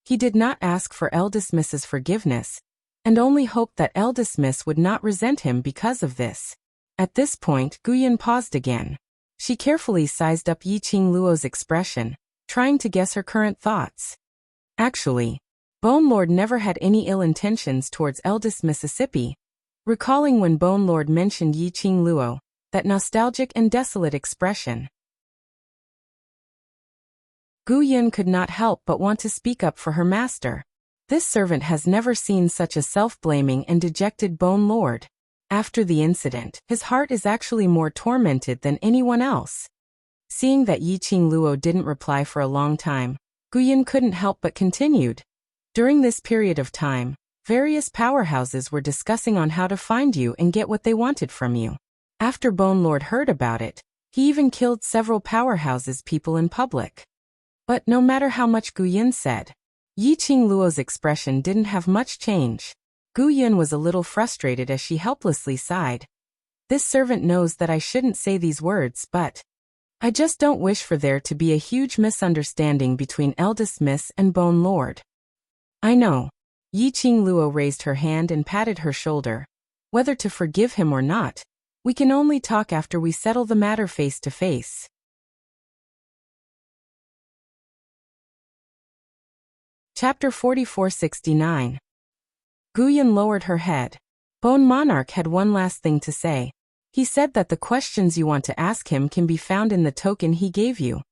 S1: He did not ask for Eldest Miss's forgiveness, and only hoped that Eldest Miss would not resent him because of this. At this point, Gu Yun paused again. She carefully sized up Yi Qingluo's expression, trying to guess her current thoughts. Actually, Bone Lord never had any ill intentions towards Eldest Mississippi. Recalling when Bone Lord mentioned Yi Qingluo, that nostalgic and desolate expression, Gu Yun could not help but want to speak up for her master. This servant has never seen such a self-blaming and dejected Bone Lord. After the incident, his heart is actually more tormented than anyone else. Seeing that Yi Qingluo didn't reply for a long time, Gu Yun couldn't help but continued. During this period of time, various powerhouses were discussing on how to find you and get what they wanted from you. After Bone Lord heard about it, he even killed several powerhouses people in public. But no matter how much Gu Yun said, Yi Qingluo's expression didn't have much change. Gu Yun was a little frustrated as she helplessly sighed. This servant knows that I shouldn't say these words, but I just don't wish for there to be a huge misunderstanding between Eldest Miss and Bone Lord. I know. Yi Qingluo raised her hand and patted her shoulder. Whether to forgive him or not, we can only talk after we settle the matter face to face. Chapter 4469. Guyan lowered her head. Bone Monarch had one last thing to say. He said that the questions you want to ask him can be found in the token he gave you.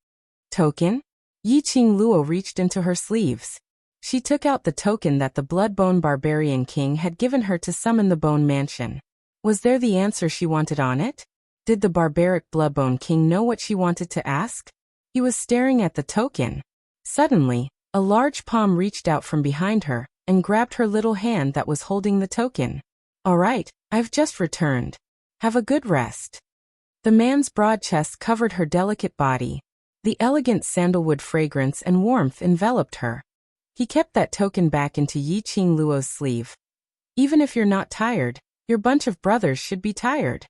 S1: Token? Yi Qingluo reached into her sleeves. She took out the token that the Bloodbone Barbarian King had given her to summon the Bone Mansion. Was there the answer she wanted on it? Did the barbaric Bloodbone King know what she wanted to ask? He was staring at the token. Suddenly, a large palm reached out from behind her and grabbed her little hand that was holding the token. All right, I've just returned. Have a good rest. The man's broad chest covered her delicate body. The elegant sandalwood fragrance and warmth enveloped her. He kept that token back into Yi Qingluo's sleeve. Even if you're not tired, your bunch of brothers should be tired.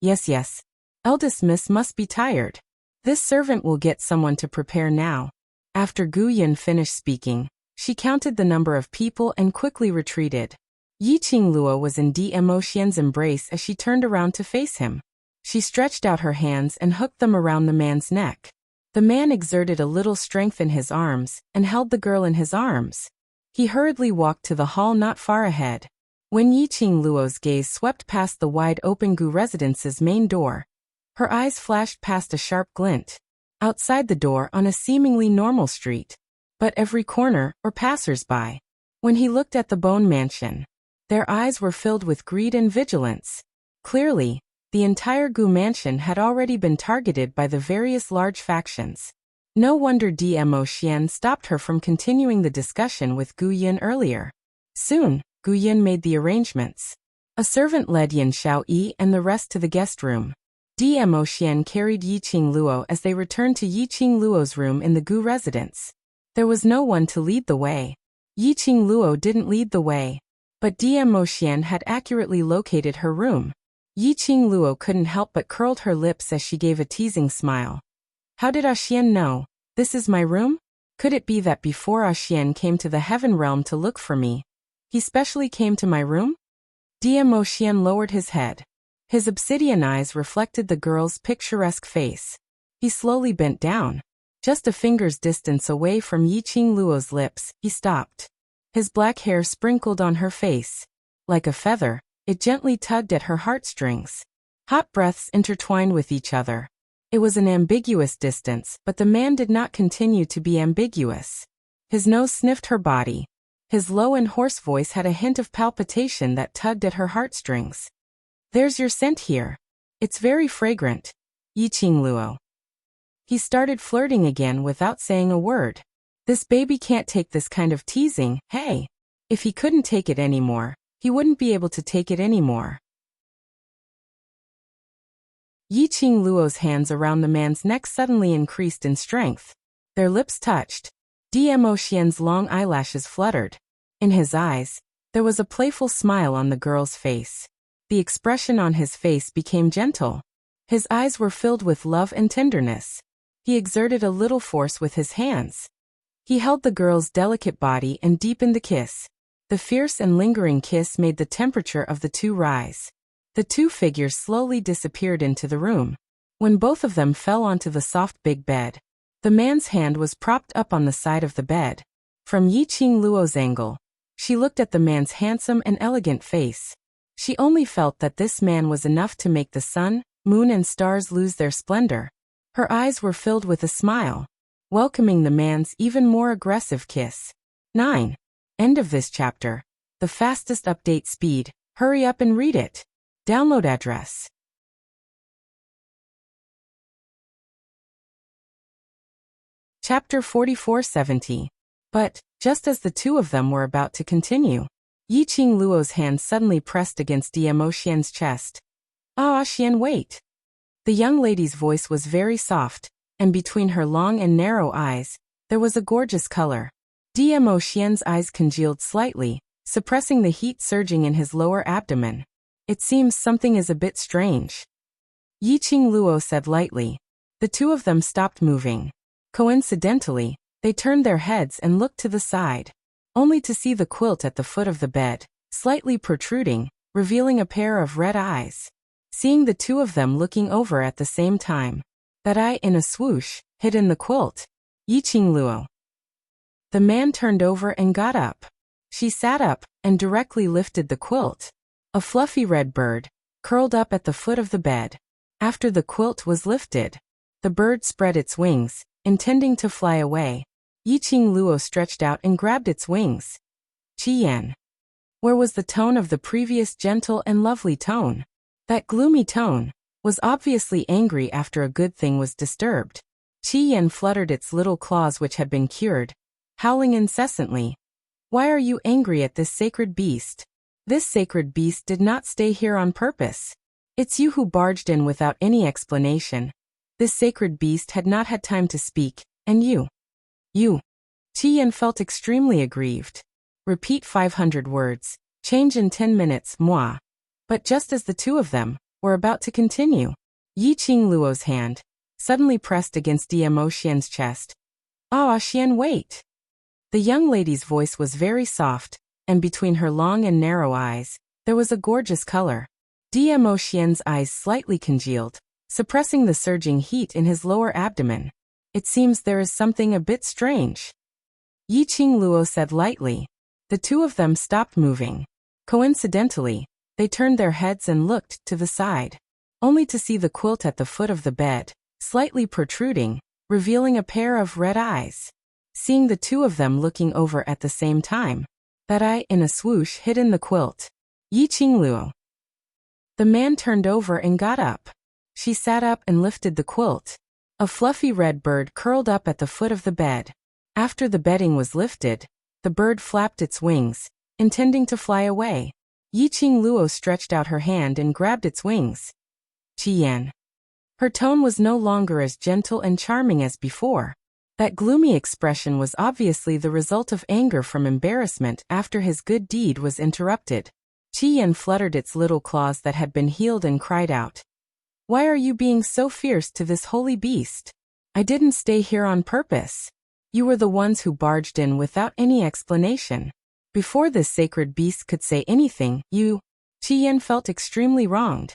S1: Yes. Eldest Miss must be tired. This servant will get someone to prepare now. After Guyan finished speaking, she counted the number of people and quickly retreated. Yi Qingluo was in Dmo Xian's embrace as she turned around to face him. She stretched out her hands and hooked them around the man's neck. The man exerted a little strength in his arms and held the girl in his arms. He hurriedly walked to the hall not far ahead. When Yi Qingluo's gaze swept past the wide-open Gu residence's main door, her eyes flashed past a sharp glint. Outside the door on a seemingly normal street, but every corner or passers-by. When he looked at the Bone Mansion, their eyes were filled with greed and vigilance. Clearly, the entire Gu mansion had already been targeted by the various large factions. No wonder Dmo Xian stopped her from continuing the discussion with Gu Yin earlier. Soon, Gu Yin made the arrangements. A servant led Yin Xiaoyi and the rest to the guest room. Dmo Xian carried Yi Qingluo as they returned to Yi Qingluo's room in the Gu residence. There was no one to lead the way. Yi Qingluo didn't lead the way, but Dmo Xian had accurately located her room. Yi Qingluo couldn't help but curled her lips as she gave a teasing smile. How did Xian know? This is my room? Could it be that before Xian came to the heaven realm to look for me, he specially came to my room? Dmo Xian lowered his head. His obsidian eyes reflected the girl's picturesque face. He slowly bent down. Just a finger's distance away from Yi Qingluo's lips, he stopped. His black hair sprinkled on her face. Like a feather, it gently tugged at her heartstrings. Hot breaths intertwined with each other. It was an ambiguous distance, but the man did not continue to be ambiguous. His nose sniffed her body. His low and hoarse voice had a hint of palpitation that tugged at her heartstrings. There's your scent here. It's very fragrant. Yi Qingluo. He started flirting again without saying a word. This baby can't take this kind of teasing, hey. If he couldn't take it anymore, he wouldn't be able to take it anymore. Yi Qingluo's hands around the man's neck suddenly increased in strength. Their lips touched. Dmo Xian's long eyelashes fluttered. In his eyes, there was a playful smile on the girl's face. The expression on his face became gentle. His eyes were filled with love and tenderness. He exerted a little force with his hands. He held the girl's delicate body and deepened the kiss. The fierce and lingering kiss made the temperature of the two rise. The two figures slowly disappeared into the room. When both of them fell onto the soft big bed, the man's hand was propped up on the side of the bed. From Yi Qingluo's angle, she looked at the man's handsome and elegant face. She only felt that this man was enough to make the sun, moon and stars lose their splendor. Her eyes were filled with a smile, welcoming the man's even more aggressive kiss. 9. End of this chapter. The fastest update speed. Hurry up and read it. Download address. Chapter 4470. But, just as the two of them were about to continue, Yi Qingluo's hand suddenly pressed against Dmo Xian's chest. Ah, Xian, wait. The young lady's voice was very soft, and between her long and narrow eyes, there was a gorgeous color. Dmo Xian's eyes congealed slightly, suppressing the heat surging in his lower abdomen. It seems something is a bit strange. Yi Qingluo said lightly. The two of them stopped moving. Coincidentally, they turned their heads and looked to the side. only to see the quilt at the foot of the bed, slightly protruding, revealing a pair of red eyes. Seeing the two of them looking over at the same time, that eye in a swoosh hid in the quilt. Yiqing Luo. The man turned over and got up. She sat up and directly lifted the quilt. A fluffy red bird curled up at the foot of the bed. After the quilt was lifted, the bird spread its wings, intending to fly away. Yiqing Luo stretched out and grabbed its wings. Qian. Where was the tone of the previous gentle and lovely tone? That gloomy tone was obviously angry after a good thing was disturbed. Qian fluttered its little claws which had been cured, howling incessantly. Why are you angry at this sacred beast? This sacred beast did not stay here on purpose. It's you who barged in without any explanation. This sacred beast had not had time to speak, and you. Qian felt extremely aggrieved. Repeat 500 words. Change in 10 minutes, moi. But just as the two of them were about to continue, Yiqing Luo's hand suddenly pressed against Diemo Xian's chest. Ah, Xian, wait. The young lady's voice was very soft, and between her long and narrow eyes, there was a gorgeous color. Diemo Xian's eyes slightly congealed, suppressing the surging heat in his lower abdomen. It seems there is something a bit strange. Yiqing Luo said lightly. The two of them stopped moving. Coincidentally, they turned their heads and looked to the side, only to see the quilt at the foot of the bed, slightly protruding, revealing a pair of red eyes. Seeing the two of them looking over at the same time, that eye in a swoosh hid in the quilt. Yiqing Luo. The man turned over and got up. She sat up and lifted the quilt. A fluffy red bird curled up at the foot of the bed. After the bedding was lifted, the bird flapped its wings, intending to fly away. Yiqing Luo stretched out her hand and grabbed its wings. Qian. Her tone was no longer as gentle and charming as before. That gloomy expression was obviously the result of anger from embarrassment after his good deed was interrupted. Qian fluttered its little claws that had been healed and cried out. Why are you being so fierce to this holy beast? I didn't stay here on purpose. You were the ones who barged in without any explanation. Before this sacred beast could say anything, Qian felt extremely wronged.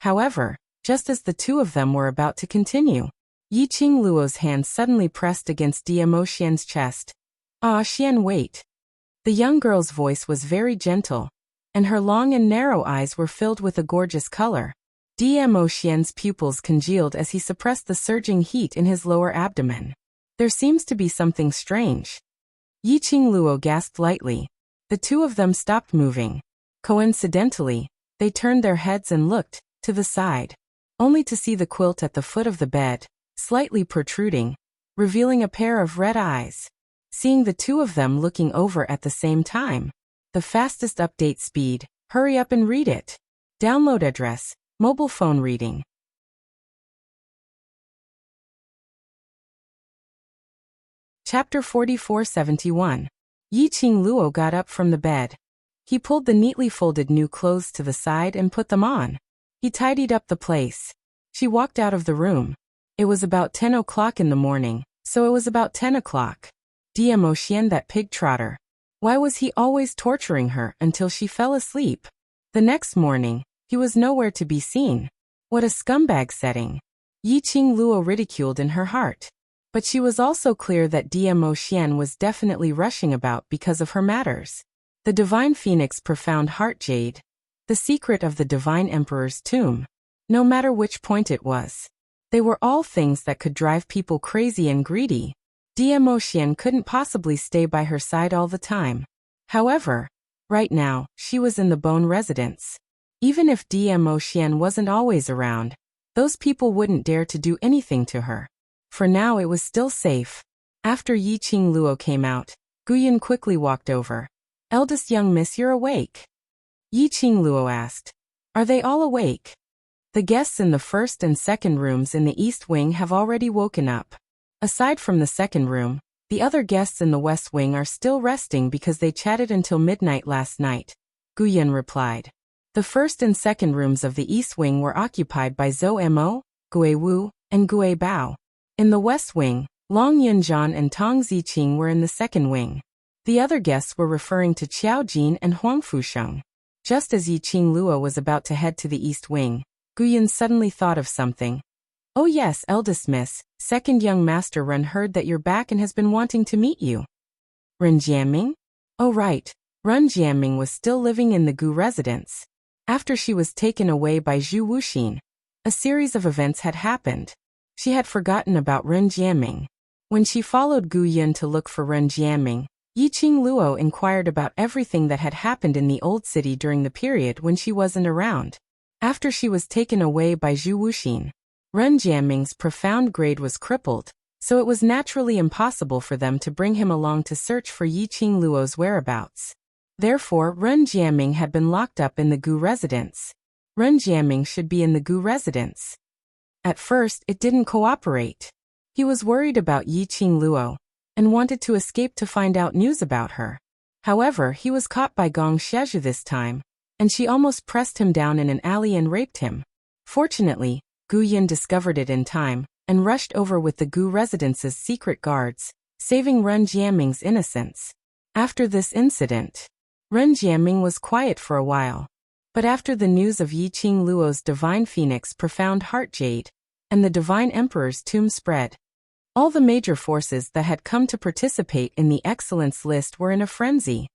S1: However, just as the two of them were about to continue, Yiqing Luo's hand suddenly pressed against Diemo Xian's chest. Ah, Xian, wait. The young girl's voice was very gentle, and her long and narrow eyes were filled with a gorgeous color. Diemo Xian's pupils congealed as he suppressed the surging heat in his lower abdomen. There seems to be something strange. Yiqing Luo gasped lightly. The two of them stopped moving. Coincidentally, they turned their heads and looked to the side, only to see the quilt at the foot of the bed, slightly protruding, revealing a pair of red eyes. Seeing the two of them looking over at the same time, the fastest update speed, hurry up and read it. Download address, mobile phone reading. Chapter 4471. Yiqing Luo got up from the bed. He pulled the neatly folded new clothes to the side and put them on. He tidied up the place. She walked out of the room. It was about 10 o'clock in the morning, so it was about 10 o'clock. Diemo Xian, that pig trotter. Why was he always torturing her until she fell asleep? The next morning, he was nowhere to be seen. What a scumbag setting. Yiqing Luo ridiculed in her heart. But she was also clear that Diemo Xian was definitely rushing about because of her matters. The Divine Phoenix Profound Heart Jade. The secret of the Divine Emperor's tomb. No matter which point it was. They were all things that could drive people crazy and greedy. Diemo Xian couldn't possibly stay by her side all the time. However, right now, she was in the Bone residence. Even if Diemo Xian wasn't always around, those people wouldn't dare to do anything to her. For now it was still safe. After Yiqing Luo came out, Guyan quickly walked over. Eldest young miss, you're awake? Yiqing Luo asked. Are they all awake? The guests in the first and second rooms in the east wing have already woken up. Aside from the second room, the other guests in the west wing are still resting because they chatted until midnight last night, Guyan replied. The first and second rooms of the east wing were occupied by Zhou Mo, Gui Wu, and Gui Bao. In the west wing, Long Yunjian and Tong Ziqing were in the second wing. The other guests were referring to Qiao Jin and Huang Fusheng. Just as Yiqing Luo was about to head to the east wing, Guyan suddenly thought of something. "Oh yes, eldest miss, second young master Ren heard that you're back and has been wanting to meet you." Ren Jianming? Oh right, Ren Jianming was still living in the Gu residence. After she was taken away by Zhu Wuxin, a series of events had happened. She had forgotten about Ren Jianming. When she followed Gu Yun to look for Ren Jianming, Yiqing Luo inquired about everything that had happened in the old city during the period when she wasn't around. After she was taken away by Zhu Wuxin, Ren Jianming's profound grade was crippled, so it was naturally impossible for them to bring him along to search for Yiqing Luo's whereabouts. Therefore, Ren Jianming had been locked up in the Gu residence. Ren Jianming should be in the Gu residence. At first, it didn't cooperate. He was worried about Yiqing Luo and wanted to escape to find out news about her. However, he was caught by Gong Xiazhu this time, and she almost pressed him down in an alley and raped him. Fortunately, Gu Yin discovered it in time and rushed over with the Gu residence's secret guards, saving Ren Jianming's innocence. After this incident, Ren Jianming was quiet for a while. But after the news of Yiqing Luo's divine phoenix profound heart jade and the divine emperor's tomb spread, all the major forces that had come to participate in the excellence list were in a frenzy.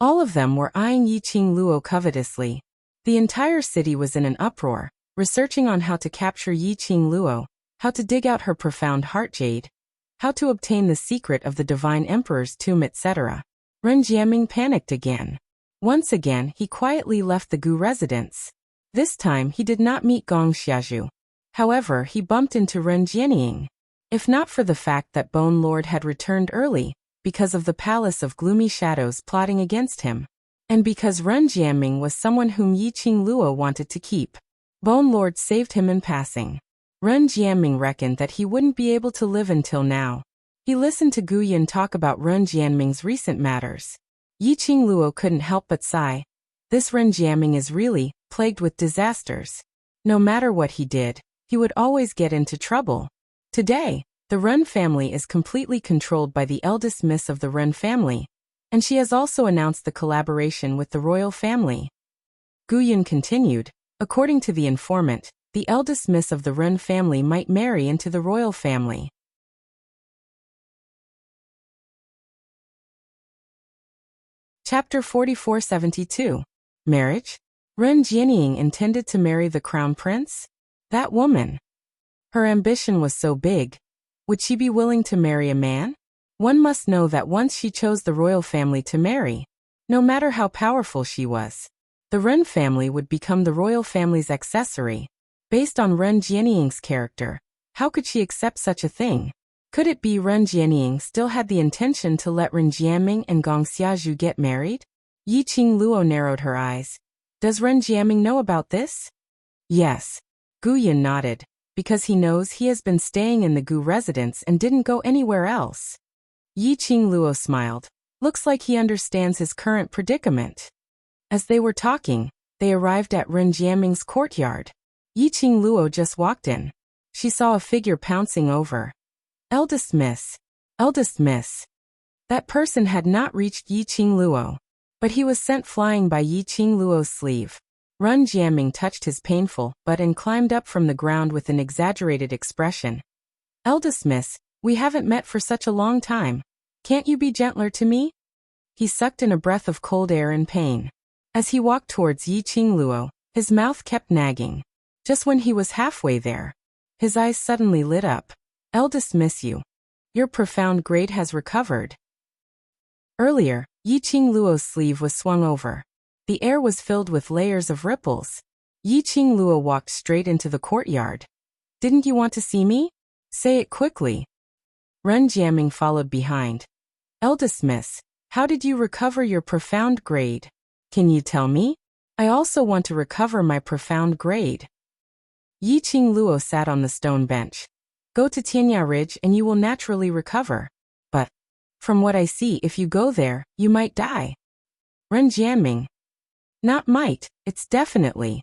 S1: All of them were eyeing Yiqing Luo covetously. The entire city was in an uproar, researching on how to capture Yiqing Luo, how to dig out her profound heart jade, how to obtain the secret of the divine emperor's tomb, etc. Ren Jianming panicked again. Once again, he quietly left the Gu residence. This time, he did not meet Gong Xiazhu. However, he bumped into Ren Jianying. If not for the fact that Bone Lord had returned early, because of the Palace of Gloomy Shadows plotting against him, and because Ren Jianming was someone whom Yiqing Luo wanted to keep, Bone Lord saved him in passing. Ren Jianming reckoned that he wouldn't be able to live until now. He listened to Gu Yin talk about Ren Jianming's recent matters. Yiqing Luo couldn't help but sigh. This Ren Jianming is really plagued with disasters. No matter what he did, he would always get into trouble. Today, the Ren family is completely controlled by the eldest miss of the Ren family, and she has also announced the collaboration with the royal family. Gu Yun continued, according to the informant, the eldest miss of the Ren family might marry into the royal family. Chapter 4472. Marriage? Ren Jianying intended to marry the crown prince? That woman. Her ambition was so big. Would she be willing to marry a man? One must know that once she chose the royal family to marry, no matter how powerful she was, the Ren family would become the royal family's accessory. Based on Ren Jianying's character, how could she accept such a thing? Could it be Ren Jianying still had the intention to let Ren Jianming and Gong Xiazhu get married? Yiqing Luo narrowed her eyes. Does Ren Jianming know about this? Yes. Gu Yin nodded, because he knows he has been staying in the Gu residence and didn't go anywhere else. Yiqing Luo smiled. Looks like he understands his current predicament. As they were talking, they arrived at Ren Jianming's courtyard. Yiqing Luo just walked in. She saw a figure pouncing over. Eldest miss. Eldest miss. That person had not reached Yiqing Luo, but he was sent flying by Yiqing Luo's sleeve. Ren Jianming touched his painful butt and climbed up from the ground with an exaggerated expression. Eldest miss, we haven't met for such a long time. Can't you be gentler to me? He sucked in a breath of cold air in pain. As he walked towards Yiqing Luo, his mouth kept nagging. Just when he was halfway there, his eyes suddenly lit up. Eldest miss, your profound grade has recovered. Earlier, Yiqing Luo's sleeve was swung over. The air was filled with layers of ripples. Yiqing Luo walked straight into the courtyard. Didn't you want to see me? Say it quickly. Ren Jianming followed behind. Eldest miss, how did you recover your profound grade? Can you tell me? I also want to recover my profound grade. Yiqing Luo sat on the stone bench. Go to Tianya Ridge and you will naturally recover. But, from what I see, if you go there, you might die. Ren Jianming. Not might, it's definitely.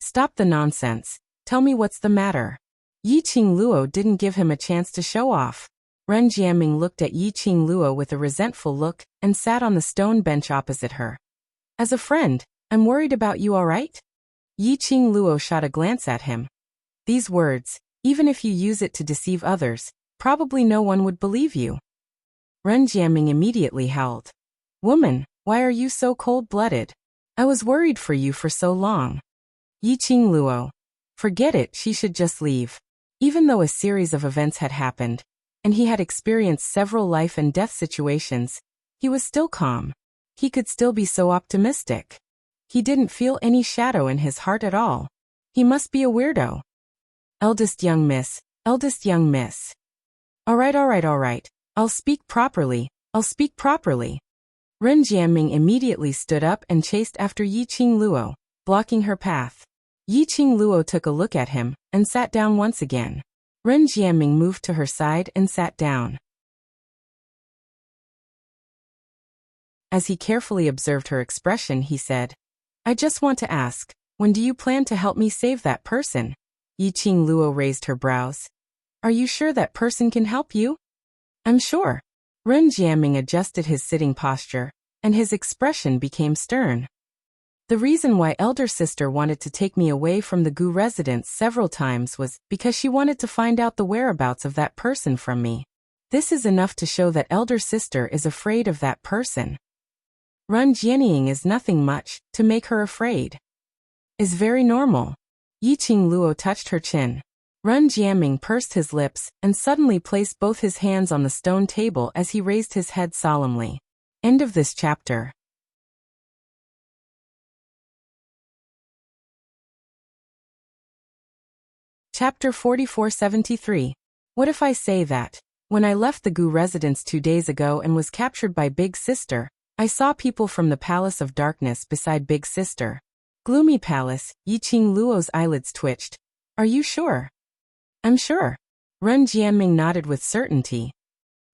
S1: Stop the nonsense. Tell me what's the matter. Yi Qingluo didn't give him a chance to show off. Ren Jiaming looked at Yi Qingluo with a resentful look and sat on the stone bench opposite her. As a friend, I'm worried about you, alright? Yi Qingluo shot a glance at him. These words, even if you use it to deceive others, probably no one would believe you. Ren Jiaming immediately howled. Woman, why are you so cold-blooded? I was worried for you for so long. Yi Qingluo. Forget it, she should just leave. Even though a series of events had happened, and he had experienced several life and death situations, he was still calm. He could still be so optimistic. He didn't feel any shadow in his heart at all. He must be a weirdo. Eldest young miss, eldest young miss. Alright. I'll speak properly. Ren Jiaming immediately stood up and chased after Yi Qingluo, blocking her path. Yi Qingluo took a look at him and sat down once again. Ren Jiaming moved to her side and sat down. As he carefully observed her expression, he said, I just want to ask, when do you plan to help me save that person? Yi Qingluo raised her brows. Are you sure that person can help you? I'm sure. Ren Jiaming adjusted his sitting posture, and his expression became stern. The reason why elder sister wanted to take me away from the Gu residence several times was because she wanted to find out the whereabouts of that person from me. This is enough to show that elder sister is afraid of that person. Ren Jianying is nothing much to make her afraid. Is very normal. Yi Qingluo touched her chin. Ren Jiaming pursed his lips and suddenly placed both his hands on the stone table as he raised his head solemnly. End of this chapter. Chapter 4473. What if I say that, when I left the Gu residence 2 days ago and was captured by Big Sister, I saw people from the Palace of Darkness beside Big Sister. Gloomy Palace, Yi Qingluo's eyelids twitched. Are you sure? I'm sure. Ren Jiaming nodded with certainty.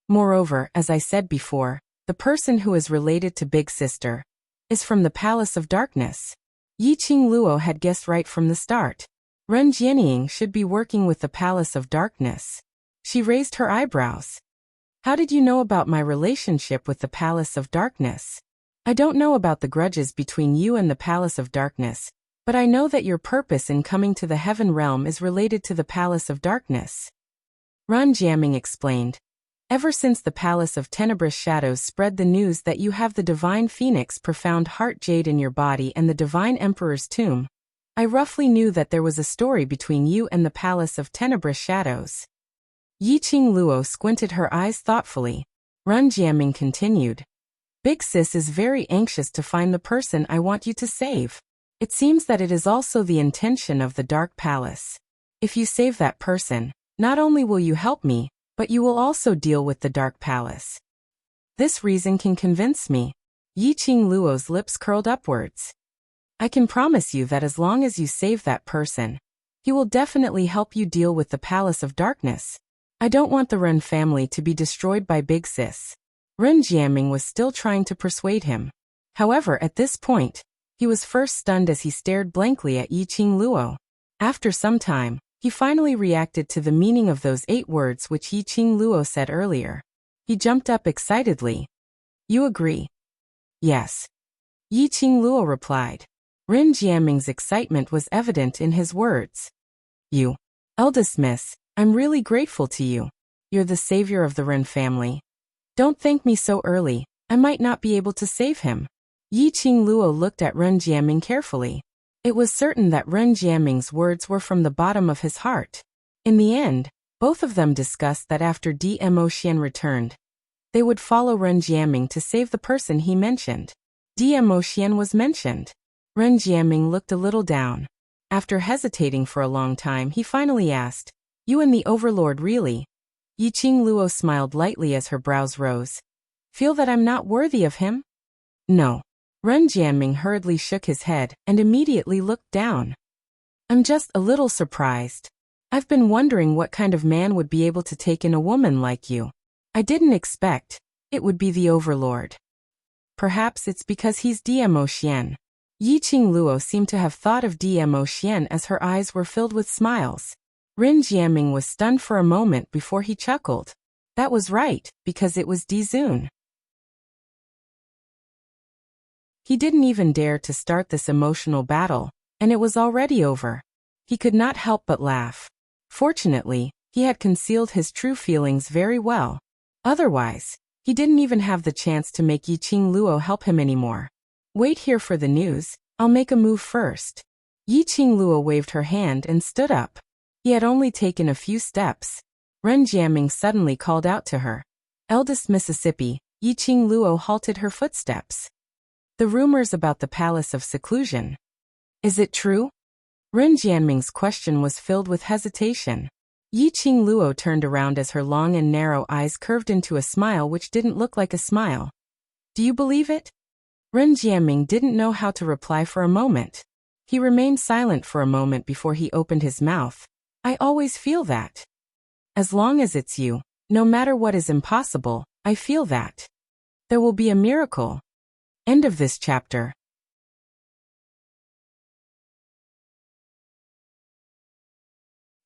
S1: Moreover, as I said before, the person who is related to Big Sister is from the Palace of Darkness. Yi Qingluo had guessed right from the start. Ren Jianying should be working with the Palace of Darkness. She raised her eyebrows. How did you know about my relationship with the Palace of Darkness? I don't know about the grudges between you and the Palace of Darkness, but I know that your purpose in coming to the Heaven Realm is related to the Palace of Darkness. Ren Jiaming explained. Ever since the Palace of Tenebrous Shadows spread the news that you have the Divine Phoenix Profound Heart Jade in your body and the Divine Emperor's tomb, I roughly knew that there was a story between you and the Palace of Tenebrous Shadows. Yi Qingluo squinted her eyes thoughtfully. Ren Jiaming continued. Big Sis is very anxious to find the person I want you to save. It seems that it is also the intention of the Dark Palace. If you save that person, not only will you help me, but you will also deal with the Dark Palace. This reason can convince me. Yi Qingluo's lips curled upwards. I can promise you that as long as you save that person, he will definitely help you deal with the Palace of Darkness. I don't want the Ren family to be destroyed by Big Sis. Ren Jiaming was still trying to persuade him. However, at this point, he was first stunned as he stared blankly at Yi Qingluo. After some time, he finally reacted to the meaning of those 8 words which Yi Qingluo said earlier. He jumped up excitedly. You agree? Yes. Yi Qingluo replied. Ren Jiaming's excitement was evident in his words. You, eldest miss, I'm really grateful to you. You're the savior of the Ren family. Don't thank me so early, I might not be able to save him. Yi Qingluo looked at Ren Jiaming carefully. It was certain that Ren Jiaming's words were from the bottom of his heart. In the end, both of them discussed that after Dmo Xian returned, they would follow Ren Jiaming to save the person he mentioned. Dmo Xian was mentioned. Ren Jiaming looked a little down. After hesitating for a long time, he finally asked, You and the Overlord really? Yi Qingluo smiled lightly as her brows rose. Feel that I'm not worthy of him? No. Ren Jiaming hurriedly shook his head and immediately looked down. I'm just a little surprised. I've been wondering what kind of man would be able to take in a woman like you. I didn't expect it would be the Overlord. Perhaps it's because he's Dmo Xian. Yi Qingluo seemed to have thought of Dmo Xian as her eyes were filled with smiles. Rin Jiaming was stunned for a moment before he chuckled. That was right, because it was Dizun. He didn't even dare to start this emotional battle, and it was already over. He could not help but laugh. Fortunately, he had concealed his true feelings very well. Otherwise, he didn't even have the chance to make Yiqing Luo help him anymore. Wait here for the news, I'll make a move first. Yiqing Luo waved her hand and stood up. He had only taken a few steps. Ren Jiaming suddenly called out to her. Eldest Mississippi, Yiqing Luo halted her footsteps. The rumors about the Palace of Seclusion. Is it true? Ren Jianming's question was filled with hesitation. Yiqing Luo turned around as her long and narrow eyes curved into a smile which didn't look like a smile. Do you believe it? Ren Jianming didn't know how to reply for a moment. He remained silent for a moment before he opened his mouth. I always feel that. As long as it's you, no matter what is impossible, I feel that. There will be a miracle. End of this chapter.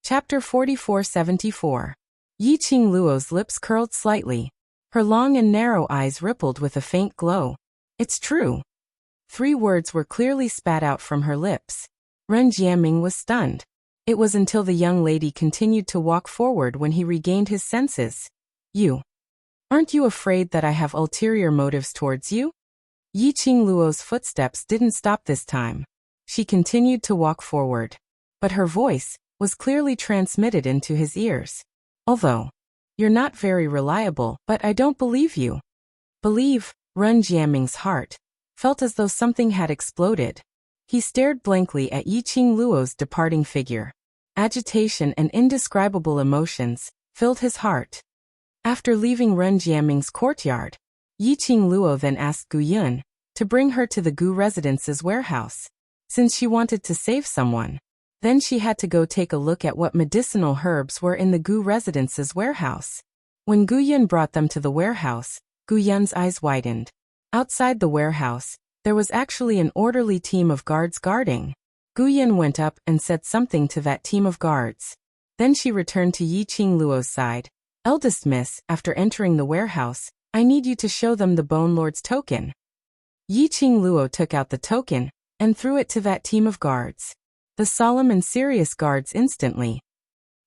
S1: Chapter 4474. Yiqing Luo's lips curled slightly. Her long and narrow eyes rippled with a faint glow. It's true. 3 words were clearly spat out from her lips. Ren Jiaming was stunned. It was until the young lady continued to walk forward when he regained his senses. You. Aren't you afraid that I have ulterior motives towards you? Yiqing Luo's footsteps didn't stop this time. She continued to walk forward. But her voice was clearly transmitted into his ears. Although, you're not very reliable, but I don't believe you. Believe, Ren Jiaming's heart felt as though something had exploded. He stared blankly at Yiqing Luo's departing figure. Agitation and indescribable emotions filled his heart. After leaving Ren Jiaming's courtyard, Yiqing Luo then asked Gu Yun to bring her to the Gu residence's warehouse. Since she wanted to save someone, then she had to go take a look at what medicinal herbs were in the Gu residence's warehouse. When Gu Yun brought them to the warehouse, Gu Yun's eyes widened. Outside the warehouse, there was actually an orderly team of guards guarding. Gu Yun went up and said something to that team of guards. Then she returned to Yiqing Luo's side. Eldest miss, after entering the warehouse, I need you to show them the Bone Lord's token. Yiqing Luo took out the token and threw it to that team of guards. The solemn and serious guards instantly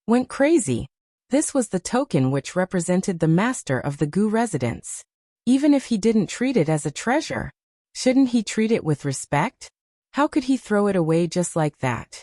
S1: went crazy. This was the token which represented the master of the Gu residence. Even if he didn't treat it as a treasure, shouldn't he treat it with respect? How could he throw it away just like that?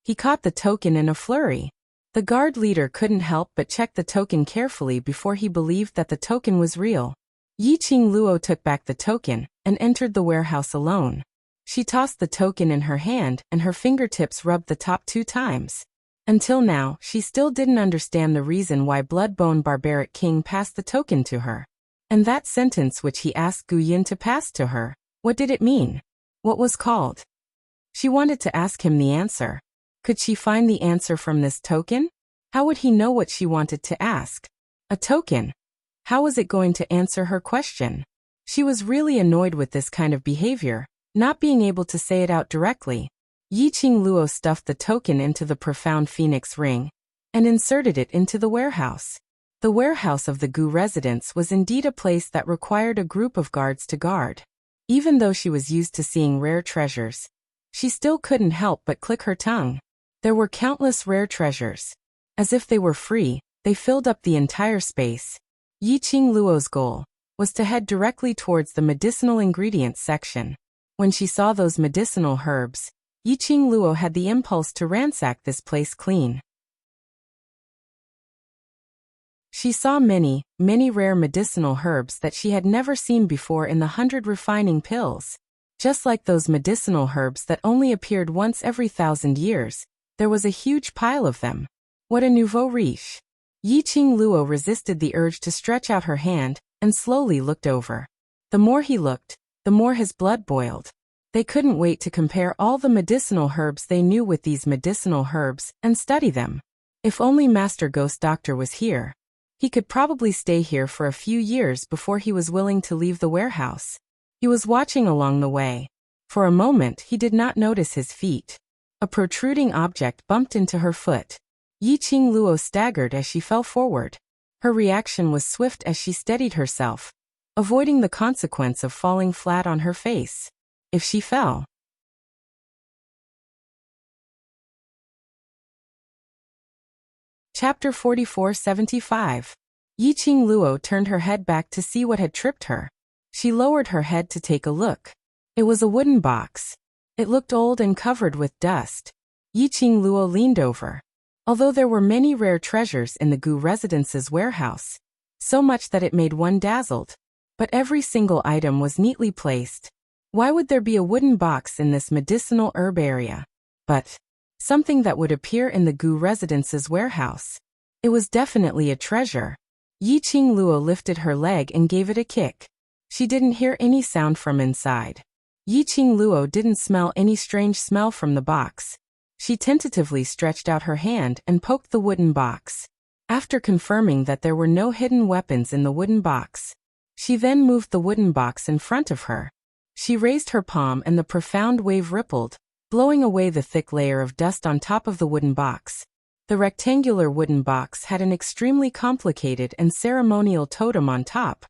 S1: He caught the token in a flurry. The guard leader couldn't help but check the token carefully before he believed that the token was real. Yiqing Luo took back the token and entered the warehouse alone. She tossed the token in her hand and her fingertips rubbed the top 2 times. Until now, she still didn't understand the reason why Bloodbone Barbaric King passed the token to her. And that sentence which he asked Gu Yun to pass to her, what did it mean? What was called? She wanted to ask him the answer. Could she find the answer from this token? How would he know what she wanted to ask? A token. How was it going to answer her question? She was really annoyed with this kind of behavior, not being able to say it out directly. Yiqing Luo stuffed the token into the profound phoenix ring and inserted it into the warehouse. The warehouse of the Gu residence was indeed a place that required a group of guards to guard. Even though she was used to seeing rare treasures, she still couldn't help but click her tongue. There were countless rare treasures. As if they were free, they filled up the entire space. Yiqing Luo's goal was to head directly towards the medicinal ingredients section. When she saw those medicinal herbs, Yiqing Luo had the impulse to ransack this place clean. She saw many, many rare medicinal herbs that she had never seen before in the 100 refining pills. Just like those medicinal herbs that only appeared once every 1,000 years, there was a huge pile of them. What a nouveau riche! Yiqing Luo resisted the urge to stretch out her hand and slowly looked over. The more he looked, the more his blood boiled. They couldn't wait to compare all the medicinal herbs they knew with these medicinal herbs and study them. If only Master Ghost Doctor was here. He could probably stay here for a few years before he was willing to leave the warehouse. He was watching along the way. For a moment he did not notice his feet. A protruding object bumped into her foot. Yi-Ching Luo staggered as she fell forward. Her reaction was swift as she steadied herself, avoiding the consequence of falling flat on her face. If she fell. Chapter 4475. Yi-Ching Luo turned her head back to see what had tripped her. She lowered her head to take a look. It was a wooden box. It looked old and covered with dust. Yi-Ching Luo leaned over. Although there were many rare treasures in the Gu residence's warehouse, so much that it made one dazzled, but every single item was neatly placed. Why would there be a wooden box in this medicinal herb area? But something that would appear in the Gu residence's warehouse. It was definitely a treasure. Yi-Ching Luo lifted her leg and gave it a kick. She didn't hear any sound from inside. Yi-Ching Luo didn't smell any strange smell from the box. She tentatively stretched out her hand and poked the wooden box. After confirming that there were no hidden weapons in the wooden box, she then moved the wooden box in front of her. She raised her palm and the profound wave rippled, blowing away the thick layer of dust on top of the wooden box. The rectangular wooden box had an extremely complicated and ceremonial totem on top,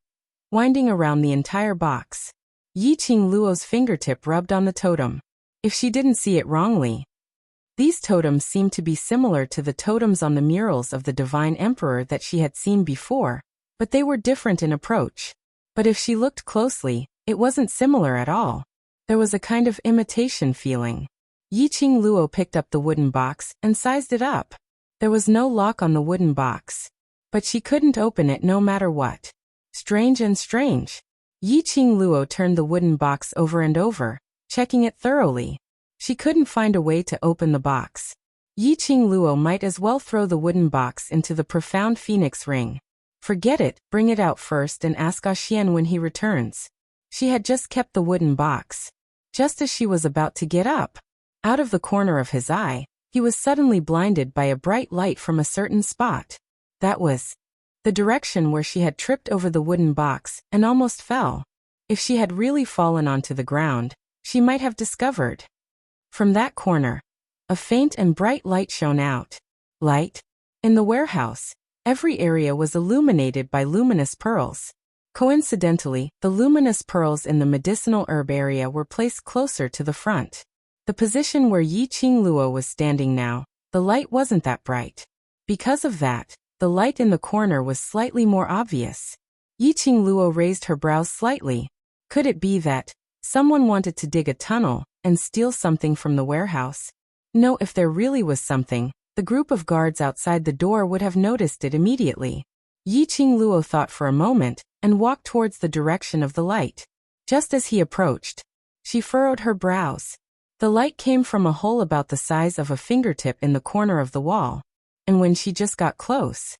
S1: winding around the entire box. Yi-Ching Luo's fingertip rubbed on the totem. If she didn't see it wrongly, these totems seemed to be similar to the totems on the murals of the Divine Emperor that she had seen before, but they were different in approach. But if she looked closely, it wasn't similar at all. There was a kind of imitation feeling. Yi-Ching Luo picked up the wooden box and sized it up. There was no lock on the wooden box, but she couldn't open it no matter what. Strange and strange. Yi-Ching Luo turned the wooden box over and over, checking it thoroughly. She couldn't find a way to open the box. Yi-Ching Luo might as well throw the wooden box into the profound phoenix ring. Forget it, bring it out first and ask Xian when he returns. She had just kept the wooden box. Just as she was about to get up, out of the corner of his eye, he was suddenly blinded by a bright light from a certain spot. That was the direction where she had tripped over the wooden box and almost fell. If she had really fallen onto the ground, she might have discovered. From that corner, a faint and bright light shone out. Light? In the warehouse, every area was illuminated by luminous pearls. Coincidentally, the luminous pearls in the medicinal herb area were placed closer to the front. The position where Yi-Ching Luo was standing now, the light wasn't that bright. Because of that, the light in the corner was slightly more obvious. Yi-Ching Luo raised her brows slightly. Could it be that someone wanted to dig a tunnel and steal something from the warehouse? No, if there really was something, the group of guards outside the door would have noticed it immediately. Yi-Ching Luo thought for a moment and walked towards the direction of the light. Just as he approached, she furrowed her brows. The light came from a hole about the size of a fingertip in the corner of the wall. And when she just got close,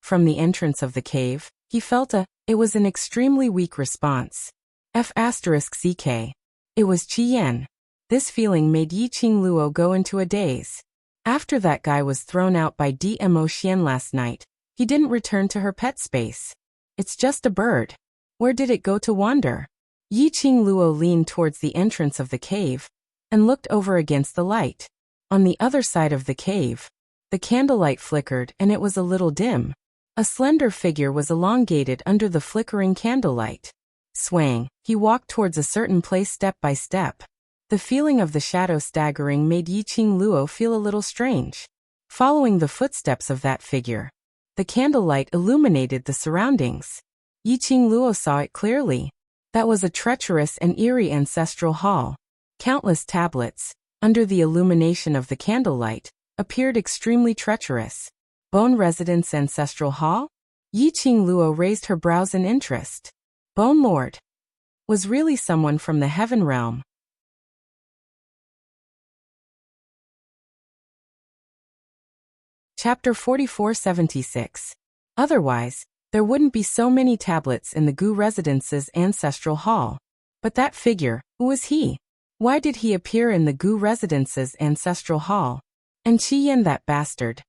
S1: from the entrance of the cave, he felt it was an extremely weak response. F*CK. It was Qi Yan. This feeling made Yi-Ching Luo go into a daze. After that guy was thrown out by Dmo Xian last night, he didn't return to her pet space. It's just a bird. Where did it go to wander? Yi-Ching Luo leaned towards the entrance of the cave and looked over against the light. On the other side of the cave, the candlelight flickered and it was a little dim. A slender figure was elongated under the flickering candlelight. Swaying, he walked towards a certain place step by step. The feeling of the shadow staggering made Yi-Ching Luo feel a little strange. Following the footsteps of that figure, the candlelight illuminated the surroundings. Yi-Ching Luo saw it clearly. That was a treacherous and eerie ancestral hall. Countless tablets, under the illumination of the candlelight, appeared extremely treacherous. Bone Residence Ancestral Hall? Yi-Ching Luo raised her brows in interest. Bone Lord was really someone from the Heaven Realm. Chapter 4476. Otherwise, there wouldn't be so many tablets in the Gu Residence's Ancestral Hall. But that figure, who was he? Why did he appear in the Gu Residence's Ancestral Hall? And Qi Yan, that bastard.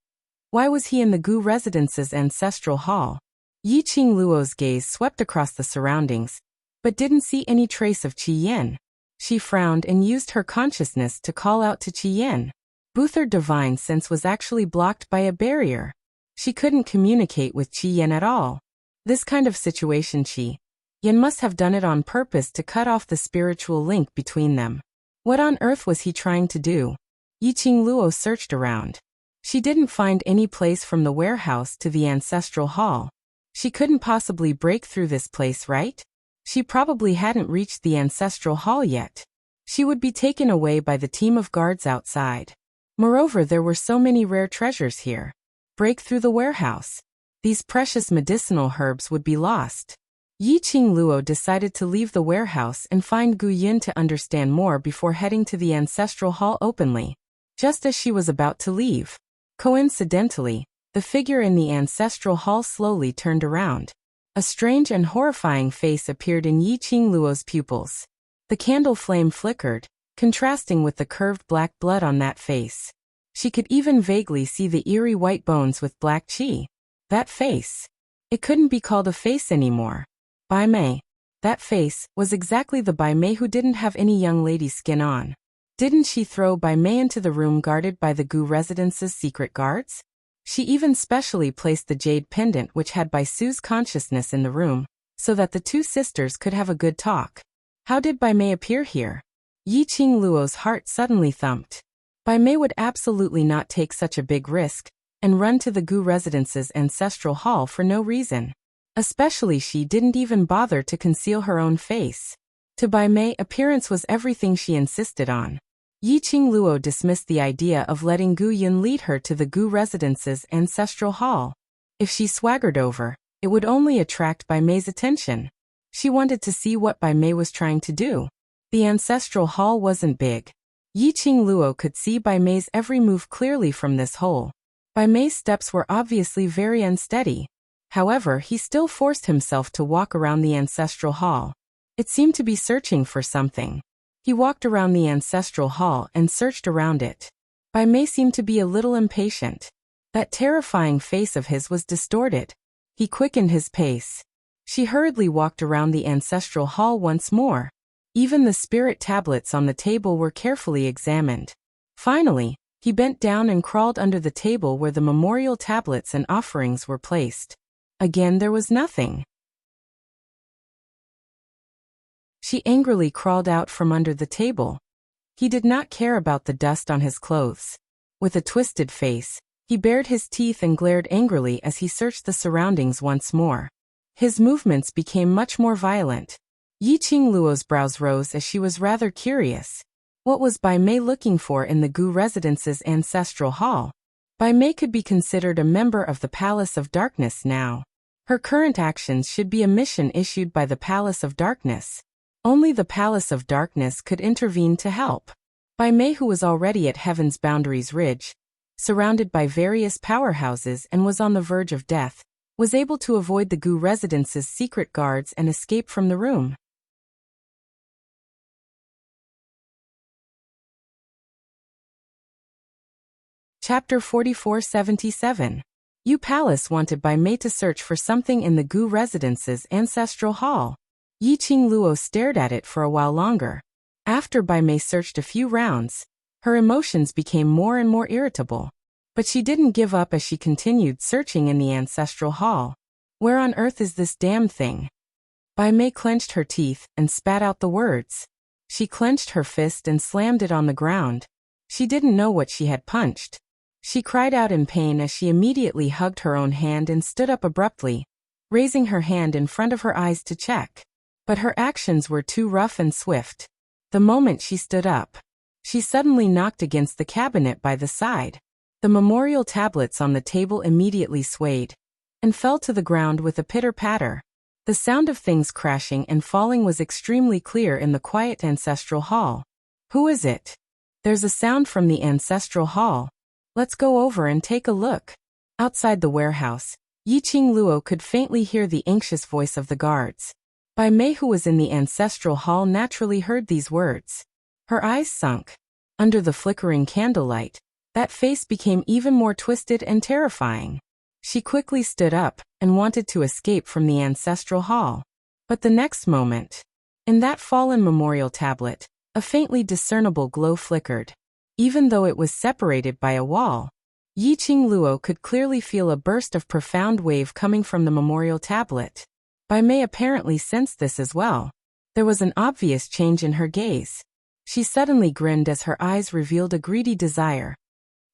S1: Why was he in the Gu Residence's Ancestral Hall? Yi-Ching Luo's gaze swept across the surroundings, but didn't see any trace of Qi Yan. She frowned and used her consciousness to call out to Qian. Both her divine sense was actually blocked by a barrier. She couldn't communicate with Qian at all. This kind of situation Qian must have done it on purpose to cut off the spiritual link between them. What on earth was he trying to do? Yiqing Luo searched around. She didn't find any place from the warehouse to the ancestral hall. She couldn't possibly break through this place, right? She probably hadn't reached the ancestral hall yet. She would be taken away by the team of guards outside. Moreover, there were so many rare treasures here. Break through the warehouse. These precious medicinal herbs would be lost. Yiqing Luo decided to leave the warehouse and find Gu Yin to understand more before heading to the ancestral hall openly. Just as she was about to leave, coincidentally, the figure in the ancestral hall slowly turned around. A strange and horrifying face appeared in Yiqing Luo's pupils. The candle flame flickered, contrasting with the curved black blood on that face. She could even vaguely see the eerie white bones with black qi. That face. It couldn't be called a face anymore. Bai Mei. That face was exactly the Bai Mei who didn't have any young lady's skin on. Didn't she throw Bai Mei into the room guarded by the Gu residence's secret guards? She even specially placed the jade pendant which had Bai Su's consciousness in the room, so that the two sisters could have a good talk. How did Bai Mei appear here? Yiqing Luo's heart suddenly thumped. Bai Mei would absolutely not take such a big risk and run to the Gu residence's ancestral hall for no reason. Especially she didn't even bother to conceal her own face. To Bai Mei, appearance was everything she insisted on. Yiqing Luo dismissed the idea of letting Gu Yin lead her to the Gu residence's ancestral hall. If she swaggered over, it would only attract Bai Mei's attention. She wanted to see what Bai Mei was trying to do. The ancestral hall wasn't big. Yiqing Luo could see Bai Mei's every move clearly from this hole. Bai Mei's steps were obviously very unsteady. However, he still forced himself to walk around the ancestral hall. It seemed to be searching for something. He walked around the ancestral hall and searched around it. Bai Mei seemed to be a little impatient. That terrifying face of his was distorted. He quickened his pace. She hurriedly walked around the ancestral hall once more. Even the spirit tablets on the table were carefully examined. Finally, he bent down and crawled under the table where the memorial tablets and offerings were placed. Again, there was nothing. She angrily crawled out from under the table. He did not care about the dust on his clothes. With a twisted face, he bared his teeth and glared angrily as he searched the surroundings once more. His movements became much more violent. Yiqing Luo's brows rose as she was rather curious. What was Bai Mei looking for in the Gu residence's ancestral hall? Bai Mei could be considered a member of the Palace of Darkness now. Her current actions should be a mission issued by the Palace of Darkness. Only the Palace of Darkness could intervene to help. Bai Mei, who was already at Heaven's Boundaries Ridge, surrounded by various powerhouses and was on the verge of death, was able to avoid the Gu residence's secret guards and escape from the room. Chapter 4477. Yu Palace wanted Bai Mei to search for something in the Gu residence's ancestral hall. Yiqing Luo stared at it for a while longer. After Bai Mei searched a few rounds, her emotions became more and more irritable. But she didn't give up as she continued searching in the ancestral hall. Where on earth is this damn thing? Bai Mei clenched her teeth and spat out the words. She clenched her fist and slammed it on the ground. She didn't know what she had punched. She cried out in pain as she immediately hugged her own hand and stood up abruptly, raising her hand in front of her eyes to check. But her actions were too rough and swift. The moment she stood up, she suddenly knocked against the cabinet by the side. The memorial tablets on the table immediately swayed and fell to the ground with a pitter-patter. The sound of things crashing and falling was extremely clear in the quiet ancestral hall. Who is it? There's a sound from the ancestral hall. Let's go over and take a look. Outside the warehouse, Yiqing Luo could faintly hear the anxious voice of the guards. Bai Mei, who was in the ancestral hall, naturally heard these words. Her eyes sunk. Under the flickering candlelight, that face became even more twisted and terrifying. She quickly stood up and wanted to escape from the ancestral hall. But the next moment, in that fallen memorial tablet, A faintly discernible glow flickered. Even though it was separated by a wall, Yiqing Luo could clearly feel a burst of profound wave coming from the memorial tablet. Bai Mei apparently sensed this as well. There was an obvious change in her gaze. She suddenly grinned as her eyes revealed a greedy desire.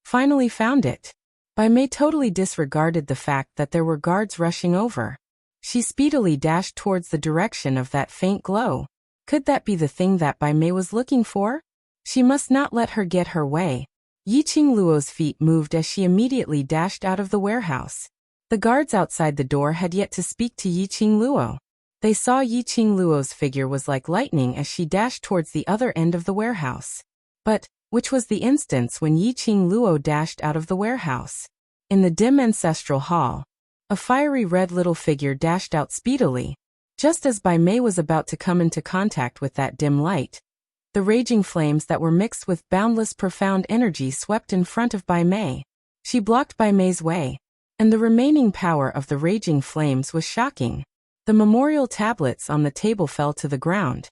S1: Finally found it. Bai Mei totally disregarded the fact that there were guards rushing over. She speedily dashed towards the direction of that faint glow. Could that be the thing that Bai Mei was looking for? She must not let her get her way. Yiqing Luo's feet moved as she immediately dashed out of the warehouse. The guards outside the door had yet to speak to Yiqing Luo. They saw Yiqing Luo's figure was like lightning as she dashed towards the other end of the warehouse. But, which was the instance when Yiqing Luo dashed out of the warehouse? In the dim ancestral hall, a fiery red little figure dashed out speedily. Just as Bai Mei was about to come into contact with that dim light, the raging flames that were mixed with boundless profound energy swept in front of Bai Mei. She blocked Bai Mei's way, and the remaining power of the raging flames was shocking. The memorial tablets on the table fell to the ground.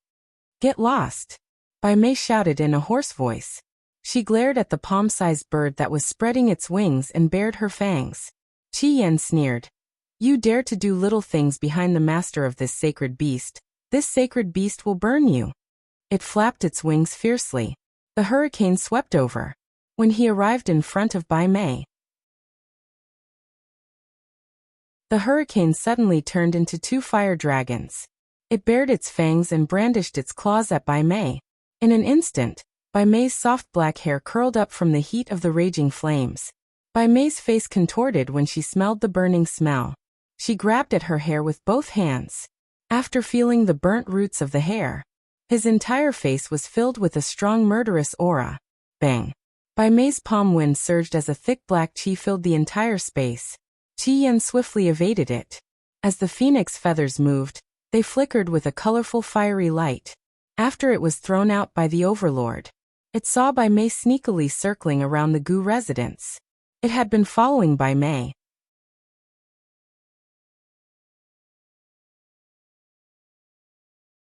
S1: "Get lost!" Bai Mei shouted in a hoarse voice. She glared at the palm-sized bird that was spreading its wings and bared her fangs. Qi Yan sneered. "You dare to do little things behind the master of this sacred beast. This sacred beast will burn you." It flapped its wings fiercely. The hurricane swept over. When he arrived in front of Bai Mei, the hurricane suddenly turned into two fire dragons. It bared its fangs and brandished its claws at Bai Mei. In an instant, Bai Mei's soft black hair curled up from the heat of the raging flames. Bai Mei's face contorted when she smelled the burning smell. She grabbed at her hair with both hands. After feeling the burnt roots of the hair, his entire face was filled with a strong murderous aura. Bang! Bai Mei's palm wind surged as a thick black qi filled the entire space. Qi Yan swiftly evaded it. As the phoenix feathers moved, they flickered with a colorful fiery light. After it was thrown out by the overlord, it saw Bai Mei sneakily circling around the Gu residence. It had been following Bai Mei.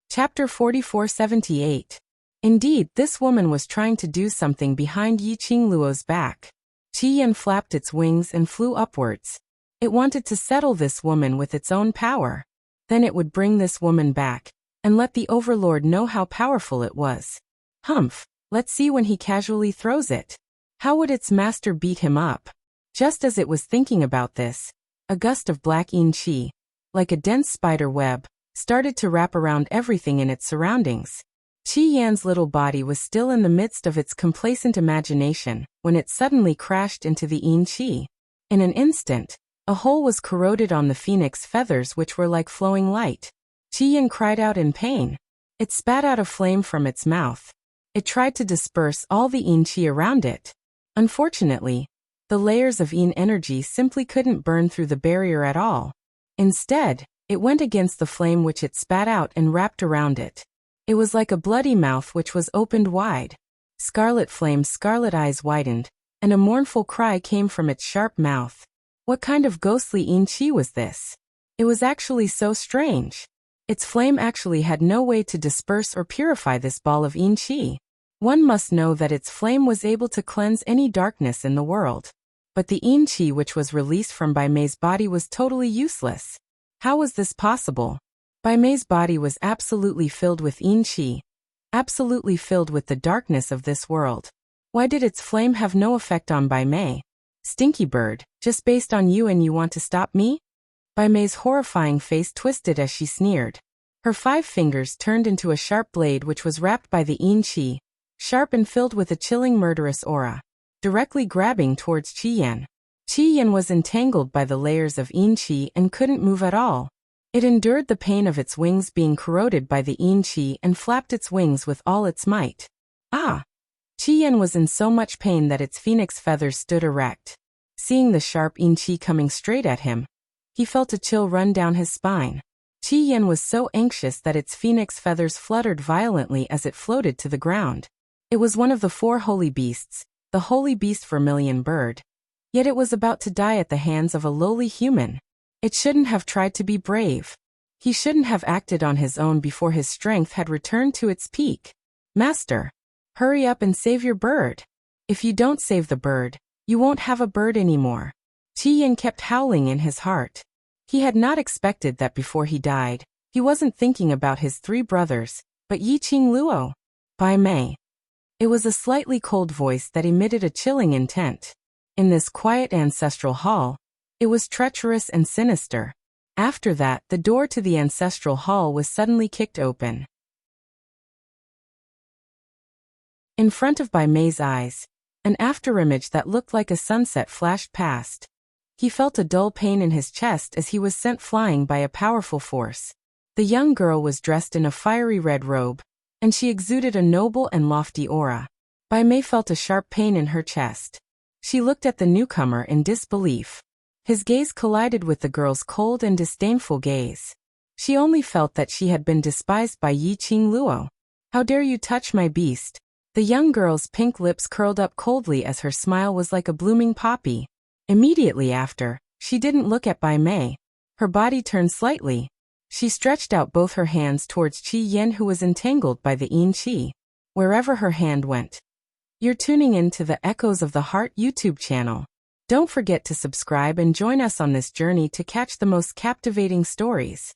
S1: Chapter 4478. Indeed, this woman was trying to do something behind Yiqing Luo's back. Qi Yan flapped its wings and flew upwards. It wanted to settle this woman with its own power. Then it would bring this woman back, and let the overlord know how powerful it was. Humph, let's see when he casually throws it. How would its master beat him up? Just as it was thinking about this, a gust of black yin qi, like a dense spider web, started to wrap around everything in its surroundings. Qi Yan's little body was still in the midst of its complacent imagination when it suddenly crashed into the yin qi. In an instant, a hole was corroded on the phoenix feathers which were like flowing light. Qi Yan cried out in pain. It spat out a flame from its mouth. It tried to disperse all the yin qi around it. Unfortunately, the layers of yin energy simply couldn't burn through the barrier at all. Instead, it went against the flame which it spat out and wrapped around it. It was like a bloody mouth which was opened wide. Scarlet flame's scarlet eyes widened, and a mournful cry came from its sharp mouth. What kind of ghostly yin qi was this? It was actually so strange. Its flame actually had no way to disperse or purify this ball of yin qi. One must know that its flame was able to cleanse any darkness in the world. But the yin qi which was released from Bai Mei's body was totally useless. How was this possible? Bai Mei's body was absolutely filled with yin qi, absolutely filled with the darkness of this world. Why did its flame have no effect on Bai Mei? Stinky bird, just based on you and you want to stop me? Bai Mei's horrifying face twisted as she sneered. Her 5 fingers turned into a sharp blade which was wrapped by the yin qi, sharp and filled with a chilling murderous aura, directly grabbing towards Qi Yan. Qi Yan was entangled by the layers of yin qi and couldn't move at all. It endured the pain of its wings being corroded by the yin qi and flapped its wings with all its might. Ah! Qi Yan was in so much pain that its phoenix feathers stood erect. Seeing the sharp yin qi coming straight at him, he felt a chill run down his spine. Qi Yan was so anxious that its phoenix feathers fluttered violently as it floated to the ground. It was one of the 4 holy beasts, the holy beast vermilion bird. Yet it was about to die at the hands of a lowly human. It shouldn't have tried to be brave. He shouldn't have acted on his own before his strength had returned to its peak. Master, hurry up and save your bird. If you don't save the bird, you won't have a bird anymore. Qi Yin kept howling in his heart. He had not expected that before he died. He wasn't thinking about his 3 brothers, but Yi Qing Luo. Bai Mei. It was a slightly cold voice that emitted a chilling intent. In this quiet ancestral hall, it was treacherous and sinister. After that, the door to the ancestral hall was suddenly kicked open. In front of Bai Mei's eyes, an afterimage that looked like a sunset flashed past. He felt a dull pain in his chest as he was sent flying by a powerful force. The young girl was dressed in a fiery red robe, and she exuded a noble and lofty aura. Bai Mei felt a sharp pain in her chest. She looked at the newcomer in disbelief. His gaze collided with the girl's cold and disdainful gaze. She only felt that she had been despised by Yi Qing Luo. How dare you touch my beast? The young girl's pink lips curled up coldly as her smile was like a blooming poppy. Immediately after, she didn't look at Bai Mei. Her body turned slightly. She stretched out both her hands towards Qi Yin, who was entangled by the Yin Qi. Wherever her hand went. You're tuning in to the Echoes of the Heart YouTube channel. Don't forget to subscribe and join us on this journey to catch the most captivating stories.